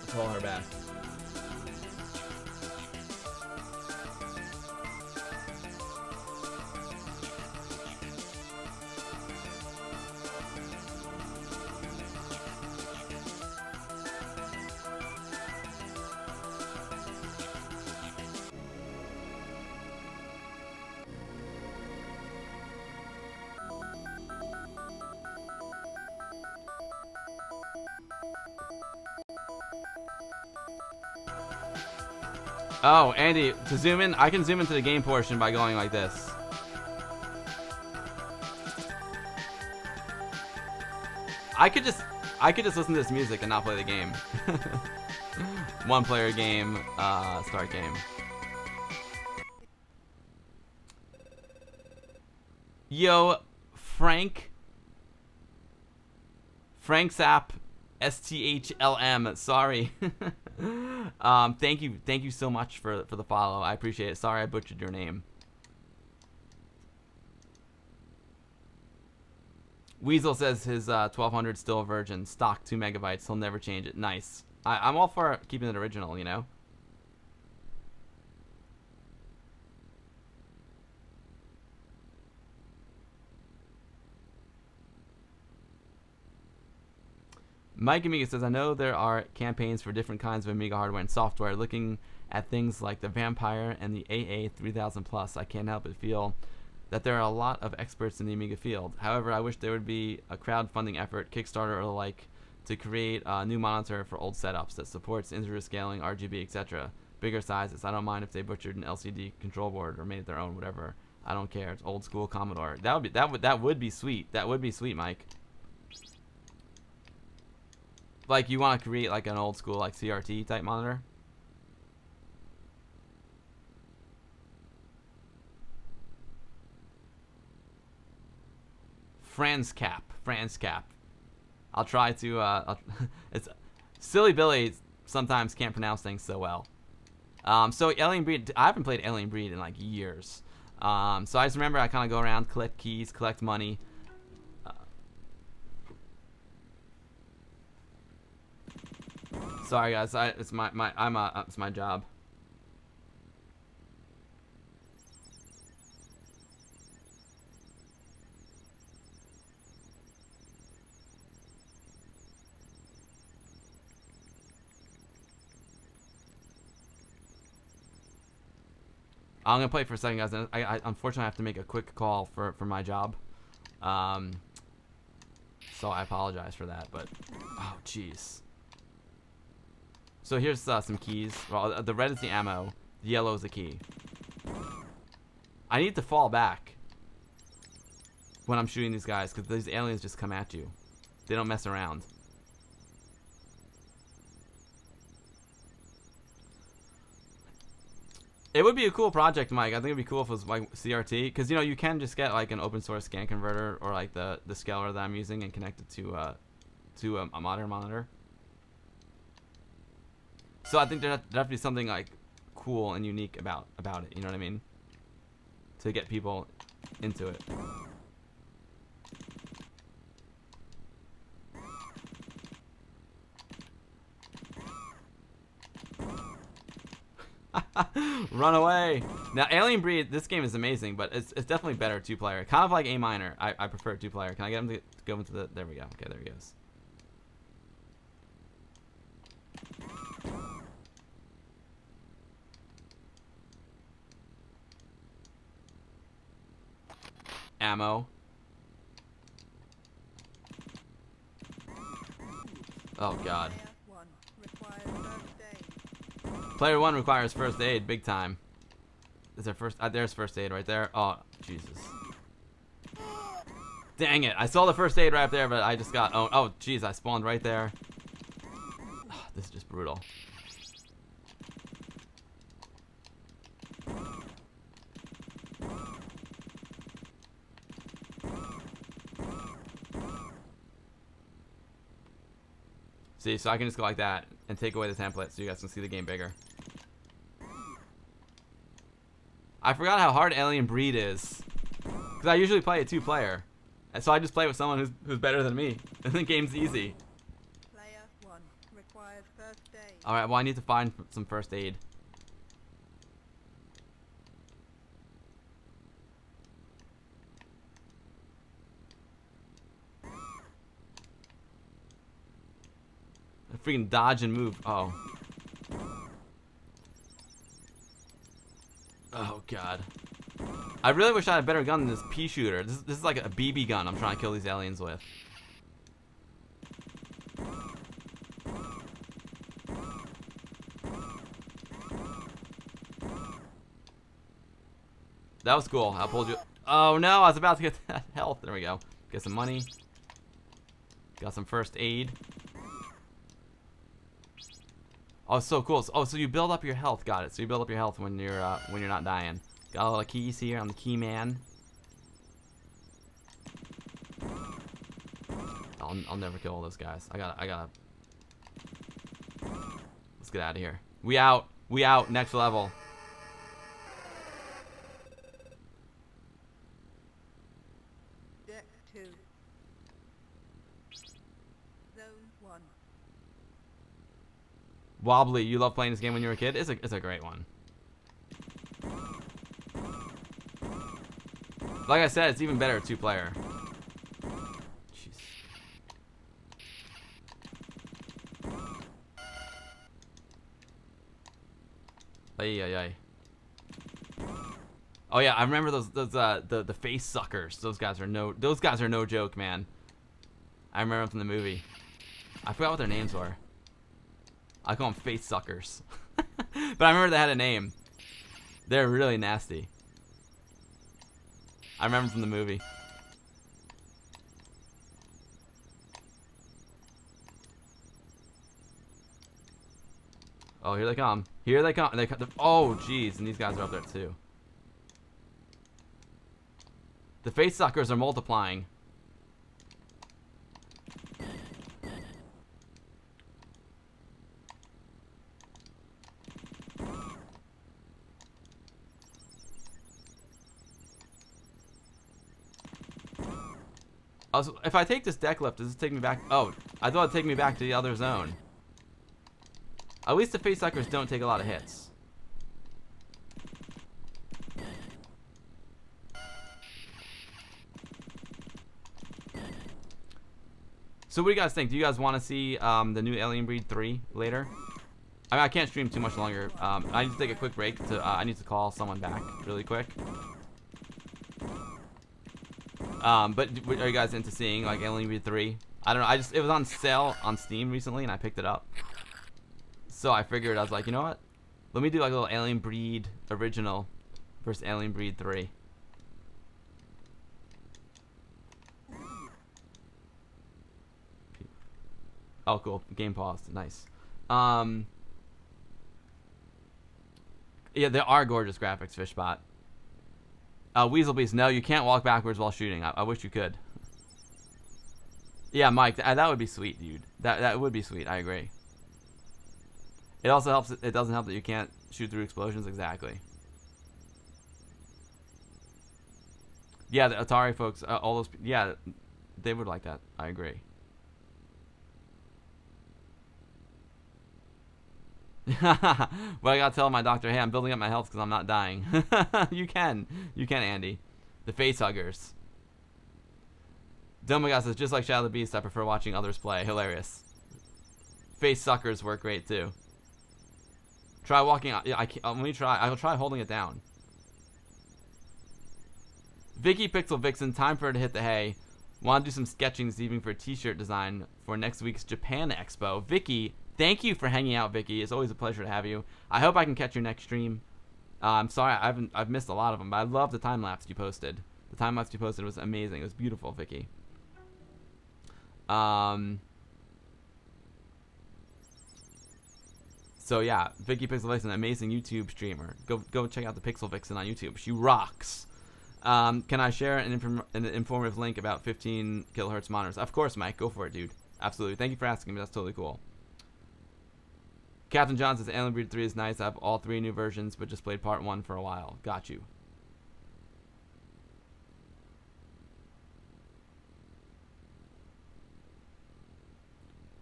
taller back. Oh, Andy, to zoom in, I can zoom into the game portion by going like this. I could just listen to this music and not play the game. One player game, start game. Yo, Frank Sapp, STHLM, sorry. Thank you so much for the follow. I appreciate it. Sorry I butchered your name. Weasel says his 1200 still a virgin, stock 2 megabytes. He'll never change it. Nice. I'm all for keeping it original, Mike Amiga says, I know there are campaigns for different kinds of Amiga hardware and software. Looking at things like the Vampire and the AA3000 Plus, I can't help but feel that there are a lot of experts in the Amiga field. However, I wish there would be a crowdfunding effort, Kickstarter or the like, to create a new monitor for old setups that supports integer scaling, RGB, etc. Bigger sizes. I don't mind if they butchered an LCD control board or made it their own, whatever. I don't care. It's old school Commodore. That would be sweet. That would be sweet, Mike. Like, you want to create like an old school like CRT type monitor? Franz Cap. I'll try to. It's Silly Billy sometimes can't pronounce things so well. So Alien Breed, I haven't played Alien Breed in like years. So I just remember I kind of go around, collect keys, collect money. Sorry guys, it's my job. I'm gonna play for a second, guys. I unfortunately have to make a quick call for my job, so I apologize for that. But oh, jeez. So here's some keys. Well, the red is the ammo. The yellow is the key. I need to fall back when I'm shooting these guys because these aliens just come at you. They don't mess around. It would be a cool project, Mike. I think it'd be cool if it was like CRT, because you know you can just get like an open source scan converter or like the scaler that I'm using and connect it to a modern monitor. So I think there'd have to be something like cool and unique about it. You know what I mean? To get people into it. Run away! Now, Alien Breed, this game is amazing, but it's definitely better two-player. Kind of like AMiner. I prefer two-player. Can I get him to go into the... There we go. Okay, there he goes. Ammo. Oh, God. Player 1 requires first aid, big time. Is there first? There's first aid right there. Oh, Jesus. Dang it! I saw the first aid right up there, but I just got. Oh, jeez! I spawned right there. Oh, this is just brutal. See, so I can just go like that and take away the template so you guys can see the game bigger. I forgot how hard Alien Breed is, because I usually play a two-player, and so I just play with someone who's better than me, and the game's easy. Player 1 requires first aid. All right, well I need to find some first aid. Freaking dodge and move. Oh. Oh, God. I really wish I had a better gun than this pea shooter. This is like a BB gun I'm trying to kill these aliens with. That was cool. I pulled you. Oh, no. I was about to get that health. There we go. Get some money. Got some first aid. Oh, so cool. Oh, so you build up your health. Got it. So you build up your health when you're not dying. Got a lot of keys here. I'm the key man. I'll never kill all those guys. I gotta. Let's get out of here. We out. We out. Next level. Deck 2. Zone 1. Wobbly, you loved playing this game when you were a kid? It's a great one. Like I said, it's even better two-player. Jeez. Ay, ay, ay. Oh yeah, I remember those the face suckers. Those guys are no joke, man. I remember them from the movie. I forgot what their names were. I call them face suckers. But I remember they had a name. They're really nasty. I remember from the movie. Oh, here they come. Here they come. Oh, jeez. And these guys are up there, too. The face suckers are multiplying. Also, if I take this deck lift, does this take me back? Oh, I thought it'd take me back to the other zone. At least the face suckers don't take a lot of hits. So what do you guys think? Do you guys want to see the new Alien Breed 3 later? I mean, I can't stream too much longer. I need to take a quick break. I need to call someone back really quick. But are you guys into seeing like Alien Breed 3? I don't know. It was on sale on Steam recently, and I picked it up. So I figured, I was like, you know what? Let me do like a little Alien Breed original versus Alien Breed 3. Oh, cool. Game paused. Nice. Yeah, there are gorgeous graphics, Fishbot. Weasel Beast, no, you can't walk backwards while shooting. I wish you could. Yeah, Mike, that would be sweet, dude. That would be sweet. I agree. It also helps. It doesn't help that you can't shoot through explosions. Exactly. Yeah, the Atari folks, all those. Yeah, they would like that. I agree. But I gotta tell my doctor, hey, I'm building up my health because I'm not dying. You can, Andy. The face huggers. Domagas says, just like Shadow the Beast, I prefer watching others play. Hilarious. Face suckers work great too. Try walking. Yeah, let me try. I'll try holding it down. Vicky Pixel Vixen, time for her to hit the hay. Want to do some sketching this evening for a T-shirt design for next week's Japan Expo. Vicky, thank you for hanging out, Vicky. It's always a pleasure to have you. I hope I can catch your next stream. I'm sorry, I've missed a lot of them, but I love the time lapse you posted. The time lapse you posted was amazing. It was beautiful, Vicky. So yeah, Vicky Pixel Vixen, amazing YouTube streamer. Go check out the Pixel Vixen on YouTube. She rocks. Can I share an informative link about 15 kilohertz monitors? Of course, Mike. Go for it, dude. Absolutely. Thank you for asking me. That's totally cool. Captain John says Alien Breed 3 is nice. I have all 3 new versions, but just played part 1 for a while. Got you.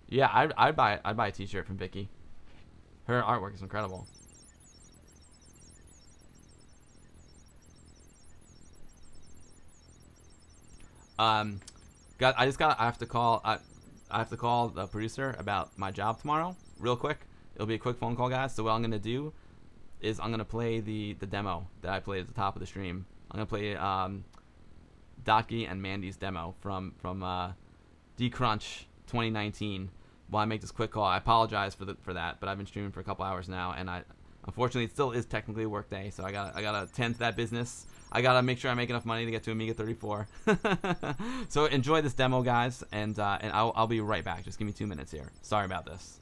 Yeah, I'd buy a T-shirt from Vicky. Her artwork is incredible. I have to call the producer about my job tomorrow, real quick. It'll be a quick phone call, guys. So what I'm gonna do is I'm gonna play the demo that I played at the top of the stream. I'm gonna play Dotkie and Mandy's demo from D-Crunch 2019. While I make this quick call, I apologize for that, but I've been streaming for a couple hours now, and unfortunately it still is technically a work day, so I gotta tend to that business. I gotta make sure I make enough money to get to Amiga 34. So enjoy this demo, guys, and I'll be right back. Just give me 2 minutes here. Sorry about this.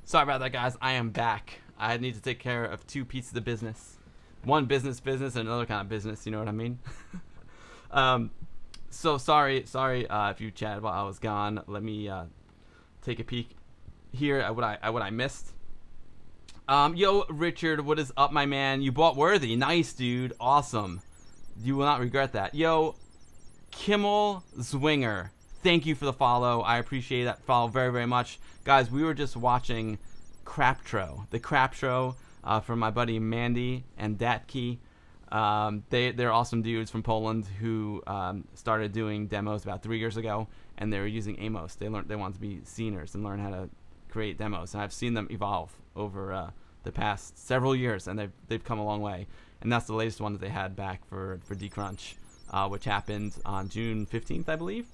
Sorry about that, guys. I am back. I need to take care of two pieces of business. One business and another kind of business, you know what I mean? So sorry if you chatted while I was gone. Let me take a peek here at what I missed. Yo, Richard, what is up, my man? You bought Worthy. Nice, dude. Awesome. You will not regret that. Yo, Kimmel Zwinger, thank you for the follow. I appreciate that follow very, very much. Guys, we were just watching the Craptro from my buddy Mandy and Datke. They're awesome dudes from Poland who started doing demos about 3 years ago, and they were using Amos. They wanted to be sceners and learn how to create demos, and I've seen them evolve over the past several years, and they've come a long way. And that's the latest one that they had back for D-Crunch, which happened on June 15th, I believe.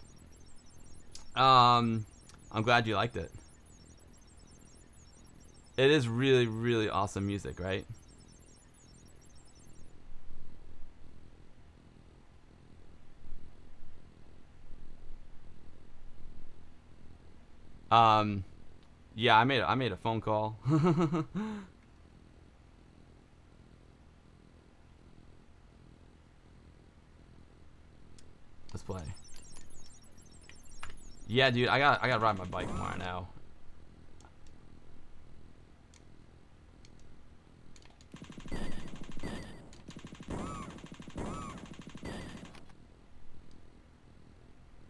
I'm glad you liked it. It is really, really awesome music, right? Yeah, I made a phone call. Let's play. Yeah, dude, I gotta ride my bike tomorrow now.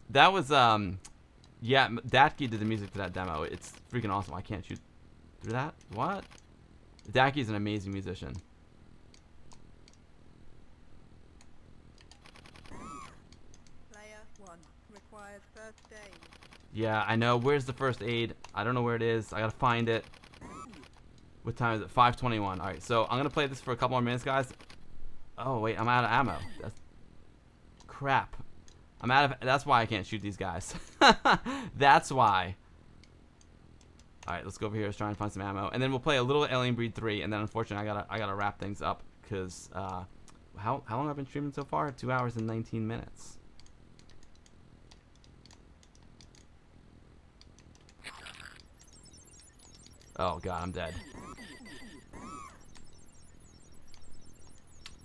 That was yeah, Datke did the music for that demo. It's freaking awesome. I can't shoot through that. What? Datke's an amazing musician. Player 1 requires first aid. Yeah, I know. Where's the first aid? I don't know where it is. I gotta find it. What time is it? 5:21. All right, so I'm gonna play this for a couple more minutes, guys. Oh wait, I'm out of ammo. That's crap. I'm out of. That's why I can't shoot these guys. That's why. All right, let's go over here. Let's try and find some ammo, and then we'll play a little Alien Breed 3, and then unfortunately I gotta wrap things up because how long have I been streaming so far? 2 hours and 19 minutes. Oh god, I'm dead.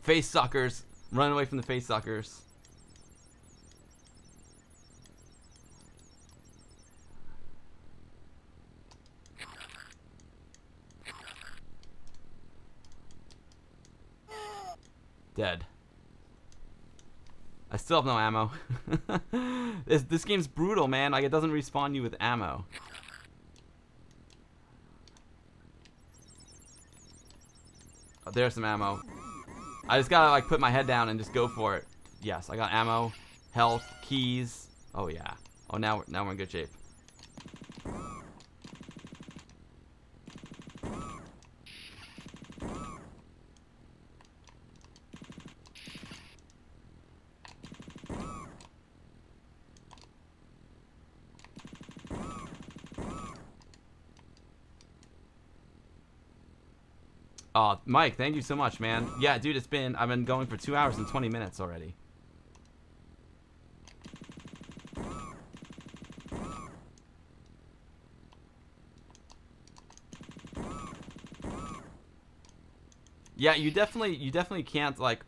Face suckers. Run away from the face suckers. Dead. I still have no ammo. This game's brutal, man. Like, it doesn't respawn you with ammo. Oh, there's some ammo. I just gotta like put my head down and just go for it. Yes, I got ammo, health, keys. Oh yeah. Oh, now we're in good shape. Oh, Mike, thank you so much, man. Yeah, dude, I've been going for 2 hours and 20 minutes already. Yeah, you definitely can't, like,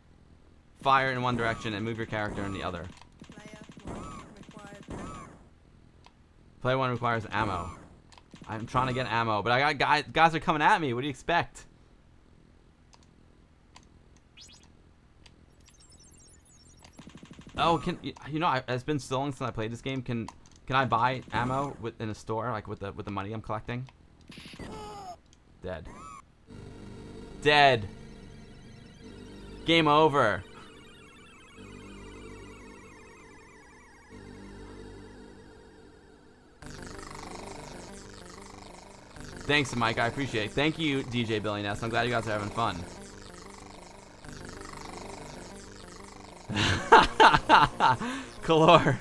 fire in one direction and move your character in the other. Player 1 requires ammo. I'm trying to get ammo, but I got guys are coming at me. What do you expect? Oh, it's been so long since I played this game. Can I buy ammo in a store, like with the money I'm collecting? Dead. Dead. Game over. Thanks, Mike. I appreciate it. Thank you, DJ Billy Ness. I'm glad you guys are having fun. Kalor.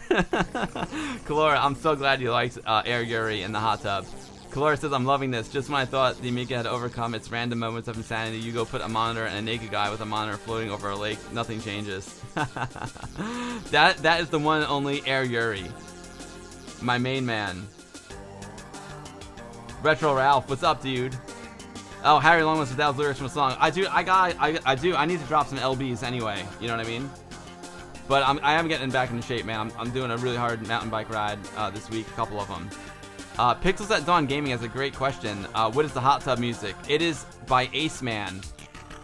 Kalor, I'm so glad you liked Air Yuri in the hot tub. Kalor says, I'm loving this. Just when I thought the Amiga had overcome its random moments of insanity, you go put a monitor and a naked guy with a monitor floating over a lake. Nothing changes. That is the one and only Air Yuri. My main man. Retro Ralph, what's up, dude? Oh, Harry Long was without lyrics from a song. I need to drop some LBs anyway. You know what I mean? But I am getting back into shape, man. I'm doing a really hard mountain bike ride this week, a couple of them. Pixels at Dawn Gaming has a great question. What is the hot tub music? It is by Ace Man.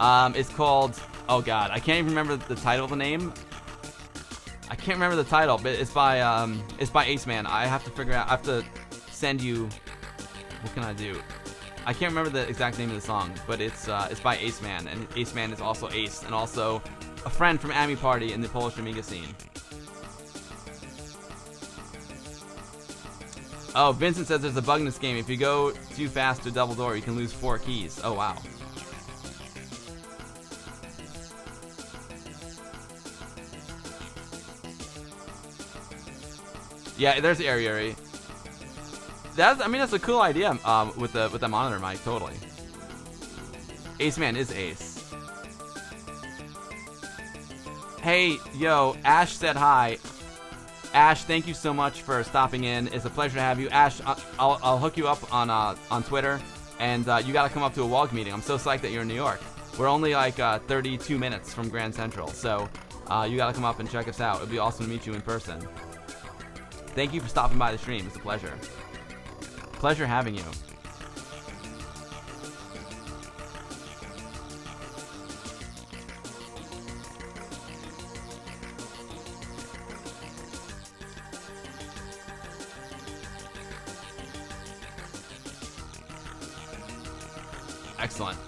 It's called, oh god, I can't even remember the title of the name. I can't remember the title, but it's by Ace Man. I have to figure out, I have to send you, what can I do? I can't remember the exact name of the song, but it's by Ace Man, and Ace Man is also Ace, and also a friend from Ami Party in the Polish Amiga scene. Oh, Vincent says there's a bug in this game. If you go too fast to a double door, you can lose 4 keys. Oh, wow. Yeah, there's the area. That's a cool idea with the monitor mic, totally. Ace Man is Ace. Hey, yo, Ash said hi. Ash, thank you so much for stopping in. It's a pleasure to have you. Ash, I'll hook you up on Twitter, and you got to come up to a WOG meeting. I'm so psyched that you're in New York. We're only like 32 minutes from Grand Central, so you got to come up and check us out. It'd be awesome to meet you in person. Thank you for stopping by the stream. It's a pleasure. Pleasure having you. Excellent.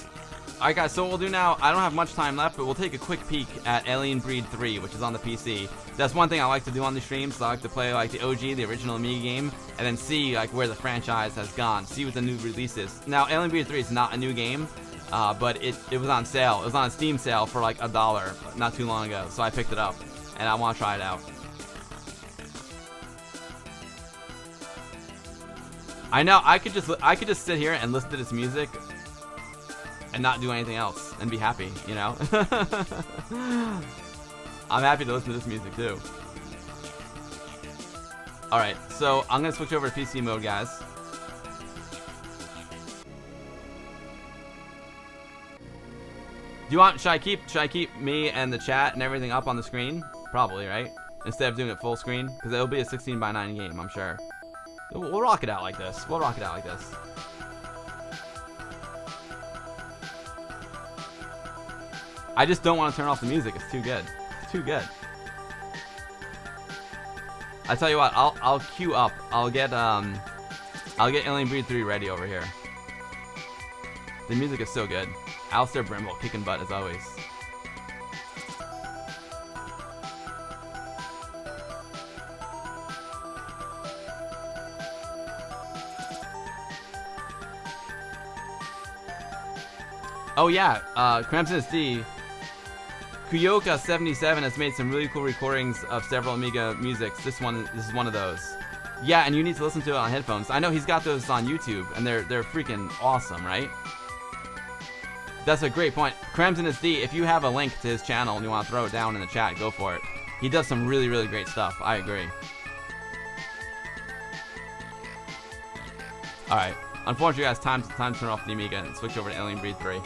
Alright guys, so what we'll do now, I don't have much time left, but we'll take a quick peek at Alien Breed 3, which is on the PC. That's one thing I like to do on the streams. I like to play like the OG, the original Amiga game, and then see like where the franchise has gone, see what the new release is. Now, Alien Breed 3 is not a new game, but it was on sale. It was on a Steam sale for like $1 not too long ago, so I picked it up, and I want to try it out. I know, I could just sit here and listen to this music and not do anything else and be happy, you know? I'm happy to listen to this music too. Alright, so I'm gonna switch over to PC mode, guys. Do you want, should I keep me and the chat and everything up on the screen? Probably, right? Instead of doing it full screen? Because it'll be a 16:9 game, I'm sure. We'll rock it out like this. We'll rock it out like this. I just don't want to turn off the music. It's too good. It's too good. I tell you what, I'll queue up. I'll get Alien Breed 3 ready over here. The music is so good. Alistair Brimble kicking butt as always. Oh yeah, Crimson SD. Kuyoka77 has made some really cool recordings of several Amiga musics. This is one of those. Yeah, and you need to listen to it on headphones. I know he's got those on YouTube, and they're freaking awesome, right? That's a great point. Crimson is D. If you have a link to his channel and you want to throw it down in the chat, go for it. He does some really, really great stuff. I agree. All right. Unfortunately, guys, time to turn off the Amiga and switch over to Alien Breed 3.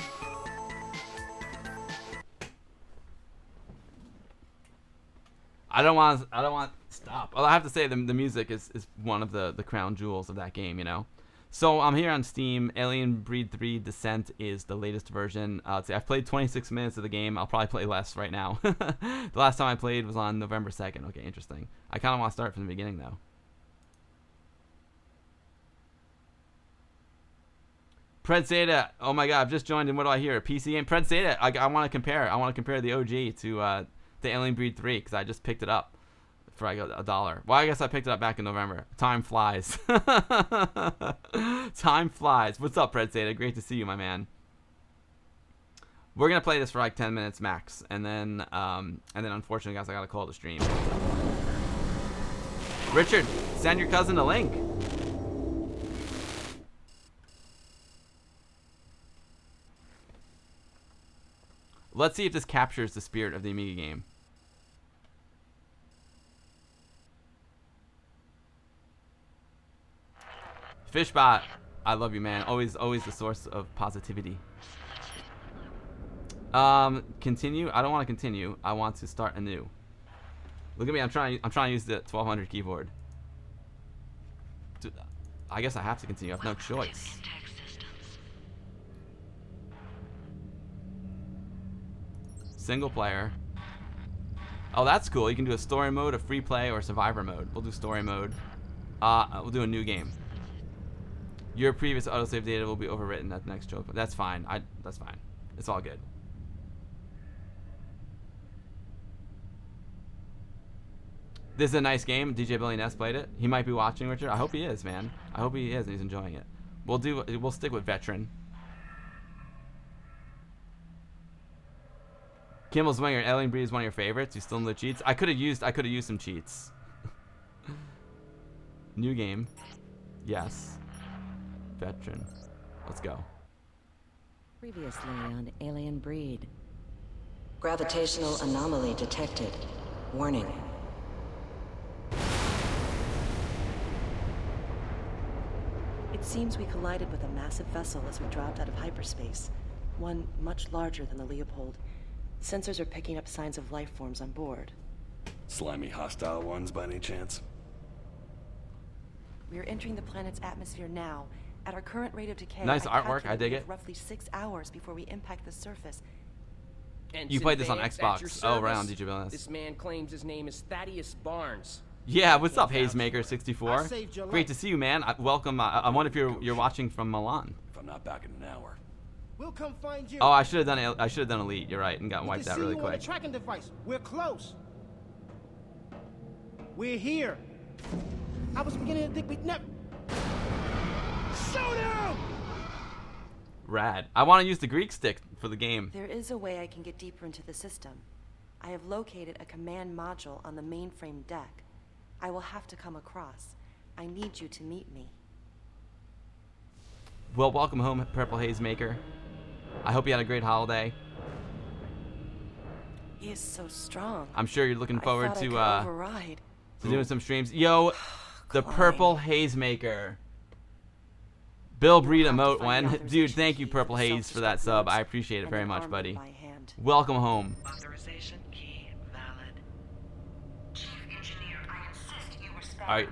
I don't want. Stop. Well, I have to say the music is one of the crown jewels of that game. You know. So I'm here on Steam. Alien Breed 3 Descent is the latest version. I've played 26 minutes of the game. I'll probably play less right now. The last time I played was on November 2nd. Okay, interesting. I kind of want to start from the beginning though. Pred Zeta, oh my god, I've just joined and what do I hear? A PC game? Pred Zeta, I want to compare. I want to compare the OG to the Alien Breed 3 because I just picked it up for like $1. Well, I guess I picked it up back in November. Time flies. Time flies. What's up, Pred Zeta? Great to see you, my man. We're gonna play this for like 10 minutes max, and then unfortunately, guys, I gotta call the stream. Richard, send your cousin a link. Let's see if this captures the spirit of the Amiga game. Fishbot, I love you, man. Always the source of positivity. Continue. I don't want to continue. I want to start anew. Look at me. I'm trying to use the 1200 keyboard. Dude, I guess I have to continue. I have no choice. Single player. Oh, that's cool. You can do a story mode, a free play, or survivor mode. We'll do story mode. We'll do a new game. Your previous autosave data will be overwritten at the next joke. That's fine. That's fine. It's all good. This is a nice game. DJ Billy Ness played it. He might be watching, Richard. I hope he is, man. I hope he is and he's enjoying it. We'll stick with veteran. Kimmel's Winger, Alien Breed is one of your favorites. You still in the cheats? I could have used some cheats. New game. Yes. Veteran. Let's go. Previously on Alien Breed. Gravitational anomaly detected. Warning. It seems we collided with a massive vessel as we dropped out of hyperspace. One much larger than the Leopold. Sensors are picking up signs of life forms on board. Slimy hostile ones by any chance? We are entering the planet's atmosphere now. At our current rate of decay, nice artwork, I dig it. Roughly 6 hours before we impact the surface. You played this on Xbox. Oh, around DJ Billis. This man claims his name is Thaddeus Barnes. Yeah, what's up, Hazemaker64? Great to see you, man. Welcome. I wonder if you're watching from Milan. If I'm not back in an hour. We'll come find you. Oh, I should have done Elite. You're right, and got wiped out really quick. On the tracking device. We're close. We're here. I was beginning to think we'd never. Shoot him! Rad. I want to use the Greek stick for the game. There is a way I can get deeper into the system. I have located a command module on the mainframe deck. I will have to come across. I need you to meet me. Well, welcome home, Purple Hazemaker. I hope you had a great holiday. He is so strong. I'm sure you're looking forward to doing some streams. Yo, the Climb. Purple Hazemaker. Bill Breed emote when. Dude, thank you, Purple Haze, for that sub. I appreciate it very much, buddy. Welcome home. Authorization key valid. Chief Engineer, I insist you respect. All right,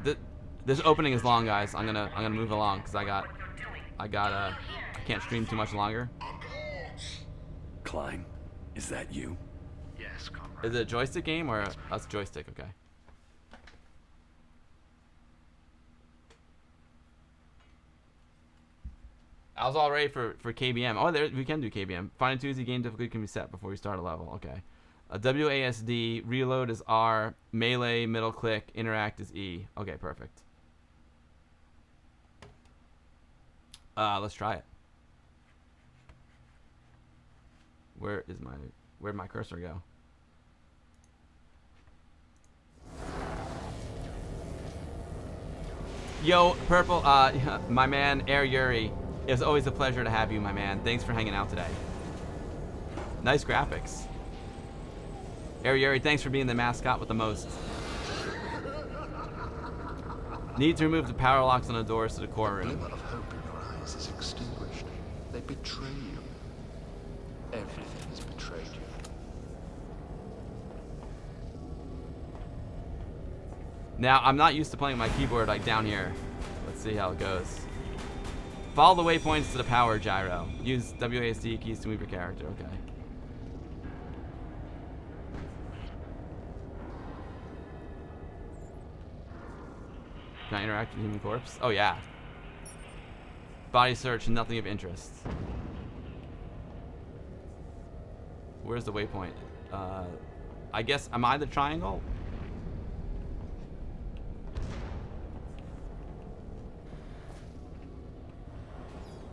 this opening is long, guys. I'm gonna move along because I can't stream too much longer. Klein, is that you? Yes, comrade. Is it a joystick game or a joystick? Okay. I was all ready for KBM. Oh, there we can do KBM. Find a Tuesday game difficulty can be set before you start a level. Okay. WASD, reload is R, melee, middle click, interact is E. Okay, perfect. Let's try it. Where'd my cursor go? Yo, Purple, my man, Air Yuri. It's always a pleasure to have you, my man. Thanks for hanging out today. Nice graphics. Ari, thanks for being the mascot with the most. Need to remove the power locks on the doors to the core room. glimmer of hope in your eyes is extinguished. They betray you. Everything has betrayed you. Now, I'm not used to playing my keyboard like down here. Let's see how it goes. Follow the waypoints to the power gyro. Use WASD keys to move your character. Okay. Can I interact with human corpse? Oh yeah. Body search, nothing of interest. Where's the waypoint? I guess, am I the triangle?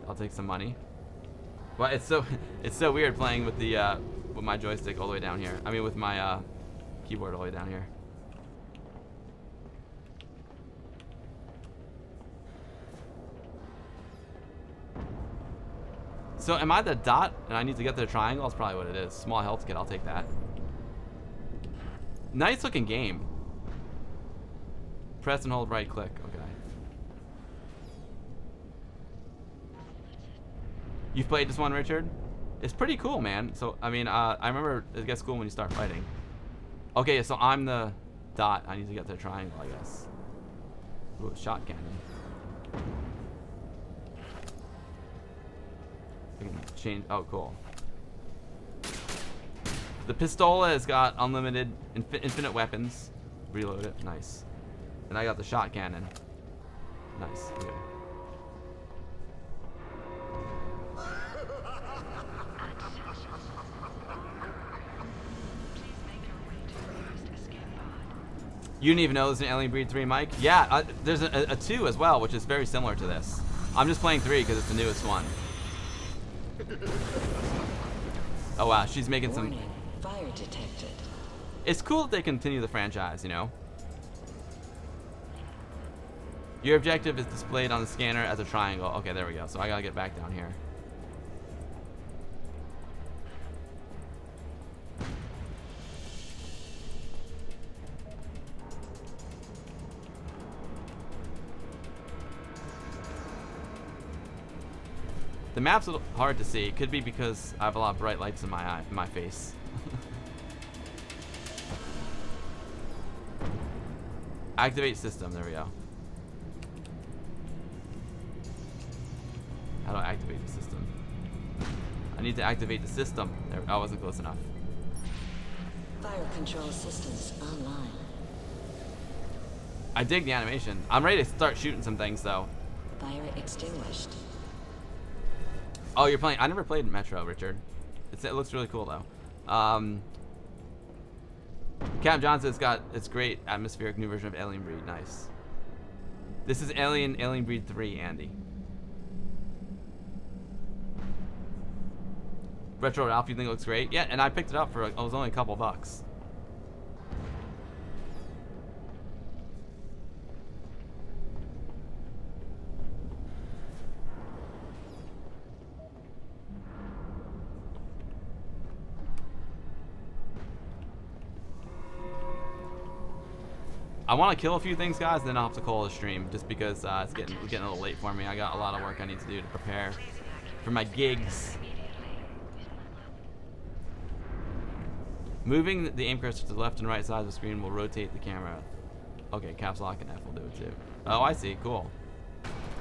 I'll take some money. Well, it's so weird playing with the with my joystick all the way down here. I mean, with my keyboard all the way down here. So am I the dot and I need to get to the triangle? That's probably what it is. Small health kit, I'll take that. Nice looking game. Press and hold right click, okay. You've played this one, Richard? It's pretty cool, man. So, I mean, I remember it gets cool when you start fighting. Okay, so I'm the dot. I need to get to the triangle, I guess. Ooh, shot cannon. I can change. Oh, cool. The pistola has got unlimited, infinite weapons. Reload it. Nice. And I got the shot cannon. Nice. Okay. You didn't even know there's an Alien Breed 3, Mike? Yeah, there's a 2 as well, which is very similar to this. I'm just playing 3 because it's the newest one. Oh wow, she's making some... Warning, fire detected. It's cool that they continue the franchise, you know? Your objective is displayed on the scanner as a triangle. Okay, there we go. So I gotta get back down here. The map's a little hard to see. It could be because I have a lot of bright lights in my eye, in my face. Activate system. There we go. How do I activate the system? I need to activate the system. There, I wasn't close enough. Fire control systems online. I dig the animation. I'm ready to start shooting some things though. Fire extinguished. Oh, you're playing. I never played Metro, Richard. It looks really cool though. Captain Johnson has got its great atmospheric new version of Alien Breed. Nice. This is Alien Breed 3, Andy. Retro Ralph, you think it looks great? Yeah, and I picked it up for it was only a couple bucks. I want to kill a few things, guys, then I'll have to call the stream just because it's getting a little late for me. I got a lot of work I need to do to prepare for my gigs. Moving the aim cursor to the left and right side of the screen will rotate the camera. Okay, caps lock and F will do it too. Oh, I see. Cool.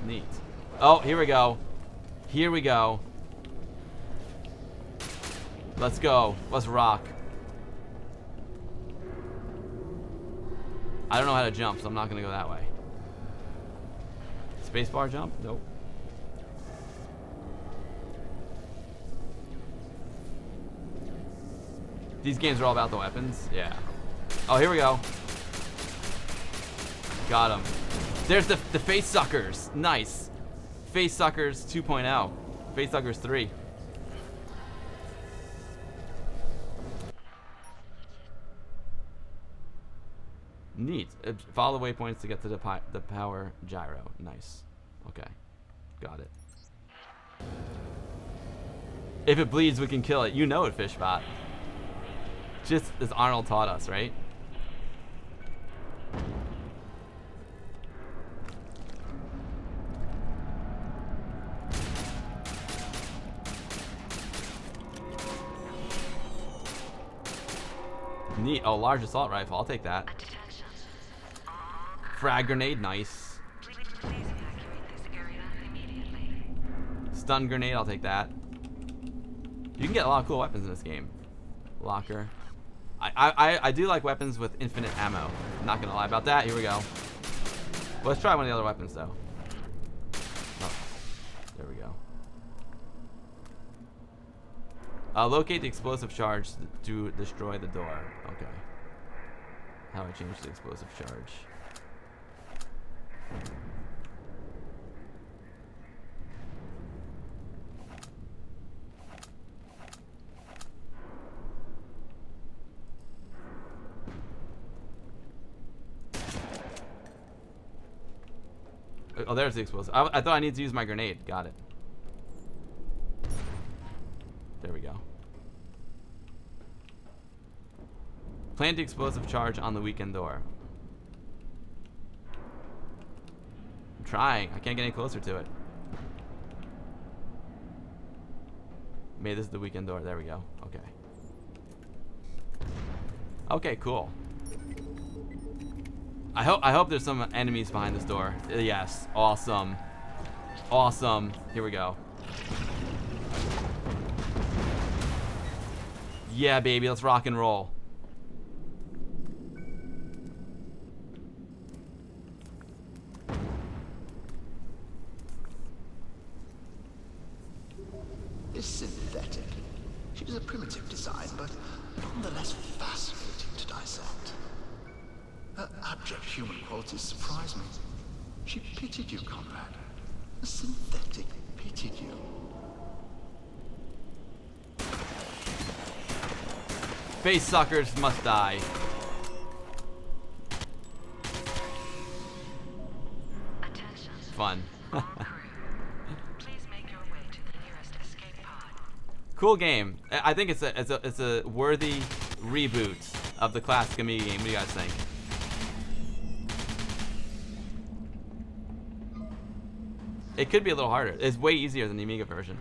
Neat. Oh, here we go. Here we go. Let's go. Let's rock. I don't know how to jump, so I'm not going to go that way. Spacebar jump? Nope. These games are all about the weapons? Yeah. Oh, here we go. Got him. There's the face suckers. Nice. Face suckers 2.0. Face suckers 3. Neat. Follow the waypoints to get to the power gyro. Nice. Okay. Got it. If it bleeds, we can kill it. You know it, Fishbot. Just as Arnold taught us, right? Neat. Oh, large assault rifle. I'll take that. Attention. Frag grenade. Nice. Please evacuate this area immediately. Stun grenade. I'll take that. You can get a lot of cool weapons in this game. Locker. I do like weapons with infinite ammo. Not gonna lie about that. Here we go. Well, let's try one of the other weapons though. Oh, there we go. Locate the explosive charge to destroy the door. Okay. How do I change the explosive charge? Oh, there's the explosive. I thought I needed to use my grenade. Got it. There we go. Plant the explosive charge on the weakened door. I'm trying. I can't get any closer to it. Maybe this is the weakened door. There we go. Okay. Okay, cool. I hope there's some enemies behind this door. Yes. Awesome. Awesome. Here we go. Yeah, baby. Let's rock and roll. Is synthetic. She was a primitive design, but nonetheless fascinating to dissect. Her abject human qualities surprised me. She pitied you, comrade. A synthetic pitied you. Face suckers must die. Attention. Fun. All crew. Please make your way to the nearest escape pod. Cool game. I think it's a worthy reboot of the classic Amiga game. What do you guys think? It could be a little harder. It's way easier than the Amiga version.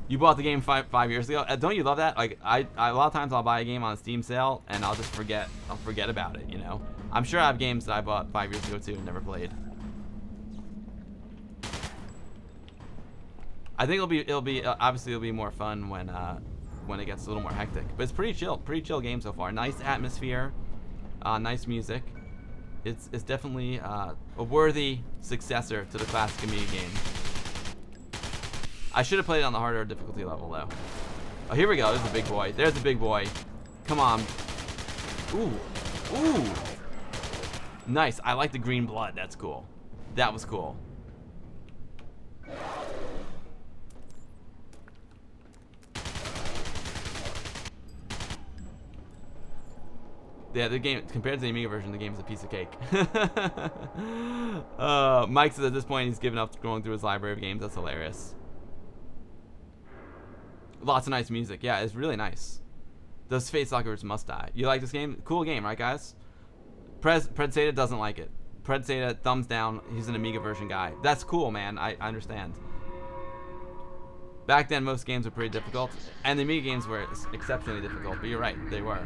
You bought the game five years ago. Don't you love that? Like I a lot of times I'll buy a game on a Steam sale and I'll just forget about it. You know. I'm sure I have games that I bought 5 years ago too and never played. I think it'll be obviously it'll be more fun when it gets a little more hectic. But it's pretty chill game so far. Nice atmosphere, nice music. It's definitely a worthy successor to the classic Amiga game. I should have played it on the harder difficulty level though. Oh, here we go. There's a big boy. There's a big boy. Come on. Ooh. Ooh. Nice. I like the green blood. That's cool. That was cool. Yeah, the game, compared to the Amiga version, the game's a piece of cake. Mike says at this point he's given up going through his library of games. That's hilarious. Lots of nice music. Yeah, it's really nice. Those face suckers must die. You like this game? Cool game, right, guys? Predsata doesn't like it. Predsata, thumbs down. He's an Amiga version guy. That's cool, man. I understand. Back then, most games were pretty difficult, and the Amiga games were exceptionally difficult. But you're right, they were.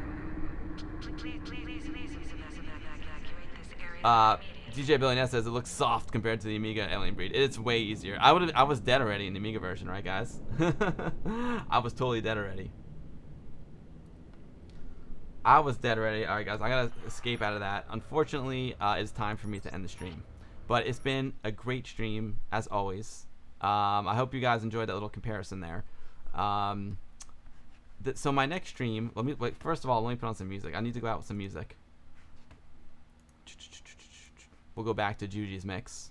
DJ Billy Ness says it looks soft compared to the Amiga Alien Breed. It's way easier. I was dead already in the Amiga version, right, guys? I was totally dead already. I was dead already. All right, guys, I gotta escape out of that. Unfortunately, it's time for me to end the stream. But it's been a great stream as always. I hope you guys enjoyed that little comparison there. So my next stream, first of all, let me put on some music. I need to go out with some music. We'll go back to Juji's mix.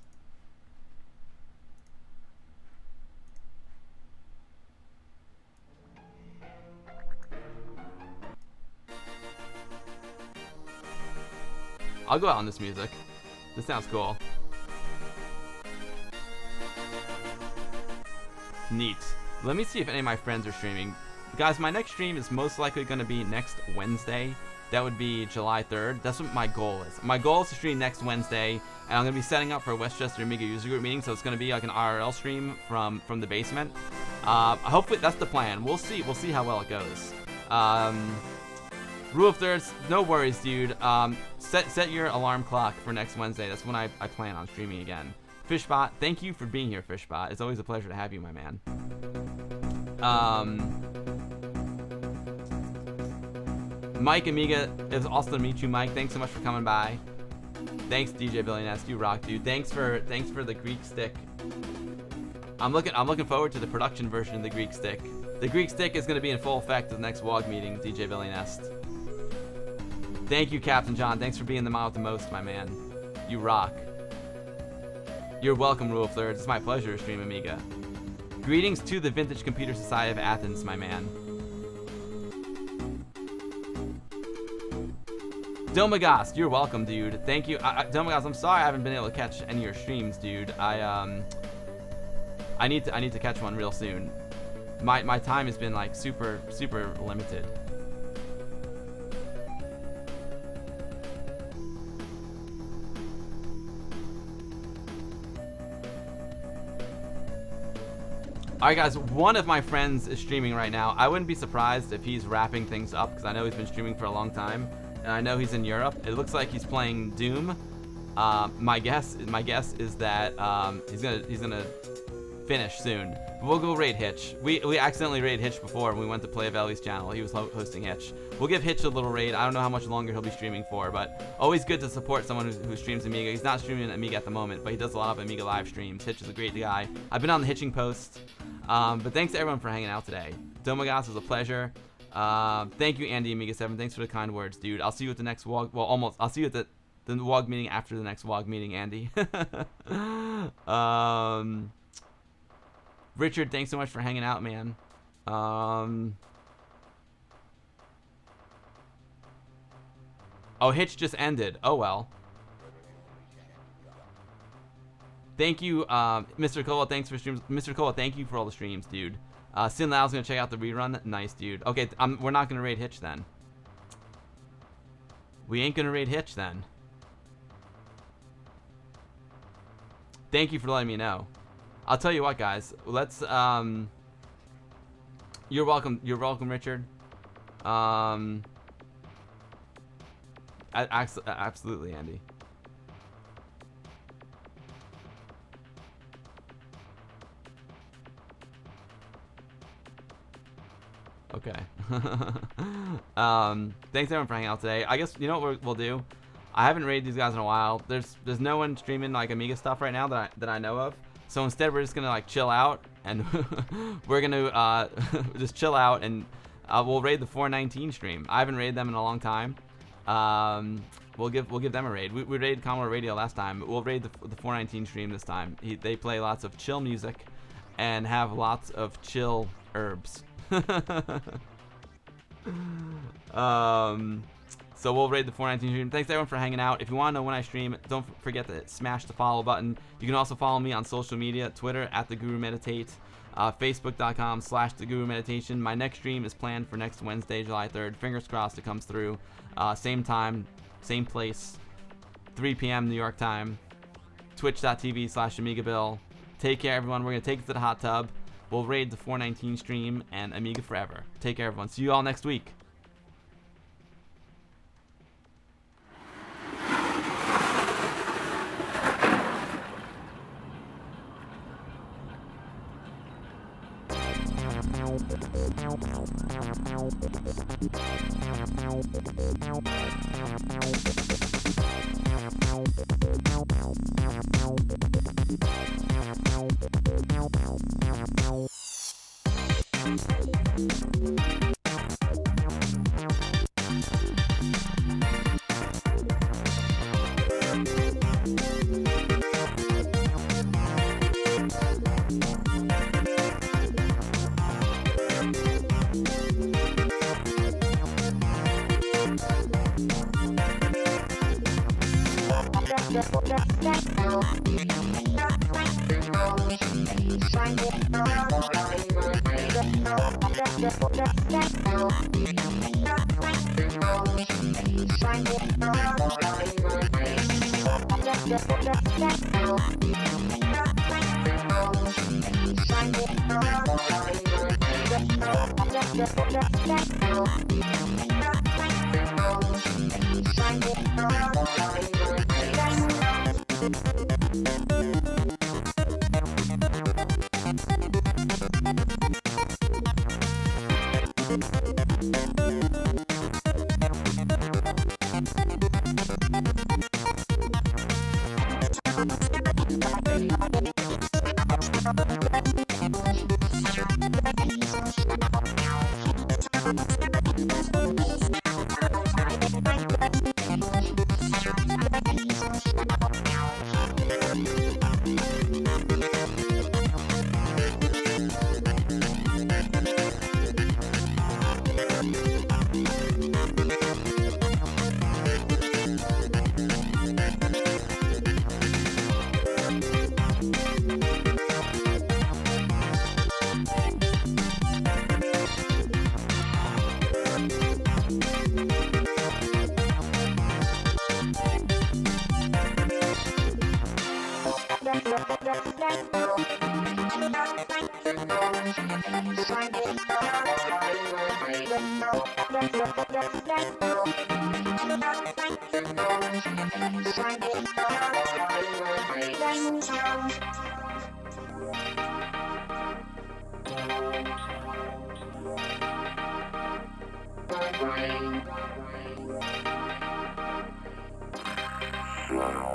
I'll go out on this music. This sounds cool. Neat. Let me see if any of my friends are streaming. Guys, my next stream is most likely going to be next Wednesday. That would be July 3rd. That's what my goal is. My goal is to stream next Wednesday, and I'm going to be setting up for a Westchester Amiga user group meeting, so it's going to be like an IRL stream from the basement. Hopefully, that's the plan. We'll see. We'll see how well it goes. Rule of thirds, no worries, dude. Set your alarm clock for next Wednesday. That's when I plan on streaming again. Fishbot, thank you for being here, Fishbot. It's always a pleasure to have you, my man. Mike Amiga, it was awesome to meet you, Mike. Thanks so much for coming by. Thanks, DJ Billy Nest. You rock, dude. Thanks for the Greek stick. I'm looking forward to the production version of the Greek stick. The Greek stick is going to be in full effect at the next WOG meeting, DJ Billy Nest. Thank you, Captain John. Thanks for being the man with the most, my man. You rock. You're welcome, Rule of Thirds. It's my pleasure to stream Amiga. Greetings to the Vintage Computer Society of Athens, my man. Domagast, you're welcome, dude. Thank you. Domagast, I'm sorry I haven't been able to catch any of your streams, dude. I need to catch one real soon. My time has been like super limited. Alright guys, one of my friends is streaming right now. I wouldn't be surprised if he's wrapping things up because I know he's been streaming for a long time. And I know he's in Europe. It looks like he's playing Doom. My guess is that he's gonna finish soon. But we'll go raid Hitch. We accidentally raided Hitch before when we went to Playavelli's channel. He was hosting Hitch. We'll give Hitch a little raid. I don't know how much longer he'll be streaming for, but always good to support someone who streams Amiga. He's not streaming Amiga at the moment, but he does a lot of Amiga live streams. Hitch is a great guy. I've been on the Hitching Post. But thanks to everyone for hanging out today. Domagas was a pleasure. Thank you, Andy Amiga 7. Thanks for the kind words, dude. I'll see you at the next WOG. Well, almost. I'll see you at the WOG meeting after the next WOG meeting, Andy. Richard, thanks so much for hanging out, man. Oh, Hitch just ended. Oh, well. Thank you, Mr. Cola. Thanks for streams. Mr. Cola, thank you for all the streams, dude. Sin Lao's gonna check out the rerun. Nice, dude. Okay, we're not gonna raid Hitch then. We ain't gonna raid Hitch then. Thank you for letting me know. I'll tell you what, guys. Let's. You're welcome. You're welcome, Richard. Absolutely, Andy. Okay. Thanks everyone for hanging out today. I guess you know what we'll do. I haven't raided these guys in a while. There's no one streaming like Amiga stuff right now that I know of. So instead we're just gonna like chill out and we're gonna just chill out and we'll raid the 419 stream. I haven't raided them in a long time. We'll give them a raid. We raided Commodore Radio last time. We'll raid the 419 stream this time. They play lots of chill music and have lots of chill herbs. So we'll raid the 419 stream. Thanks everyone for hanging out. If you want to know when I stream, don't forget to smash the follow button. You can also follow me on social media, Twitter @TheGuruMeditate, Facebook.com/TheGuruMeditation. My next stream is planned for next Wednesday, July 3rd. Fingers crossed it comes through. Same time, same place, 3 p.m. New York time. Twitch.tv/AmigaBill. Take care, everyone. We're gonna take it to the hot tub. We'll raid the 419 stream and Amiga forever. Take care, everyone. See you all next week. Wow.